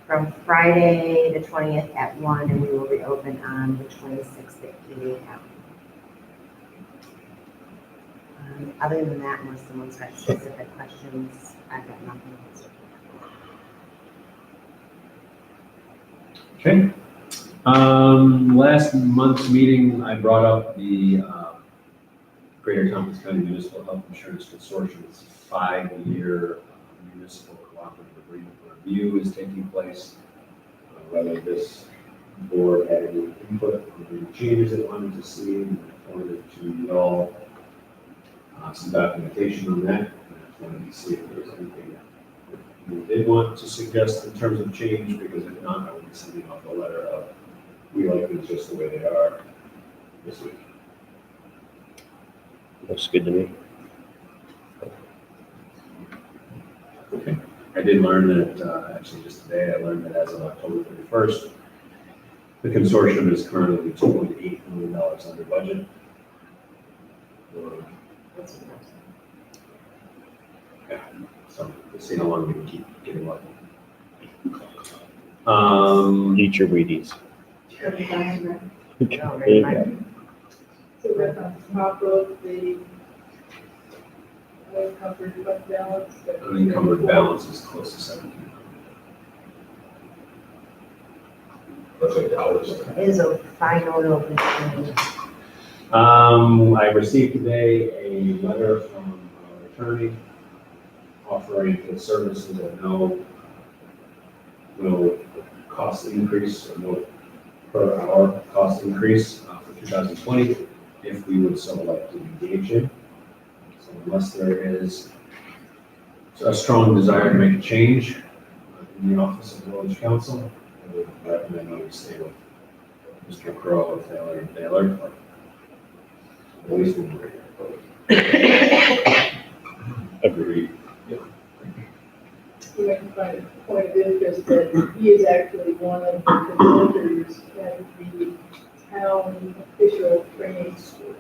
from Friday, the 20th at 1, and we will reopen on the 26th at 8 a.m. Other than that, unless someone's got specific questions, I've got nothing else. Okay. Last month's meeting, I brought up the Greater Tompkins County Municipal Health Insurance Consortium's 5-year municipal cooperative agreement review is taking place. Whether this board had any input on any changes it wanted to see, and I forwarded to you all some documentation on that. I wanted to see if there was anything that you did want to suggest in terms of change, because if not, I would be sending off a letter of, we like things just the way they are this week. Looks good to me. Okay. I did learn that, actually just today, I learned that as of October 31st, the consortium is currently $2.8 million under budget. Yeah, so we'll see how long we can keep getting lucky. Eat your Wheaties. Oh, There very you much. go. So that's on top of the unencumbered fund balance. Unencumbered balance is close to 17. That's like dollars. It is a final open meeting. I received today a letter from our attorney offering the services at no cost increase, or no per hour cost increase for 2020, if we would so like to engage in. So unless there is a strong desire to make a change in the office of village council, I would recommend that we stay with Mr. Crowe, Taylor, and Taylor. Or at least when we're here. Agreed. You might find a point of interest that he is actually one of the presenters at the town official training school.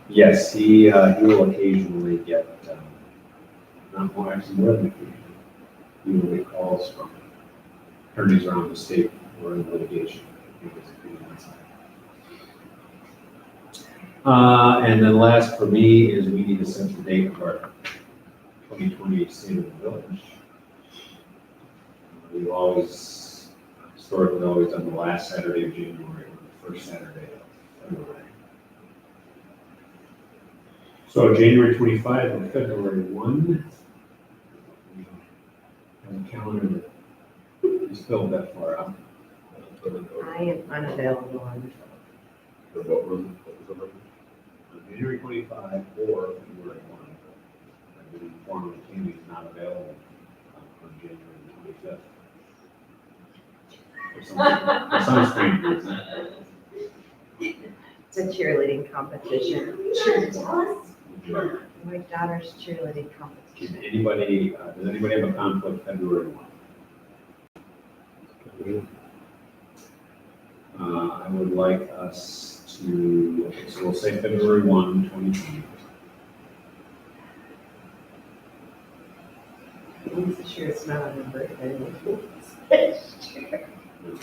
Yes, he will occasionally get, not more, actually more than occasionally, he will get calls from attorneys around the state who are in litigation. And then last for me is we need to set the date of our 2020 State of the Village. We've always, historically, always done the last Saturday of January or the first Saturday of February. So January 25 and February 1. And the calendar that is filled that far out. I am unavailable on What was it? January 25 or February 1. I've been informed that Tammy is not available on January 25th. For some strange reason. It's a cheerleading competition. Jealous? My daughter's cheerleading competition. Does anybody have a conflict February 1? I would like us to, okay, so we'll say February 1, 2020. I'm sure it's not on her birthday.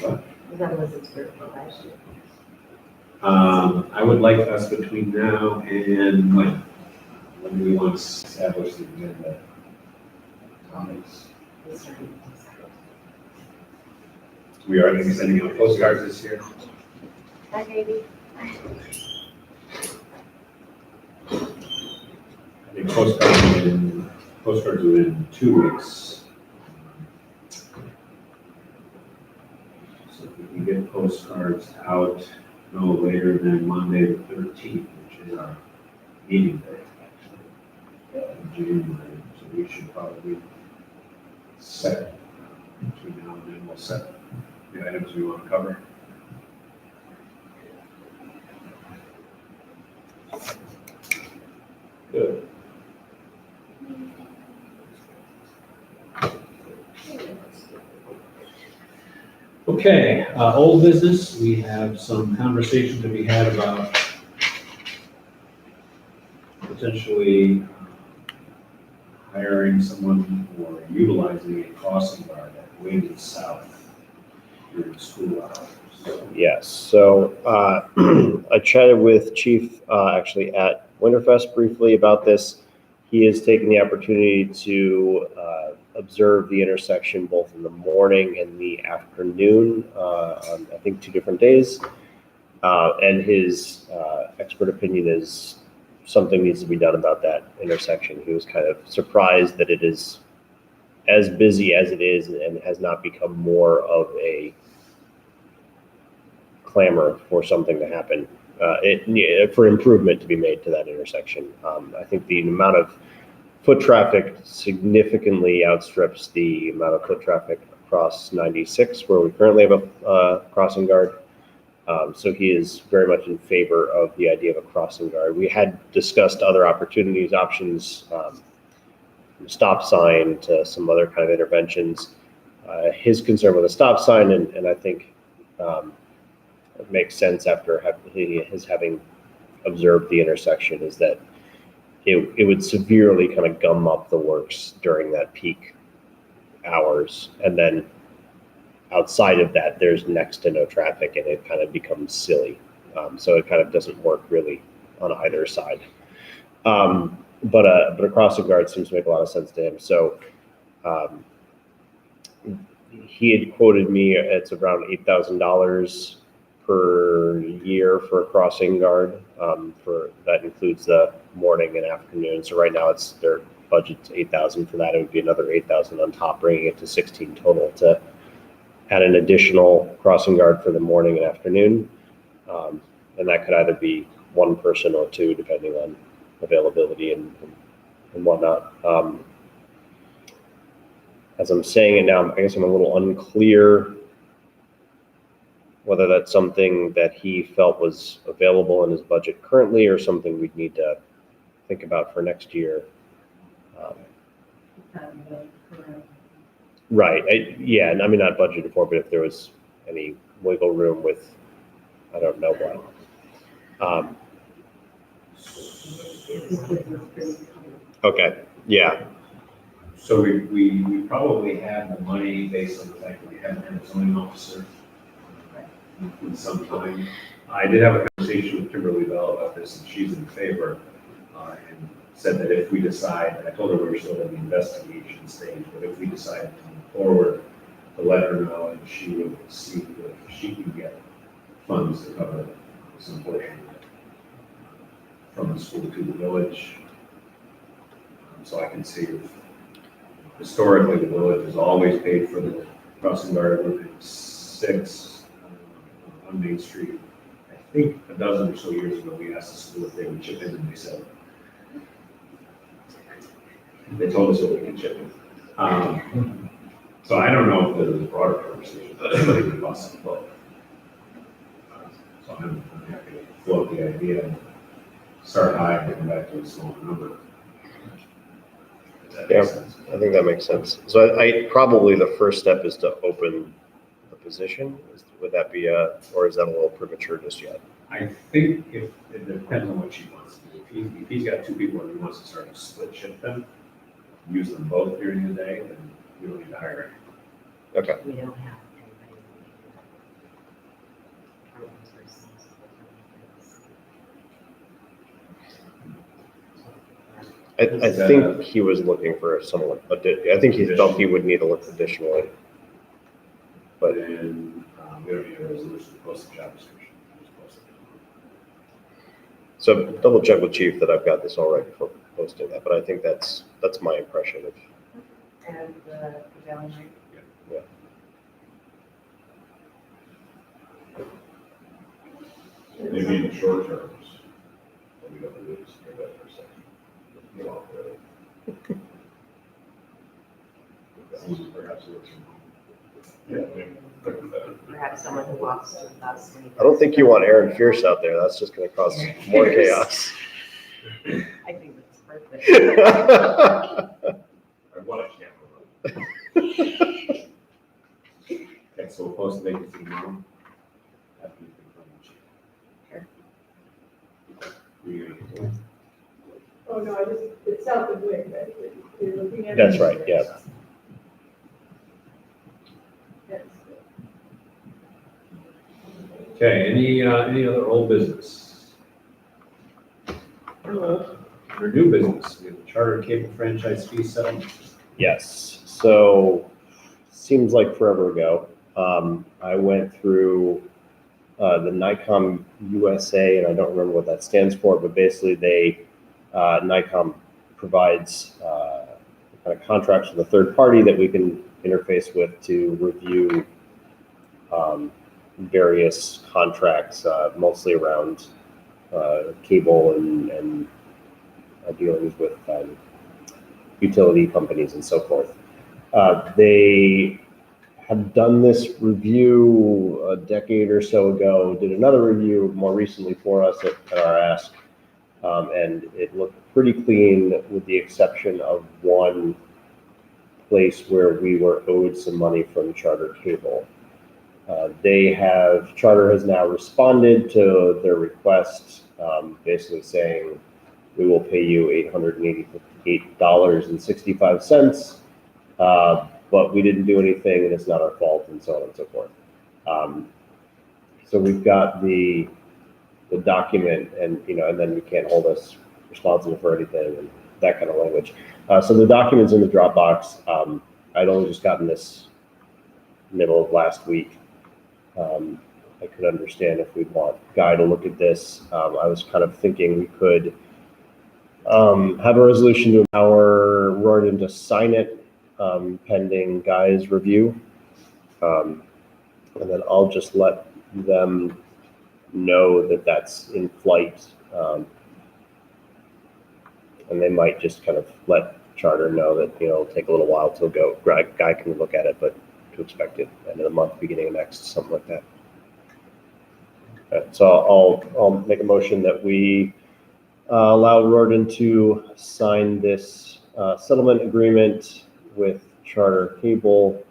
What? Was that Elizabeth's birthday last year? I would like us between now and when do we want to establish the agenda? Topics. We are going to be sending out postcards this year. Hi, baby. I think postcards within 2 weeks. So if we can get postcards out no later than Monday the 13th, which is our meeting day, actually, in January. So we should probably set, between now and then, we'll set the items we want to cover. Good. Okay, old business, we have some conversation to be had about potentially hiring someone or utilizing a crossing guard at Wayne South during school hours. Yes, so I chatted with Chief actually at Winterfest briefly about this. He has taken the opportunity to observe the intersection both in the morning and the afternoon on, I think, 2 different days. And his expert opinion is something needs to be done about that intersection. He was kind of surprised that it is as busy as it is and has not become more of a clamor for something to happen, for improvement to be made to that intersection. I think the amount of foot traffic significantly outstrips the amount of foot traffic across 96, where we currently have a crossing guard. So he is very much in favor of the idea of a crossing guard. We had discussed other opportunities, options, from stop sign to some other kind of interventions. His concern with a stop sign, and I think it makes sense after his having observed the intersection, is that it would severely kind of gum up the works during that peak hours. And then outside of that, there's next to no traffic and it kind of becomes silly. So it kind of doesn't work really on either side. But a crossing guard seems to make a lot of sense to him. So he had quoted me, it's around $8,000 per year for a crossing guard. For that includes the morning and afternoon. So right now it's their budget's $8,000 for that. It would be another $8,000 on top, bringing it to 16 total to add an additional crossing guard for the morning and afternoon. And that could either be one person or two, depending on availability and whatnot. As I'm saying it now, I guess I'm a little unclear whether that's something that he felt was available in his budget currently or something we'd need to think about for next year. Right. Yeah, and I mean, not budgeted for, but if there was any wiggle room with, I don't know what. Okay, yeah. So we probably had the money based on the fact that we haven't had a zoning officer in some time. I did have a conversation with Kimberly Bell about this, and she's in favor, and said that if we decide, I told her we were still in the investigation stage, but if we decide to move forward, to let her know, and she would see if she can get funds to cover some portion of it from the school to the village. So I can see if historically the village has always paid for the crossing guard Route 6 on Main Street. I think a dozen or so years ago, we asked the school if they would chip in, and they said, they told us that we could chip in. So I don't know if there's a broader conversation, but I think it costs some both. So I'm happy to float the idea and start high and come back to a smaller number. Yeah, I think that makes sense. So I probably the first step is to open the position. Would that be or is that a little premature just yet? I think if it depends on what she wants to do. If he's got 2 people and he wants to start to split shift them, use them both during the day, then we don't need to hire anyone. Okay. We don't have anybody. I think he was looking for someone. I think he felt he would need to look additionally. But then we don't need a resolution to post the job description. Just post it. So double check with Chief that I've got this all right before posting that. But I think that's my impression of. And the prevailing rate. Yeah. Maybe in the short terms, we don't lose that for a second. You know, Perhaps someone who walks with us. when he I don't goes. think you want Aaron Fierce out there. That's just gonna cause more chaos. I think that's perfect. I want a camera. Okay, so we'll post the vacancy now. After you confirm the chief. You're gonna get to it. Oh, no, it's south of Wind, right? You're looking at. That's right, yeah. Yes. Okay, any other old business? Or new business, we have the charter cable franchise fee settlement. Yes, so, seems like forever ago, I went through the NICOM USA, and I don't remember what that stands for, but basically NICOM provides kind of contracts with a third party that we can interface with to review various contracts, mostly around cable and dealings with utility companies and so forth. They had done this review a decade or so ago, did another review more recently for us at our ask, and it looked pretty clean with the exception of one place where we were owed some money from Charter Cable. Charter has now responded to their request, basically saying, we will pay you $888.65, but we didn't do anything and it's not our fault, and so on and so forth. So we've got the document, and and then you can't hold us responsible for anything and that kind of language. So the document's in the Dropbox. I'd only just gotten this middle of last week. I could understand if we'd want Guy to look at this. I was kind of thinking we could have a resolution to empower Royden to sign it pending Guy's review. And then I'll just let them know that that's in flight. And they might just kind of let Charter know that, it'll take a little while till Guy can look at it, but to expect it end of the month, beginning of next, something like that. So I'll make a motion that we allow Royden to sign this settlement agreement with Charter Cable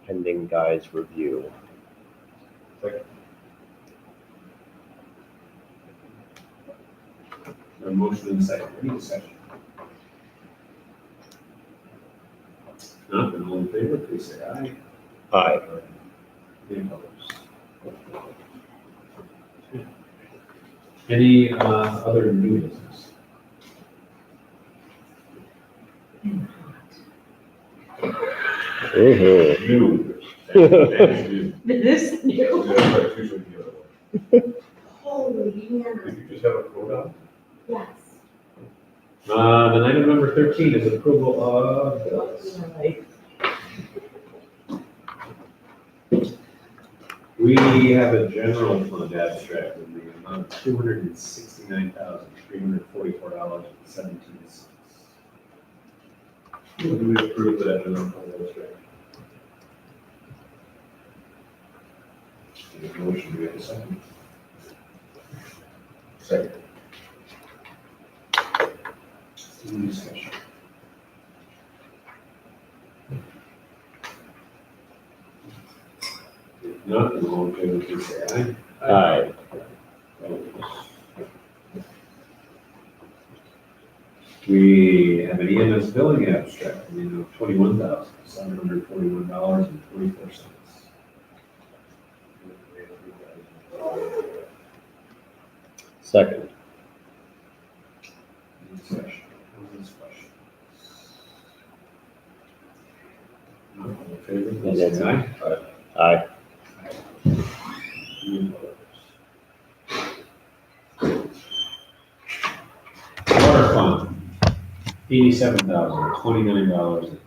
pending Guy's review. A motion and a second, any discussion? Not, then all in favor, please say aye. Aye. Any opposed? Any other new business? Mhm. New. That's new. This new. Yeah, that's right, usually the other one. Holy Hannah. Did you just have a quote on? Yes. Then item number 13 is approval of bills. We have a general fund abstract in the amount of $269,344.17. Do we approve that general fund abstract? Any motion, do we have a second? Second. Any discussion? If not, then all in favor, please say aye. Aye. We have an EMS billing abstract, $21,741.24. Second. Any discussion? Comments, questions? Not all in favor, please say aye. Aye. Any opposed? Water fund, $87,029.20.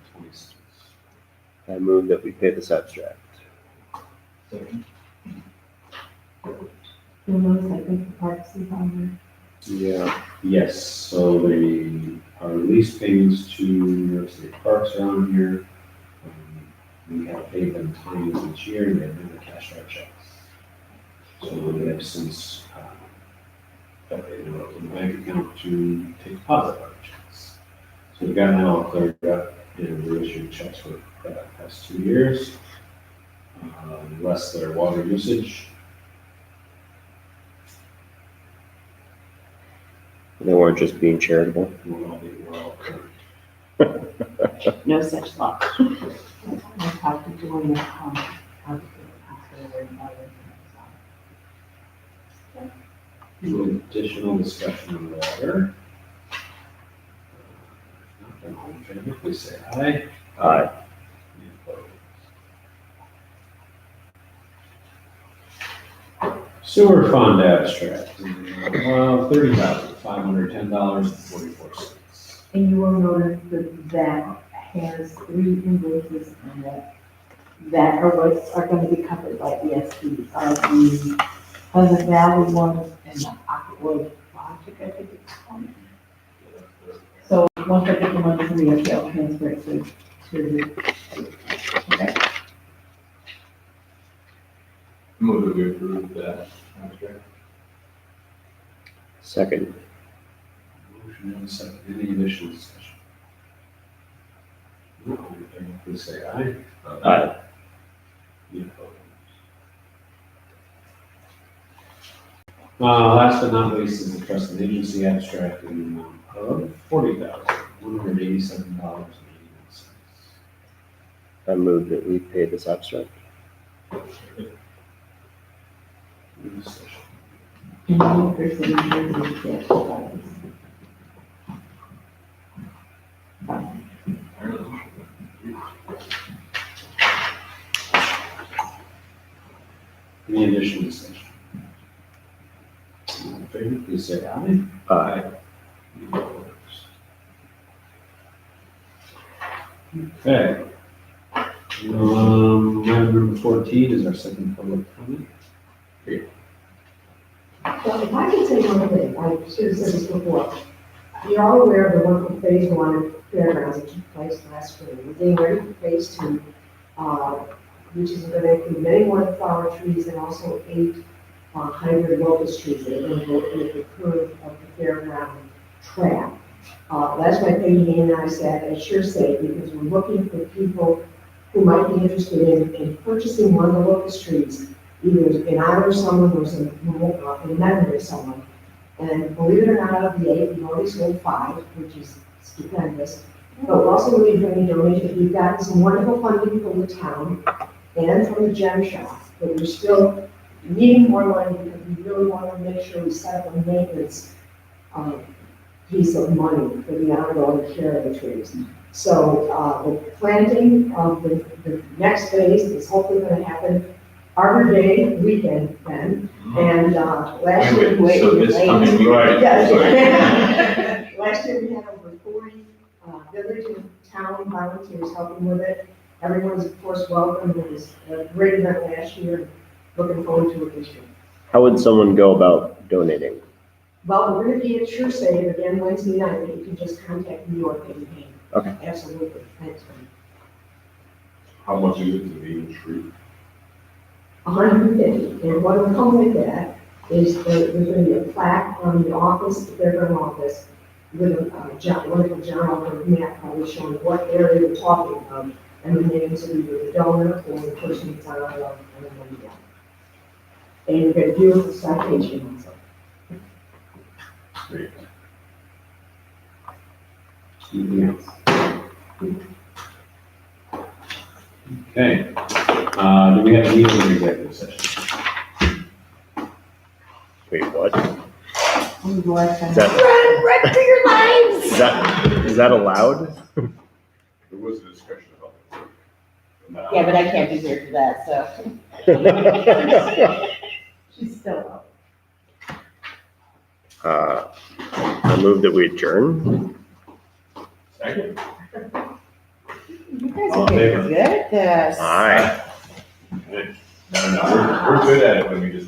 I move that we pay this abstract. Yeah. Yes, so our lease payments to New York State Parks are on here. We have paid them times each year, and they've never cashed our checks. So we have since, updated our bank account to take deposit on checks. So we've gotten that all cleared up, and we issued checks for the past 2 years. Less their water usage. They weren't just being charitable. We're all current. No such luck. I talked to Joanne, how to Any additional discussion on water? Not done, all in favor, please say aye. Aye. Any opposed? Sewer fund abstract, $30,510.44. And you will notice that that has 3 invoices on that are what are gonna be covered by ESPs, are the Pleasant Valley ones and the Aquawood Logic, I think it's called. So once I get the one to me, I'll transfer it to the, okay? Move that we approve that contract. Second. Motion and a second, any additional discussion? No, all in favor, please say aye. Aye. Any opposed? Last but not least is the trust and agency abstract in the amount of $40,187.89. I move that we pay this abstract. Any discussion? And the person is the Any additional discussion? All in favor, please say aye. Aye. Any opposed? Okay. Item number 14 is our second public comment. So if I could say one thing, I should have said this before. You're all aware of the wonderful phase 1 fairgrounds that took place last spring. We're getting ready for phase 2, which is going to include many more flower trees and also 8 hybrid locust trees that are going to go in the curve of the fairground track. That's why Peggy and I sat at Sure Say, because we're looking for people who might be interested in purchasing one of the locust trees, either in honor of someone or in memory of someone. And believe it or not, out of the 8, we've already sold 5, which is stupendous. But we're also really doing donations. We've gotten some wonderful funding from the town and from the gem shop, but we're still needing more money because we really want to make sure we set up a maintenance piece of money for the ongoing care of the trees. So the planting of the next phase is hopefully going to happen Arbor Day weekend then. And last year, So this coming weekend. yes. Last year we had over 40 village and town volunteers helping with it. Everyone's of course welcome. It was a great event last year. Looking forward to it this year. How would someone go about donating? Well, we're going to be at Sure Save again Wednesday night. You can just contact New York and Payne. Okay. Absolutely. Thanks, man. How much is it to name a tree? 150. And what will come with that is there's going to be a plaque on the office, the fairground office, with a wonderful John Oliver map probably showing what area we're talking about, and the names of either the donor or the person that's on the money down. And you get a beautiful citation also. Great. Anything else? Okay. Do we have a need for an executive session? Wait, what? Run for your lives! Is that allowed? There was a discussion about it. Yeah, but I can't be here for that, so. She's still up. I move that we adjourn. Second. You guys All are in getting favor? good at this. Aye. No, we're good at it when we just